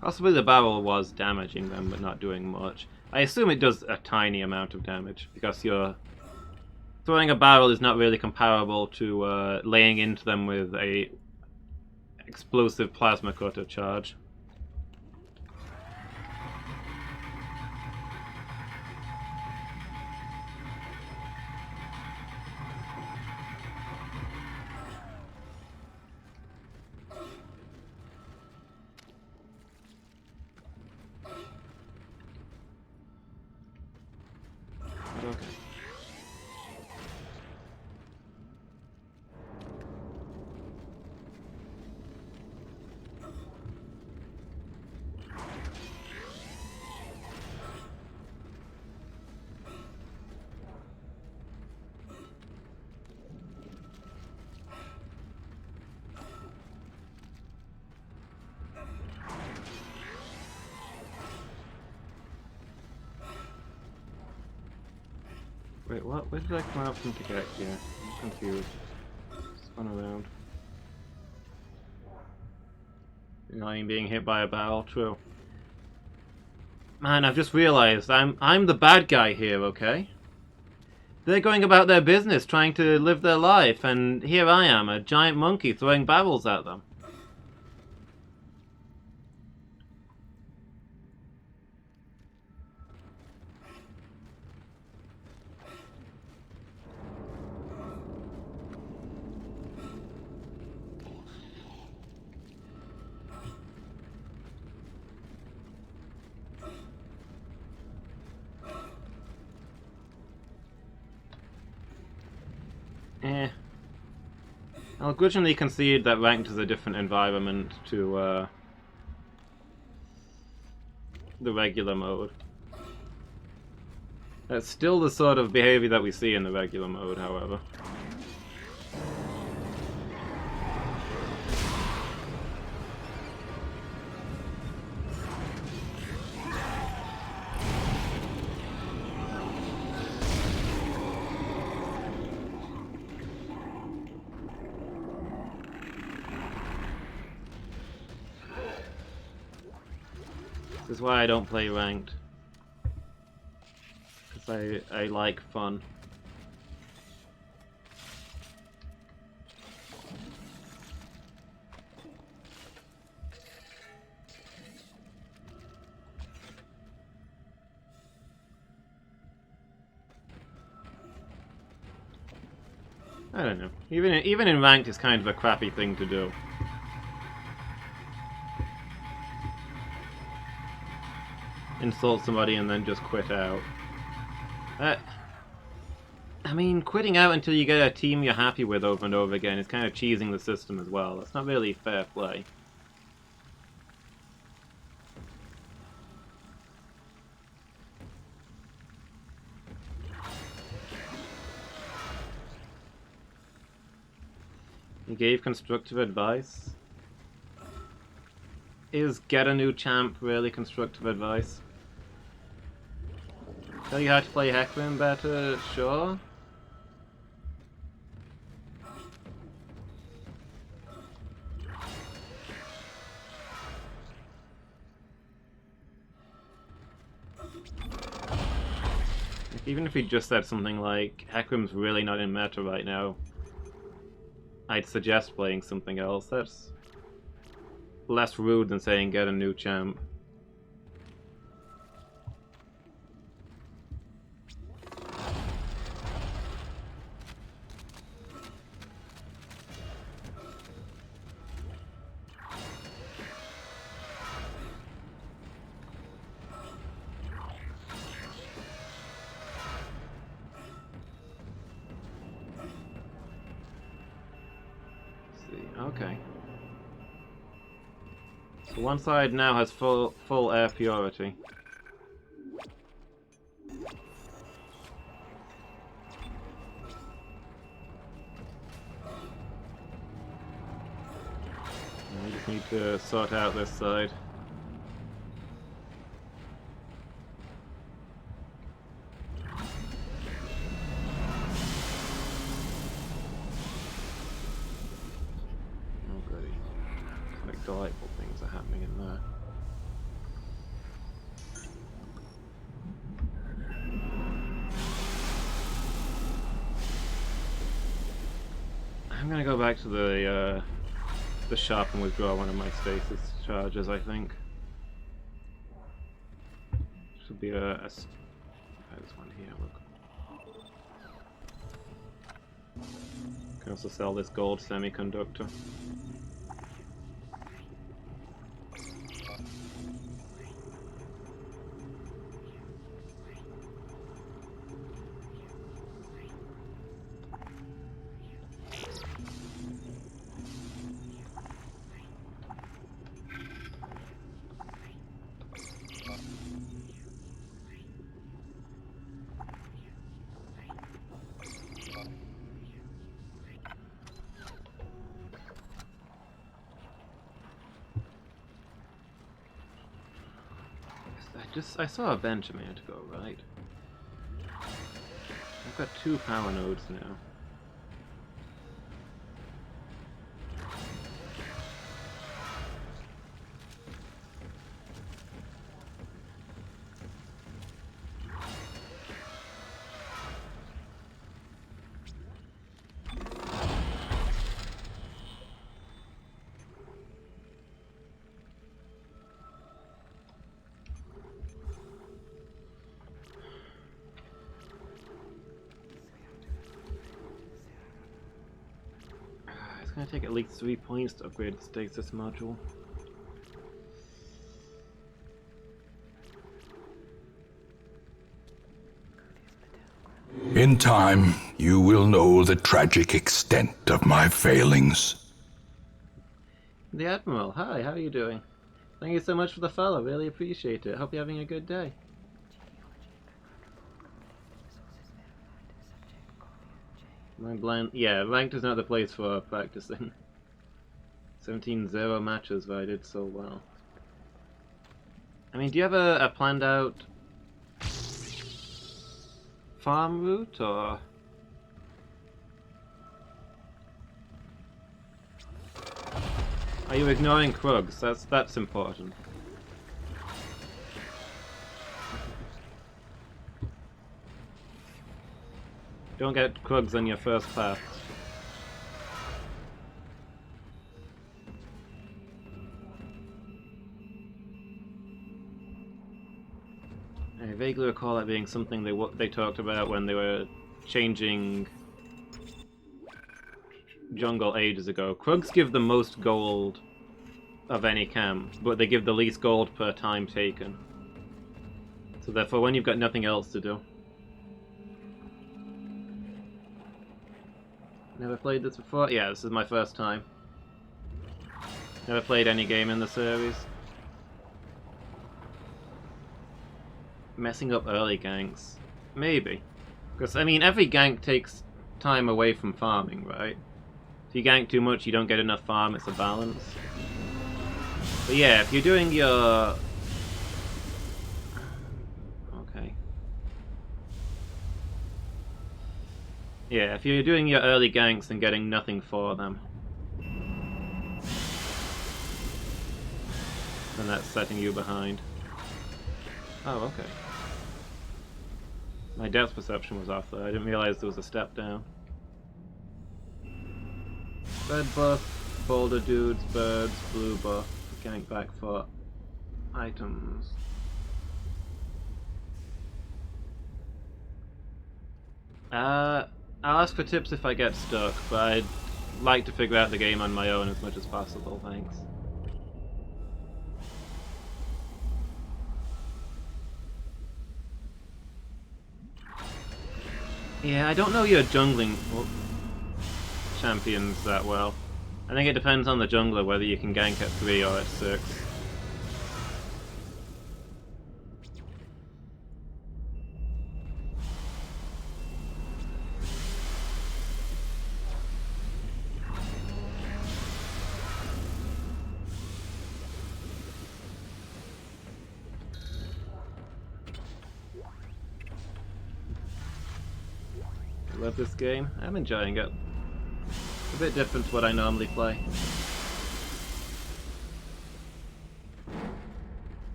Possibly the barrel was damaging them, but not doing much. I assume it does a tiny amount of damage, because you're... Throwing a barrel is not really comparable to laying into them with a explosive plasma cutter charge. Okay. Wait, what? Where did I come out from to get here? I'm confused. Spun around. Annoying being hit by a barrel, true. Man, I've just realized I'm the bad guy here, okay? They're going about their business, trying to live their life, and here I am, a giant monkey throwing barrels at them. I'll grudgingly concede that ranked is a different environment to the regular mode. That's still the sort of behavior that we see in the regular mode, however. This is why I don't play ranked. Because I like fun. I don't know. Even in ranked, it's kind of a crappy thing to do. Insult somebody and then just quit out. I mean, quitting out until you get a team you're happy with over and over again is kind of cheesing the system as well. That's not really fair play. He gave constructive advice. Is get a new champ really constructive advice? Tell you how to play Heckman better? Sure. Even if he just said something like, Heckman's really not in meta right now, I'd suggest playing something else. That's less rude than saying get a new champ. Okay. So one side now has full air purity. We just need to sort out this side. Delightful things are happening in there. I'm gonna go back to the shop and withdraw one of my stasis charges, I think. Should be there's one here, look. Can also sell this gold semiconductor. I saw a bench a minute ago, right? I've got 2 power nodes now. It's gonna take at least 3 points to upgrade the stasis module. In time, you will know the tragic extent of my failings. The Admiral, hi, how are you doing? Thank you so much for the follow, really appreciate it. Hope you're having a good day. My blind, yeah, ranked is not the place for practicing. 17-0 matches where I did so well. I mean, do you have a planned out farm route, or? Are you ignoring Krugs? That's important. Don't get Krugs on your first pass. I vaguely recall that being something they talked about when they were changing jungle ages ago. Krugs give the most gold of any camp, but they give the least gold per time taken. So therefore, when you've got nothing else to do. Never played this before? Yeah, this is my first time. Never played any game in the series. Messing up early ganks? Maybe. Because, I mean, every gank takes time away from farming, right? If you gank too much, you don't get enough farm, it's a balance. But yeah, if you're doing your... Okay. Yeah, if you're doing your early ganks and getting nothing for them, then that's setting you behind. Oh, okay. My depth perception was off there. I didn't realize there was a step down. Red buff, boulder dudes, birds, blue buff, gank back for items. I'll ask for tips if I get stuck, but I'd like to figure out the game on my own as much as possible, thanks. Yeah, I don't know your jungling champions that well. I think it depends on the jungler whether you can gank at 3 or at 6. I love this game. I'm enjoying it. It's a bit different to what I normally play.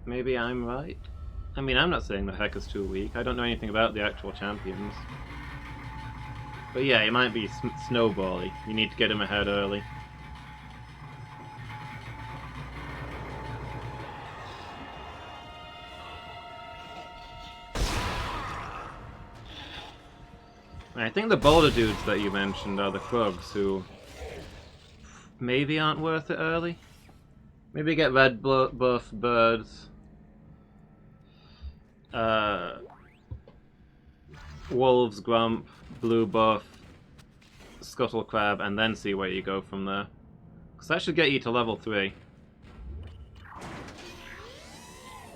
Maybe I'm right? I mean, I'm not saying the heck is too weak. I don't know anything about the actual champions. But yeah, he might be snowbally. You need to get him ahead early. I think the boulder dudes that you mentioned are the Krugs who maybe aren't worth it early. Maybe get red buff birds, wolves, grump, blue buff, scuttle crab, and then see where you go from there. Because that should get you to level 3.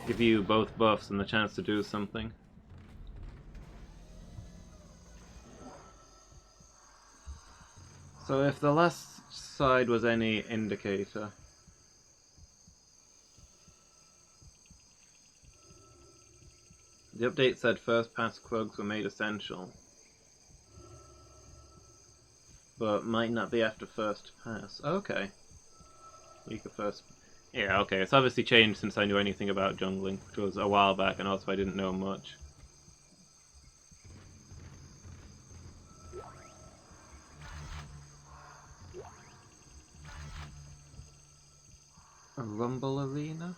Give you both buffs and the chance to do something. So if the last side was any indicator, the update said first pass Krugs were made essential. but might not be after first pass. Okay. Week of first. Yeah, okay. It's obviously changed since I knew anything about jungling, which was a while back, and also I didn't know much. A Rumble Arena?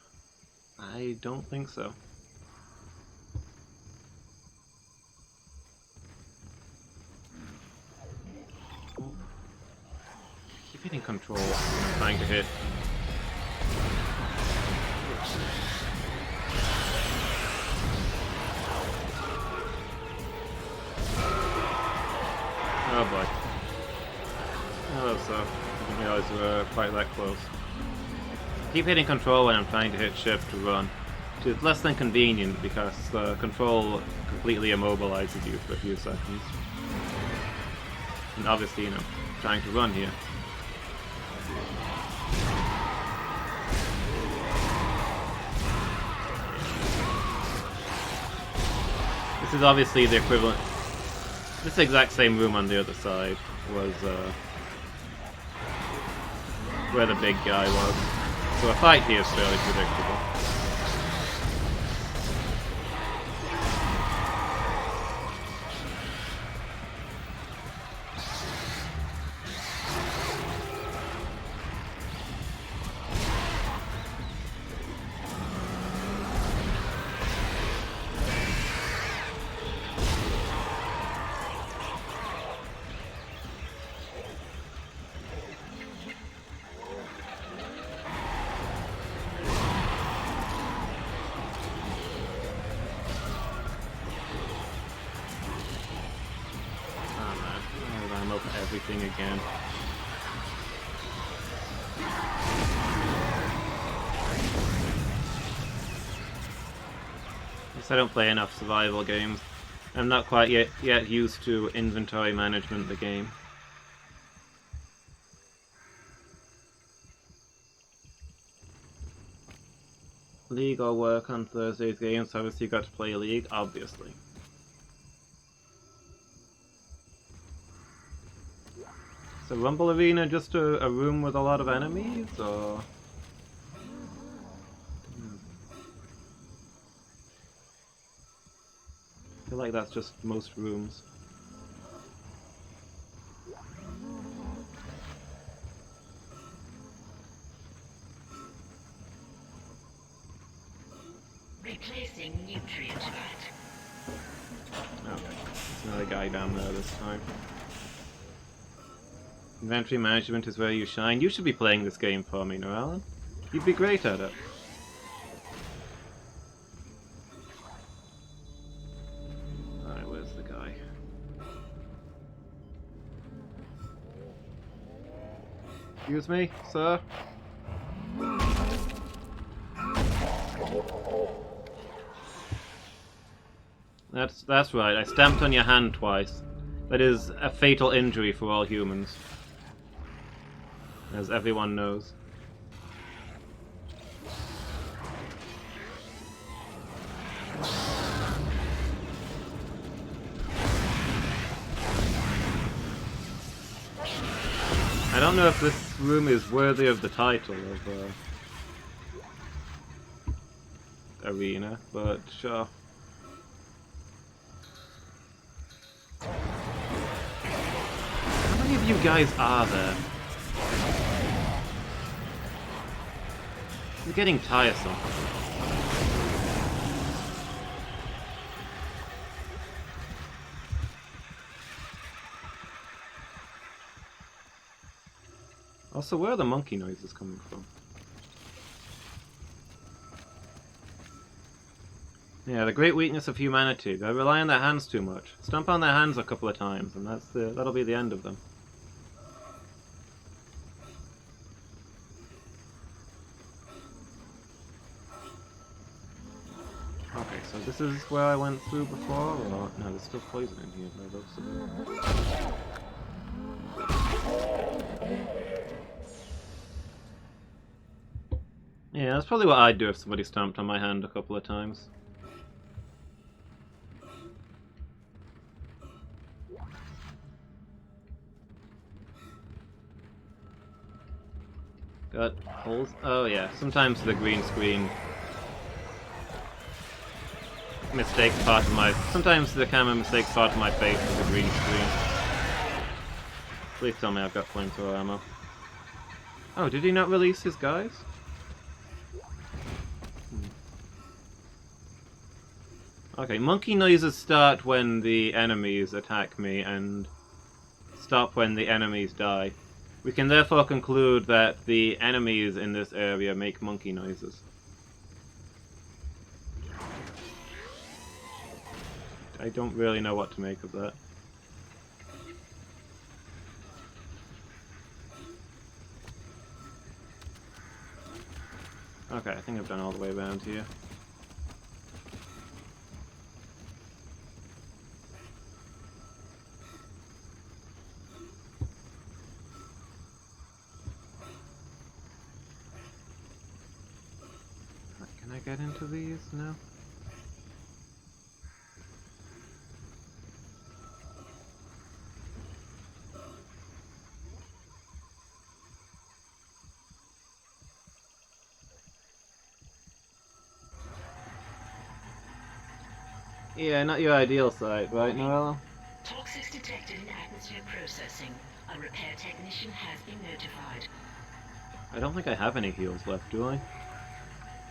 I don't think so. Ooh. Keep hitting control when I'm trying to hit. Oh boy. Oh, so I didn't realize we were quite that close. Keep hitting control when I'm trying to hit shift to run. Which is less than convenient because control completely immobilizes you for a few seconds. And obviously, you know, trying to run here. This is obviously the equivalent. This exact same room on the other side was where the big guy was. So a fight here is fairly predictable. Everything again. Guess I don't play enough survival games. I'm not quite yet used to inventory management in the game. League or work on Thursday's games, obviously you got to play League, obviously. So Rumble Arena just a room with a lot of enemies, or...? I feel like that's just most rooms. Replacing nutrient vat. Okay, there's another guy down there this time. Inventory management is where you shine. You should be playing this game for me, Noellen. You'd be great at it. Alright, where's the guy? Excuse me, sir? That's right, I stamped on your hand twice. That is a fatal injury for all humans. As everyone knows. I don't know if this room is worthy of the title of arena, but sure. How many of you guys are there? It's getting tiresome. Also, where are the monkey noises coming from? Yeah, the great weakness of humanity. They rely on their hands too much. Stomp on their hands a couple of times, and that'll be the end of them. Okay, so this is where I went through before, or... No, there's still poison in here by the looks of it. Yeah, that's probably what I'd do if somebody stomped on my hand a couple of times. Got holes? Oh yeah, sometimes the green screen mistakes part of my... Sometimes the camera mistakes part of my face with the green screen. Please tell me I've got flamethrower ammo. Oh, did he not release his guys? Okay, monkey noises start when the enemies attack me and stop when the enemies die. We can therefore conclude that the enemies in this area make monkey noises. I don't really know what to make of that. Okay, I think I've done all the way around here. Can I get into these? No? Yeah, not your ideal site, right, Noella? Toxics detected in atmosphere processing. A repair technician has been notified. I don't think I have any heals left, do I?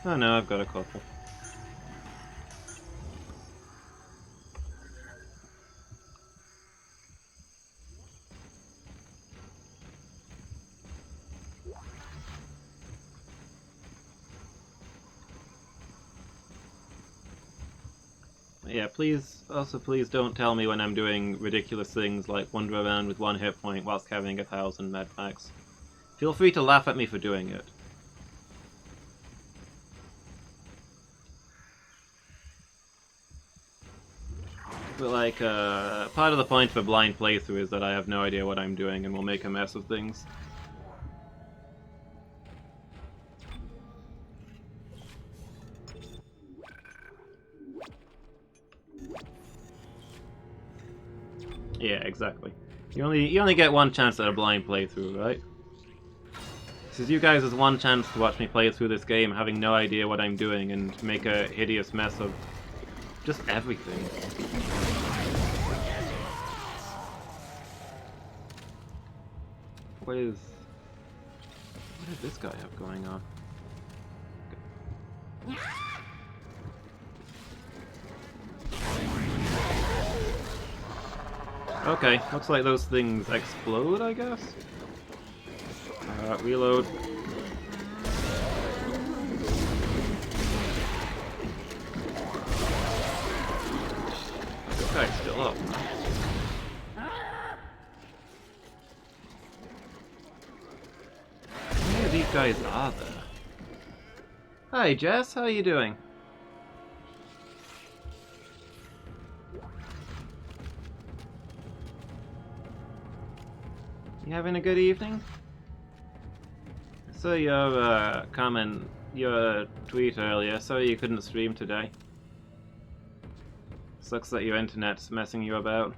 Oh no, I've got a couple. Yeah, please don't tell me when I'm doing ridiculous things like wander around with 1 hit point whilst carrying 1,000 med packs. Feel free to laugh at me for doing it. But like, part of the point of a blind playthrough is that I have no idea what I'm doing and will make a mess of things. Yeah, exactly. You only get 1 chance at a blind playthrough, right? This is you guys' 1 chance to watch me play through this game having no idea what I'm doing and make a hideous mess of just everything. What did this guy have going on? Okay, looks like those things explode, I guess? Reload. This guy's still up. How many of these guys are there? Hi Jess, how are you doing? You having a good evening? I saw your comment, your tweet earlier. Sorry you couldn't stream today. Sucks that your internet's messing you about.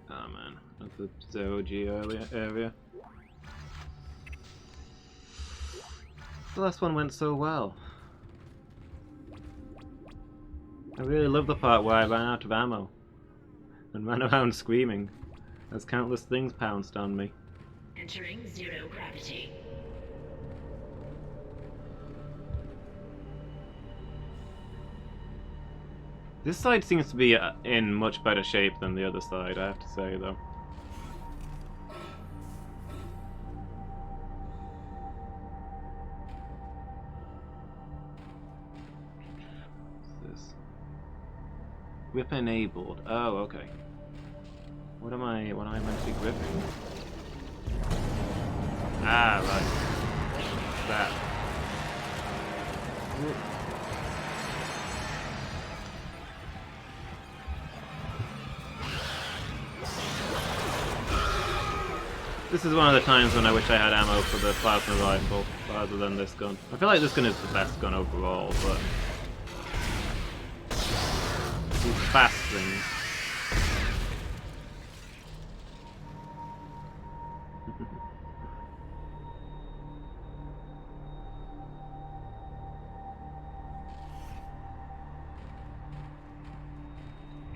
Oh man, that's the Zoji area. The last one went so well. I really love the part where I ran out of ammo and ran around screaming as countless things pounced on me. Entering 0 gravity. This side seems to be in much better shape than the other side, I have to say though. Grip enabled. Oh, okay. What am I meant to be gripping? Ah, right. That. This is one of the times when I wish I had ammo for the plasma rifle rather than this gun. I feel like this gun is the best gun overall, but fast things.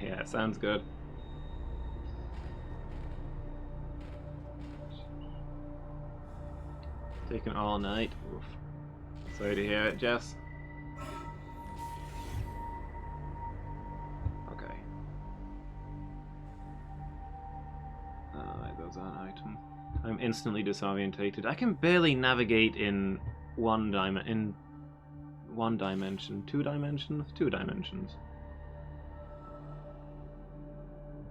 Yeah, sounds good. Taking all night. Oof. Sorry to hear it, Jess. Okay. Those aren't item. I'm instantly disorientated. I can barely navigate in one dimension, 2 dimensions, 2 dimensions.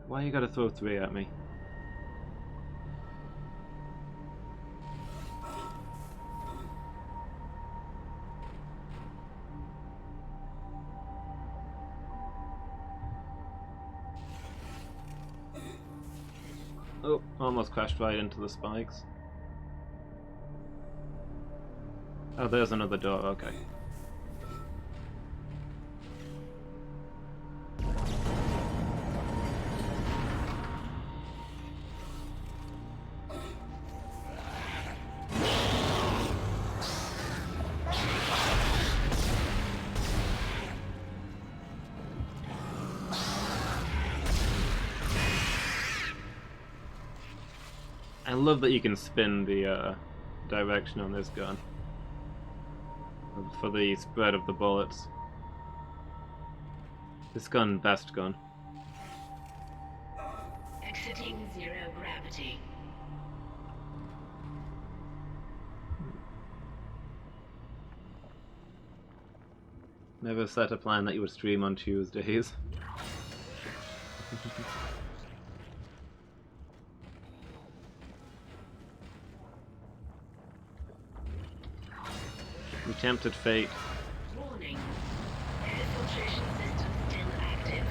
Why you gotta throw 3 at me? Oh, almost crashed right into the spikes. Oh, there's another door, okay. I love that you can spin the direction on this gun for the spread of the bullets. This gun, best gun. Exiting 0 gravity. Never set a plan that you would stream on Tuesdays. We tempted fate. Warning. Air filtration system still active.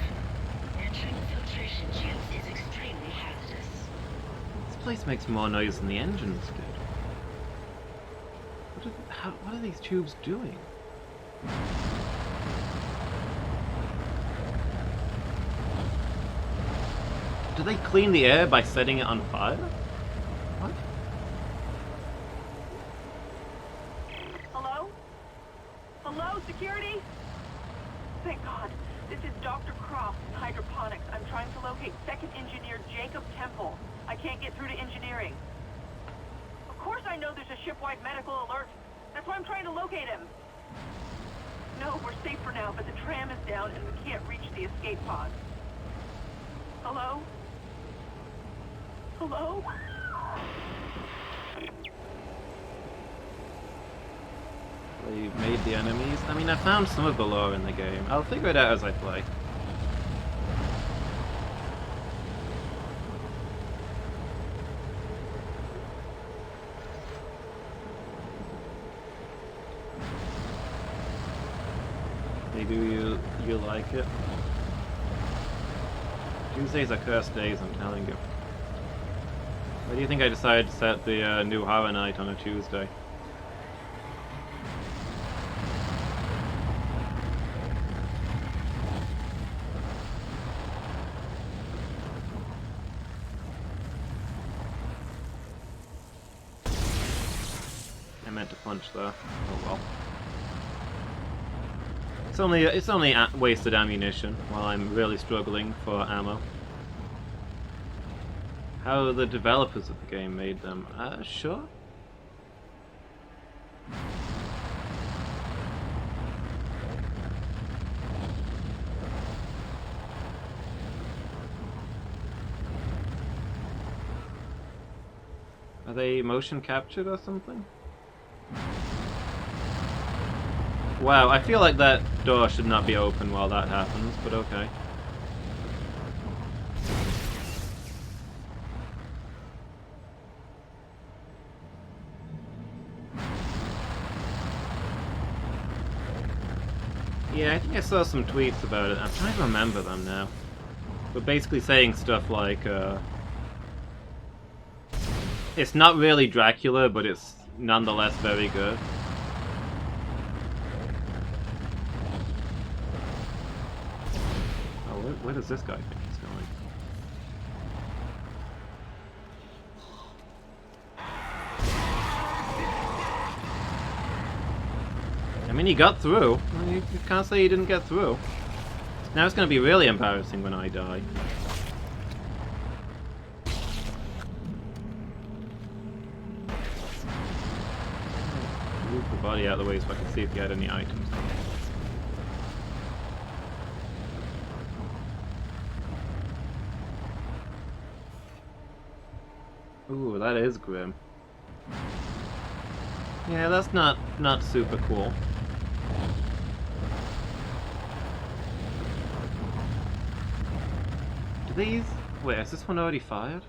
Entering filtration tubes is extremely hazardous. This place makes more noise than the engines did. What are these tubes doing? Do they clean the air by setting it on fire? What? Hello? Hello, security? Thank God. This is Dr. Croft from Hydroponics. I'm trying to locate second engineer Jacob Temple. I can't get through to engineering. Of course I know there's a ship-wide medical alert. That's why I'm trying to locate him. No, we're safe for now, but the tram is down and we can't reach the escape pod. Hello? Hello? They made the enemies? I mean, I found some of the lore in the game. I'll figure it out as I play. Maybe you like it. Tuesdays are cursed days, I'm telling you. Why do you think I decided to set the new horror night on a Tuesday? I meant to punch there. Oh well. It's only wasted ammunition while I'm really struggling for ammo. How the developers of the game made them? Sure. Are they motion captured or something? Wow, I feel like that door should not be open while that happens, but okay. Yeah, I think I saw some tweets about it. I'm trying to remember them now. But basically saying stuff like, it's not really Dracula, but it's nonetheless very good. Where does this guy think he's going? I mean, he got through. You can't say he didn't get through. Now it's going to be really embarrassing when I die. Move the body out of the way so I can see if he had any items. Ooh, that is grim. Yeah, that's not super cool. Do these... Wait, is this one already fired?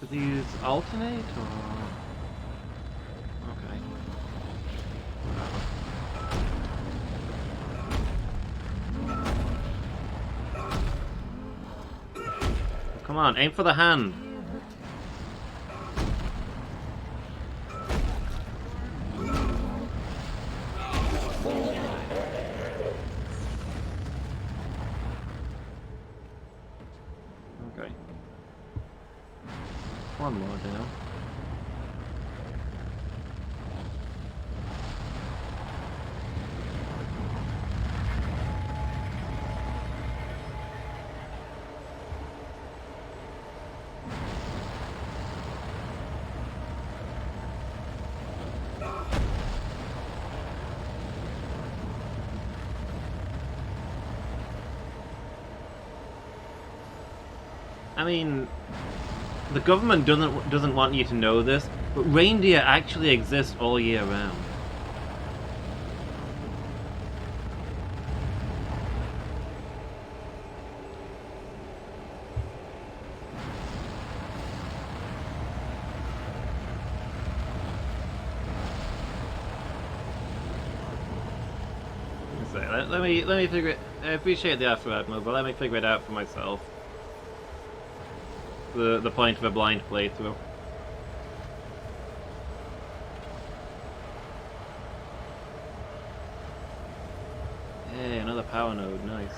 Do these alternate, or... Okay. Come on, aim for the hand. Okay. One more down. I mean, the government doesn't want you to know this, but reindeer actually exist all year round. So, let me figure it. I appreciate the effort, Admiral, but let me figure it out for myself. The point of a blind playthrough. Hey, another power node, nice.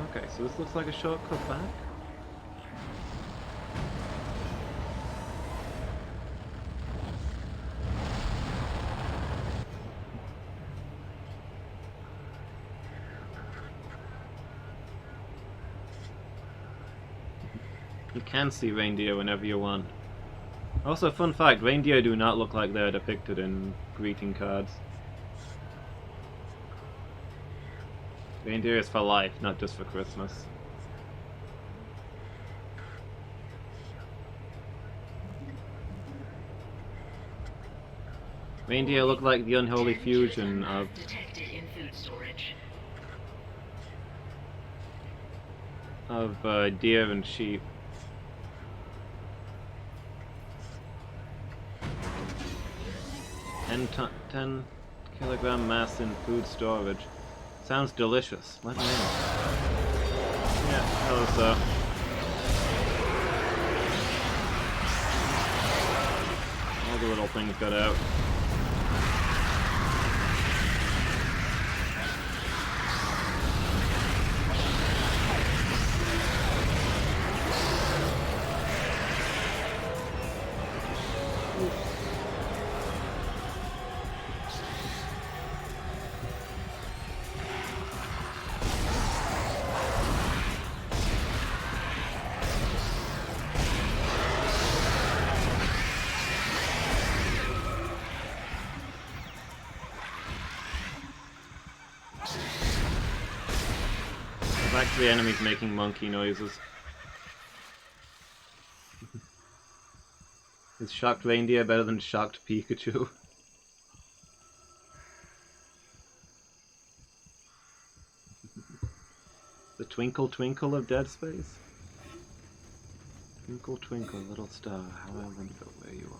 Okay, so this looks like a shortcut back. You can see reindeer whenever you want. Also, fun fact, reindeer do not look like they're depicted in greeting cards. Reindeer is for life, not just for Christmas. Reindeer look like the unholy fusion of... detected in food storage. of deer and sheep. 10 kilogram mass in food storage. Sounds delicious. Let me in. Yeah, hello sir. All the little things got out. Actually, enemies making monkey noises. Is shocked reindeer better than shocked Pikachu? The twinkle twinkle of Dead Space? Twinkle twinkle little star, how I wonder where you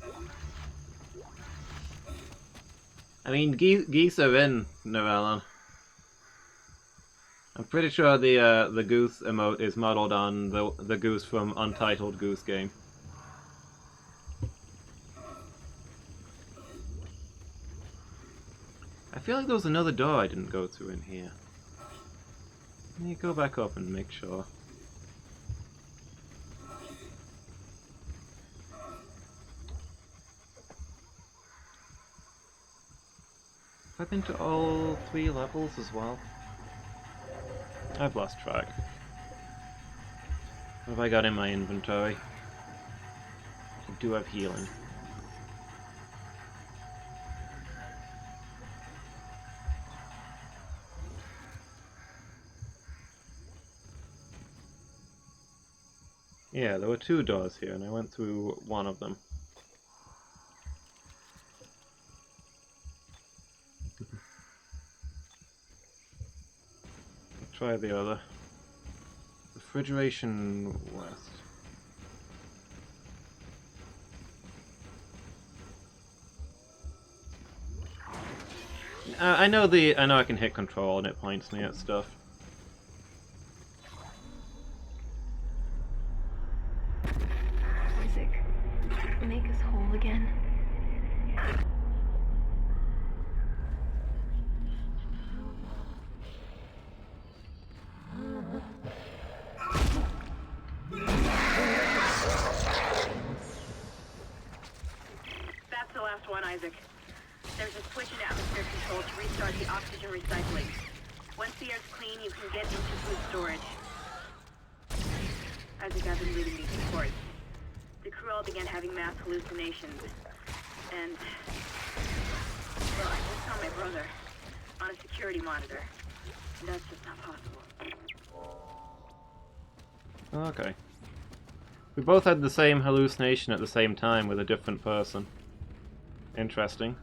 are. I mean, geese are in Narellan. I'm pretty sure the goose emote is modeled on the goose from Untitled Goose Game. I feel like there was another door I didn't go through in here. Let me go back up and make sure. Have I been to all 3 levels as well? I've lost track. What have I got in my inventory? I do have healing. Yeah, there were 2 doors here, and I went through one of them. Try the other. Refrigeration West. I know I can hit control and it points me at stuff. Isaac, make us whole again. That's the last one, Isaac. There's a switch in atmosphere control to restart the oxygen recycling. Once the air's clean, you can get into food storage. Isaac, I've been reading these reports. The crew all began having mass hallucinations. And... well, I just saw my brother on a security monitor. That's just not possible. Okay. We both had the same hallucination at the same time with a different person. Interesting.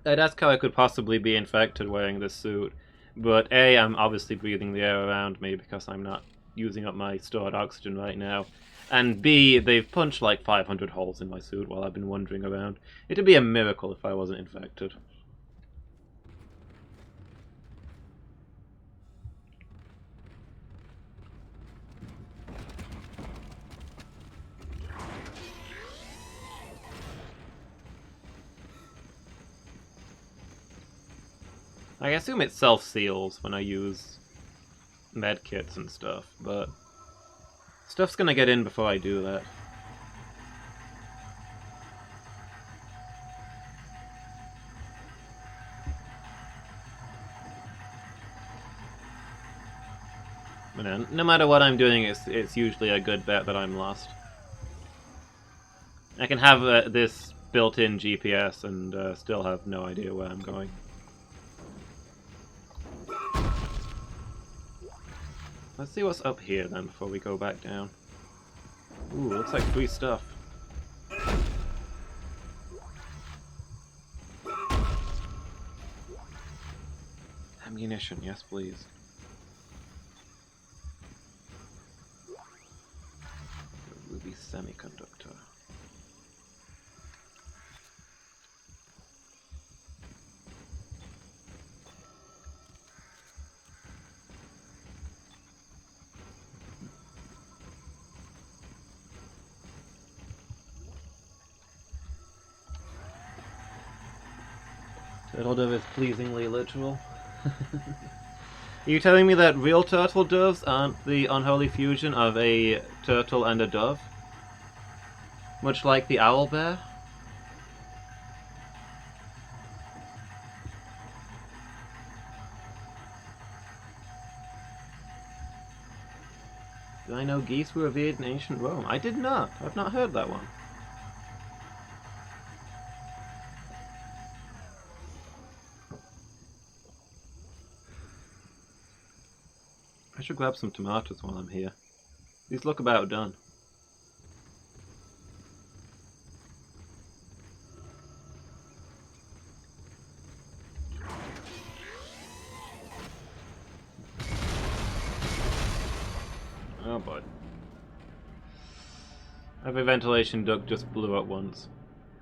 I'd ask how I could possibly be infected wearing this suit, but A, I'm obviously breathing the air around me because I'm not using up my stored oxygen right now, and B, they've punched like 500 holes in my suit while I've been wandering around. It'd be a miracle if I wasn't infected. I assume it self-seals when I use medkits and stuff, but stuff's gonna get in before I do that. But no matter what I'm doing, it's usually a good bet that I'm lost. I can have this built-in GPS and still have no idea where I'm going. Let's see what's up here then before we go back down. Ooh, looks like free stuff. Ammunition, yes please. Ruby semiconductor. Turtle dove is pleasingly literal. Are you telling me that real turtle doves aren't the unholy fusion of a turtle and a dove? Much like the owl bear? Did I know geese were revered in ancient Rome? I did not. I've not heard that one. I should grab some tomatoes while I'm here. These look about done. Oh boy. Every ventilation duct just blew up once.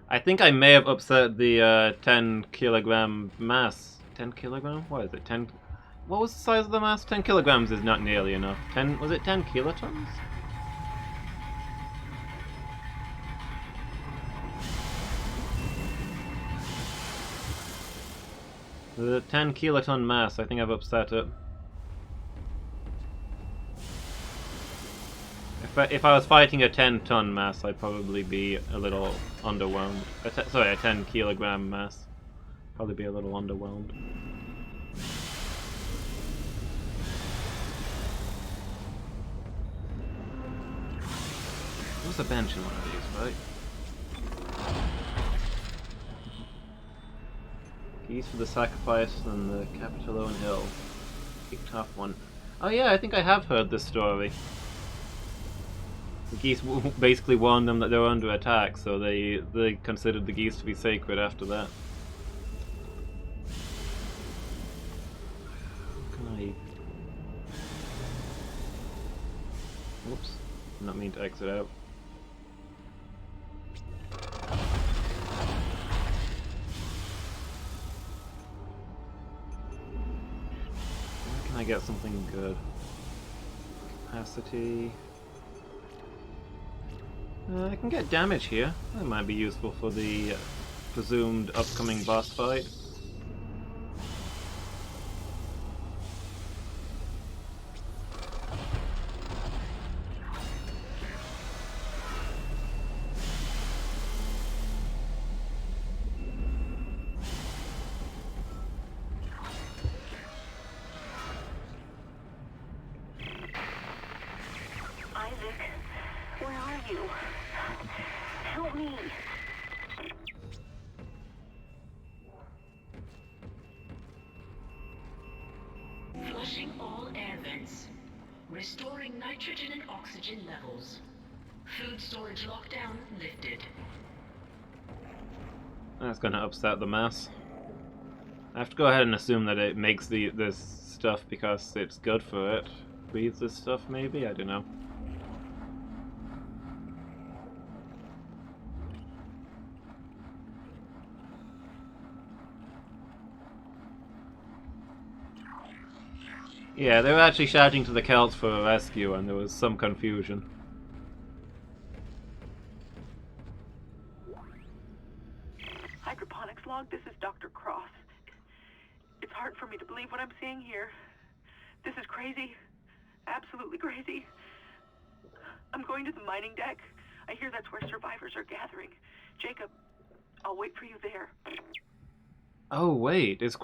I think I may have upset the 10 kilogram mass 10 kilogram? What is it? 10. What was the size of the mass? 10 kilograms is not nearly enough. 10. Was it 10 kilotons? The 10 kiloton mass, I think I've upset it. If I was fighting a 10-ton mass, I'd probably be a little underwhelmed. Sorry, a 10 kilogram mass. Probably be a little underwhelmed. There's a bench in one of these, right? Geese for the sacrifice on the Capitolone Hill. Big tough one. Oh yeah, I think I have heard this story. The geese basically warned them that they were under attack, so they considered the geese to be sacred after that. Can I... Whoops. Did not mean to exit out. Where can I get something good? Capacity... I can get damage here. That might be useful for the presumed upcoming boss fight. Isaac, where are you? Help me. Flushing all air vents. Restoring nitrogen and oxygen levels. Food storage lockdown lifted. That's gonna upset the mass. I have to go ahead and assume that it makes this stuff because it's good for it. Breathes this stuff, maybe? I don't know. Yeah, they were actually shouting to the Celts for a rescue, and there was some confusion. Hydroponics log, this is Dr. Cross. It's hard for me to believe what I'm seeing here. This is crazy. Absolutely crazy. I'm going to the mining deck. I hear that's where survivors are gathering. Jacob, I'll wait for you there. Oh wait, is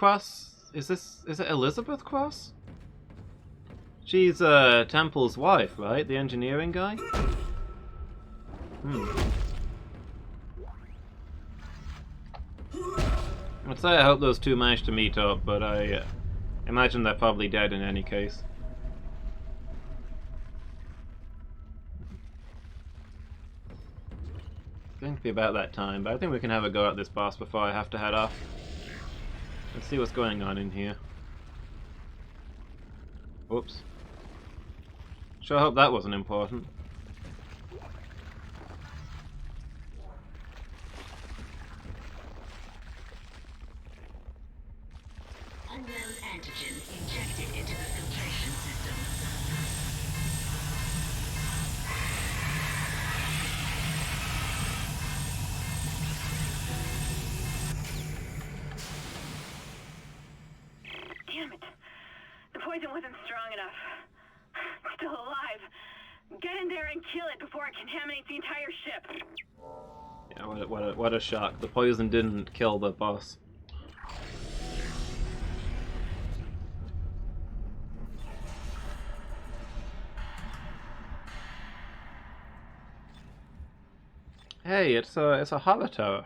it Elizabeth Cross? She's Temple's wife, right? The engineering guy? I'd say I hope those two managed to meet up, but I imagine they're probably dead in any case. It's going to be about that time, but I think we can have a go at this boss before I have to head off. Let's see what's going on in here. Whoops. Sure hope that wasn't important. Unknown antigen injected into the filtration system. Damn it. The poison wasn't strong enough. It's still alive. Get in there and kill it before it contaminates the entire ship. Yeah, what a shock. The poison didn't kill the boss. Hey, it's a horror tower.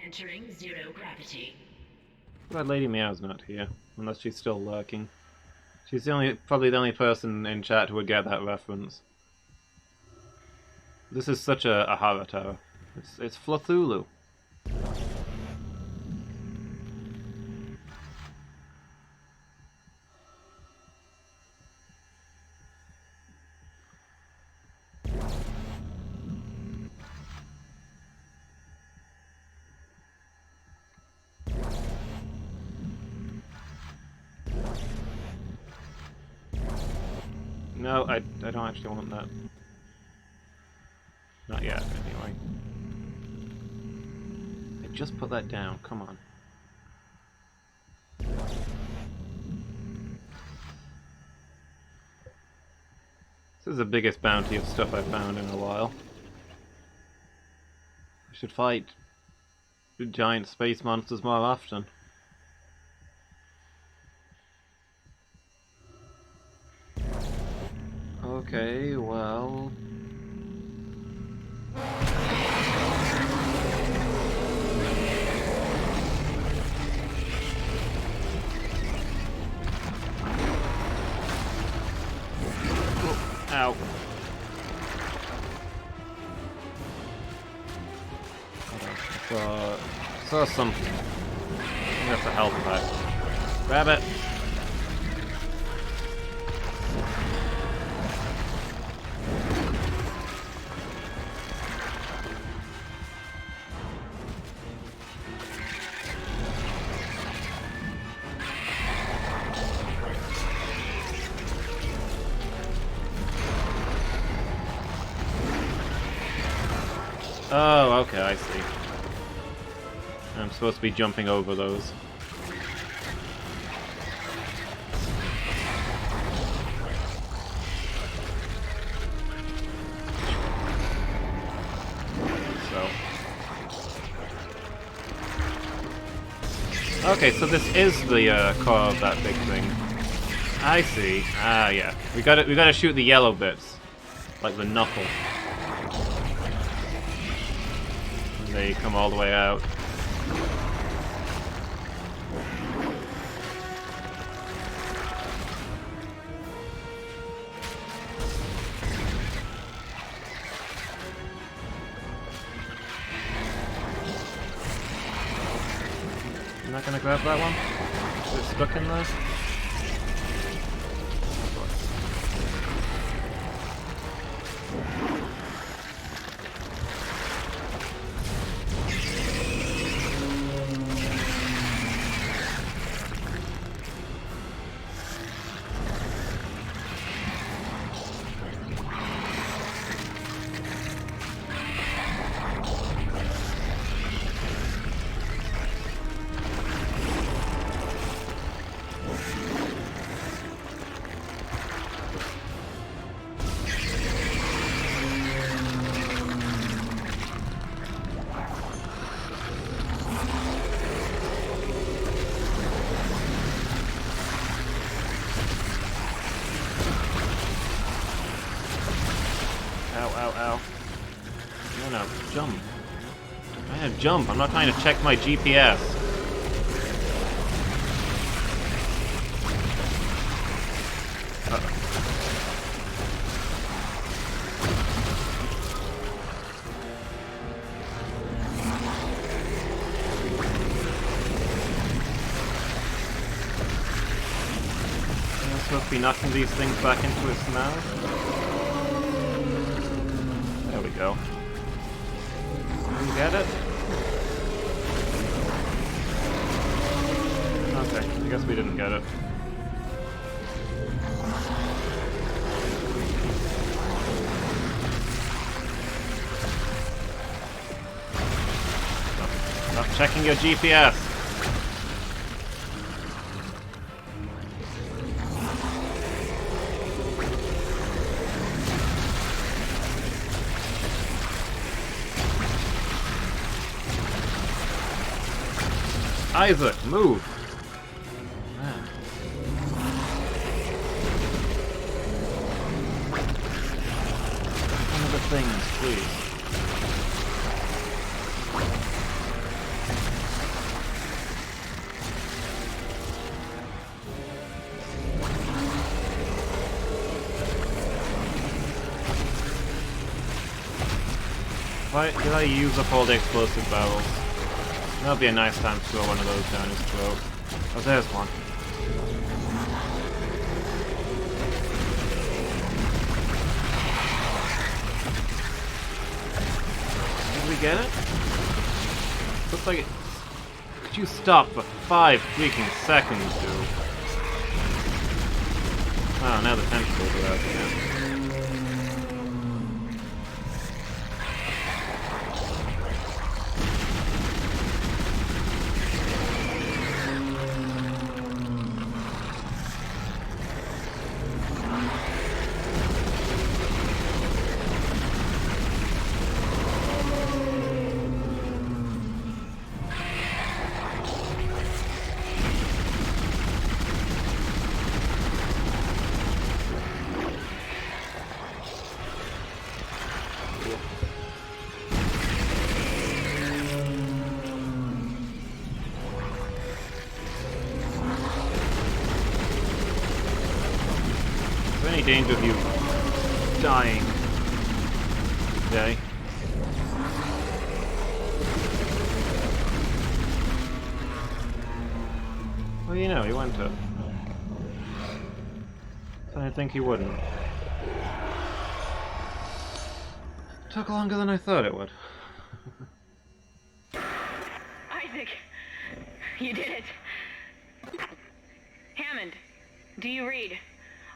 Entering zero gravity. Glad Lady Meow's not here, unless she's still lurking. She's probably the only person in chat who would get that reference. This is such a horror tower. It's Flathulu. No, I don't actually want that. Not yet, anyway. I just put that down, come on. This is the biggest bounty of stuff I've found in a while. I should fight giant space monsters more often. Okay, well... Ow. I saw something. I think that's a health pack. Grab it! Oh, okay, I see. I'm supposed to be jumping over those. Okay, so this is the core of that big thing. I see. Ah, yeah. We gotta shoot the yellow bits, like the knuckle. They come all the way out. I'm not gonna grab that one? Is it stuck in there? Ow. No, jump. I'm trying to jump. I'm not trying to check my GPS. I'm supposed to be knocking these things back into its mouth. There we go. You get it? Okay, I guess we didn't get it. Stop checking your GPS. Isaac, move! Man. One of the things, please. Did I use up all the explosive barrels? That'll be a nice time to throw one of those down his throat. Oh, there's one. Did we get it? Looks like it... Could you stop for 5 freaking seconds, dude? Oh, now the tentacles are out again. Is there any danger of you dying today? Well, you know, he went up. So I think he wouldn't. Took longer than I thought it would. Isaac, you did it. Hammond, do you read?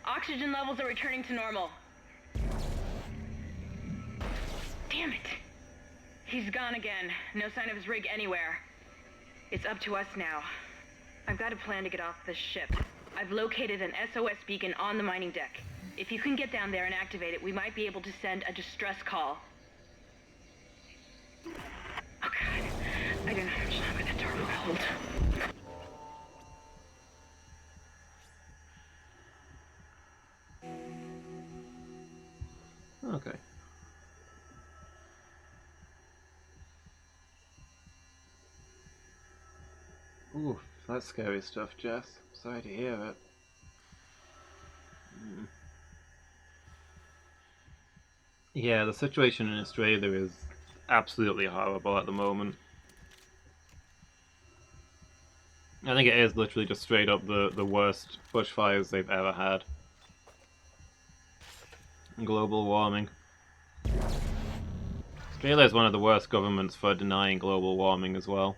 Oxygen levels are returning to normal. Damn it. He's gone again. No sign of his rig anywhere. It's up to us now. I've got a plan to get off this ship. I've located an SOS beacon on the mining deck. If you can get down there and activate it, we might be able to send a distress call. Oh god. I don't know how much longer that door will hold. Okay. Ooh, that's scary stuff, Jess. Sorry to hear it. Yeah, the situation in Australia is absolutely horrible at the moment. I think it is literally just straight up the worst bushfires they've ever had. Global warming. Australia is one of the worst governments for denying global warming as well.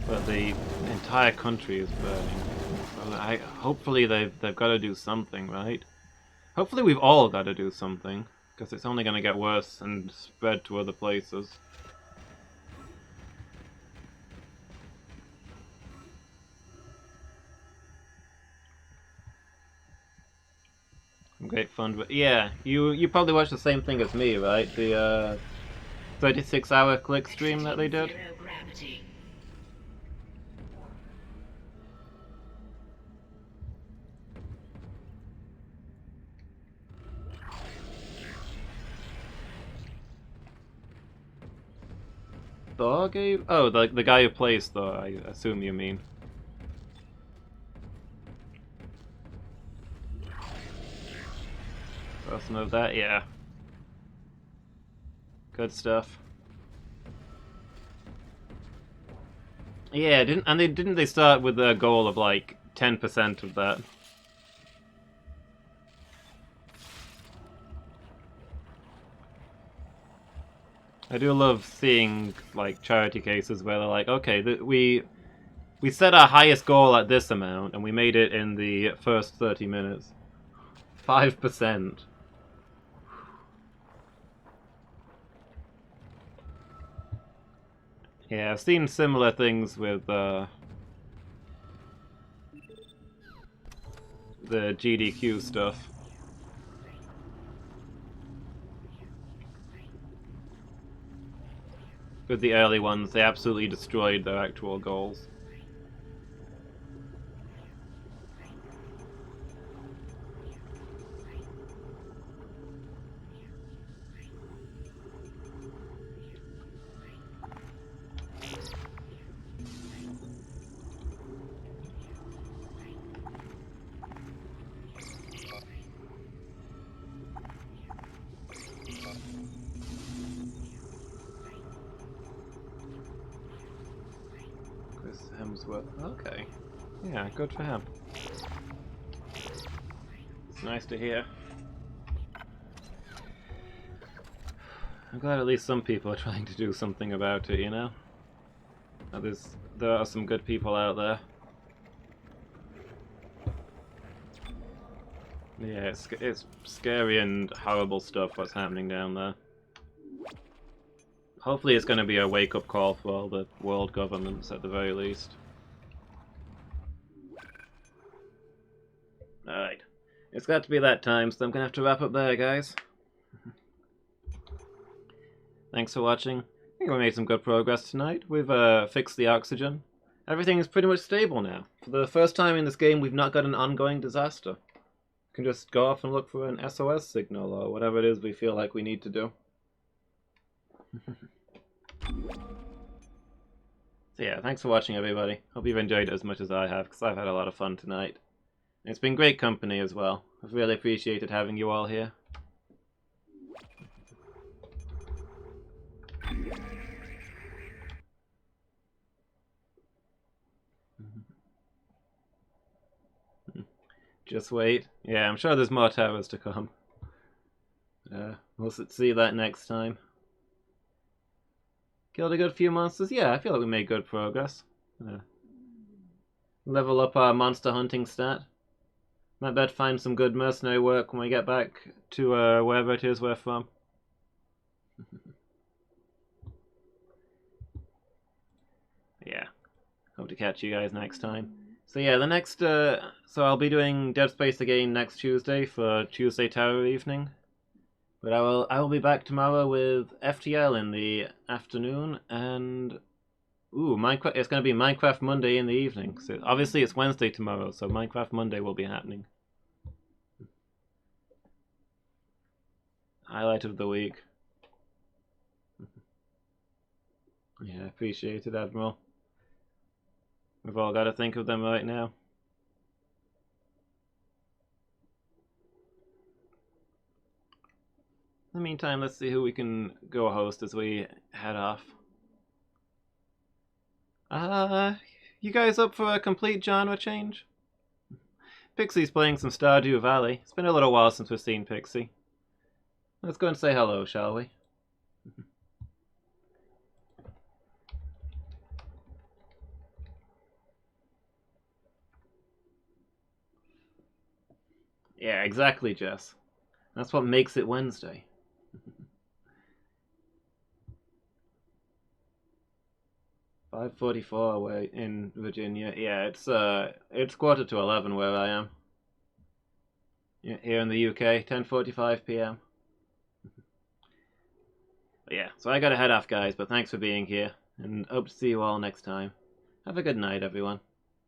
But the entire country is burning. Well, hopefully they've got to do something, right? Hopefully we've all got to do something, because it's only going to get worse and spread to other places. Great fun, but yeah, you probably watched the same thing as me, right? The 36-hour click stream that they did. Thor gave? Oh, the guy who plays Thor, I assume you mean. Some of that, yeah. Good stuff. Yeah, didn't they start with a goal of like 10% of that? I do love seeing like charity cases where they're like, okay, we set our highest goal at this amount and we made it in the first 30 minutes. 5%. Yeah, I've seen similar things with the GDQ stuff. With the early ones, they absolutely destroyed their actual goals. Okay. Yeah, good for him. It's nice to hear. I'm glad at least some people are trying to do something about it, you know? There are some good people out there. Yeah, it's scary and horrible stuff what's happening down there. Hopefully it's going to be a wake-up call for all the world governments at the very least. Alright. It's got to be that time, so I'm going to have to wrap up there, guys. Thanks for watching. I think we made some good progress tonight. We've fixed the oxygen. Everything is pretty much stable now. For the first time in this game, we've not got an ongoing disaster. We can just go off and look for an SOS signal or whatever it is we feel like we need to do. So yeah, thanks for watching, everybody. Hope you've enjoyed it as much as I have, because I've had a lot of fun tonight. And it's been great company as well. I've really appreciated having you all here. Just wait. Yeah, I'm sure there's more towers to come. We'll see that next time. Killed a good few monsters? Yeah, I feel like we made good progress. Level up our monster hunting stat. Might better find some good mercenary work when we get back to wherever it is we're from. Yeah. Hope to catch you guys next time. So yeah, the next, so I'll be doing Dead Space again next Tuesday for Tuesday Tower evening. But I will be back tomorrow with FTL in the afternoon, and Minecraft. It's going to be Minecraft Monday in the evening. So obviously it's Wednesday tomorrow, so Minecraft Monday will be happening. Highlight of the week. Yeah, appreciate it, Admiral. We've all got to think of them right now. In the meantime, let's see who we can go host as we head off. You guys up for a complete genre change? Pixie's playing some Stardew Valley. It's been a little while since we've seen Pixie. Let's go and say hello, shall we? Yeah, exactly, Jess. That's what makes it Wednesday. 5:44 away in Virginia. Yeah, it's 11:15 where I am. Here in the UK, 10:45 p.m. But yeah, so I gotta head off, guys. But thanks for being here, and hope to see you all next time. Have a good night, everyone.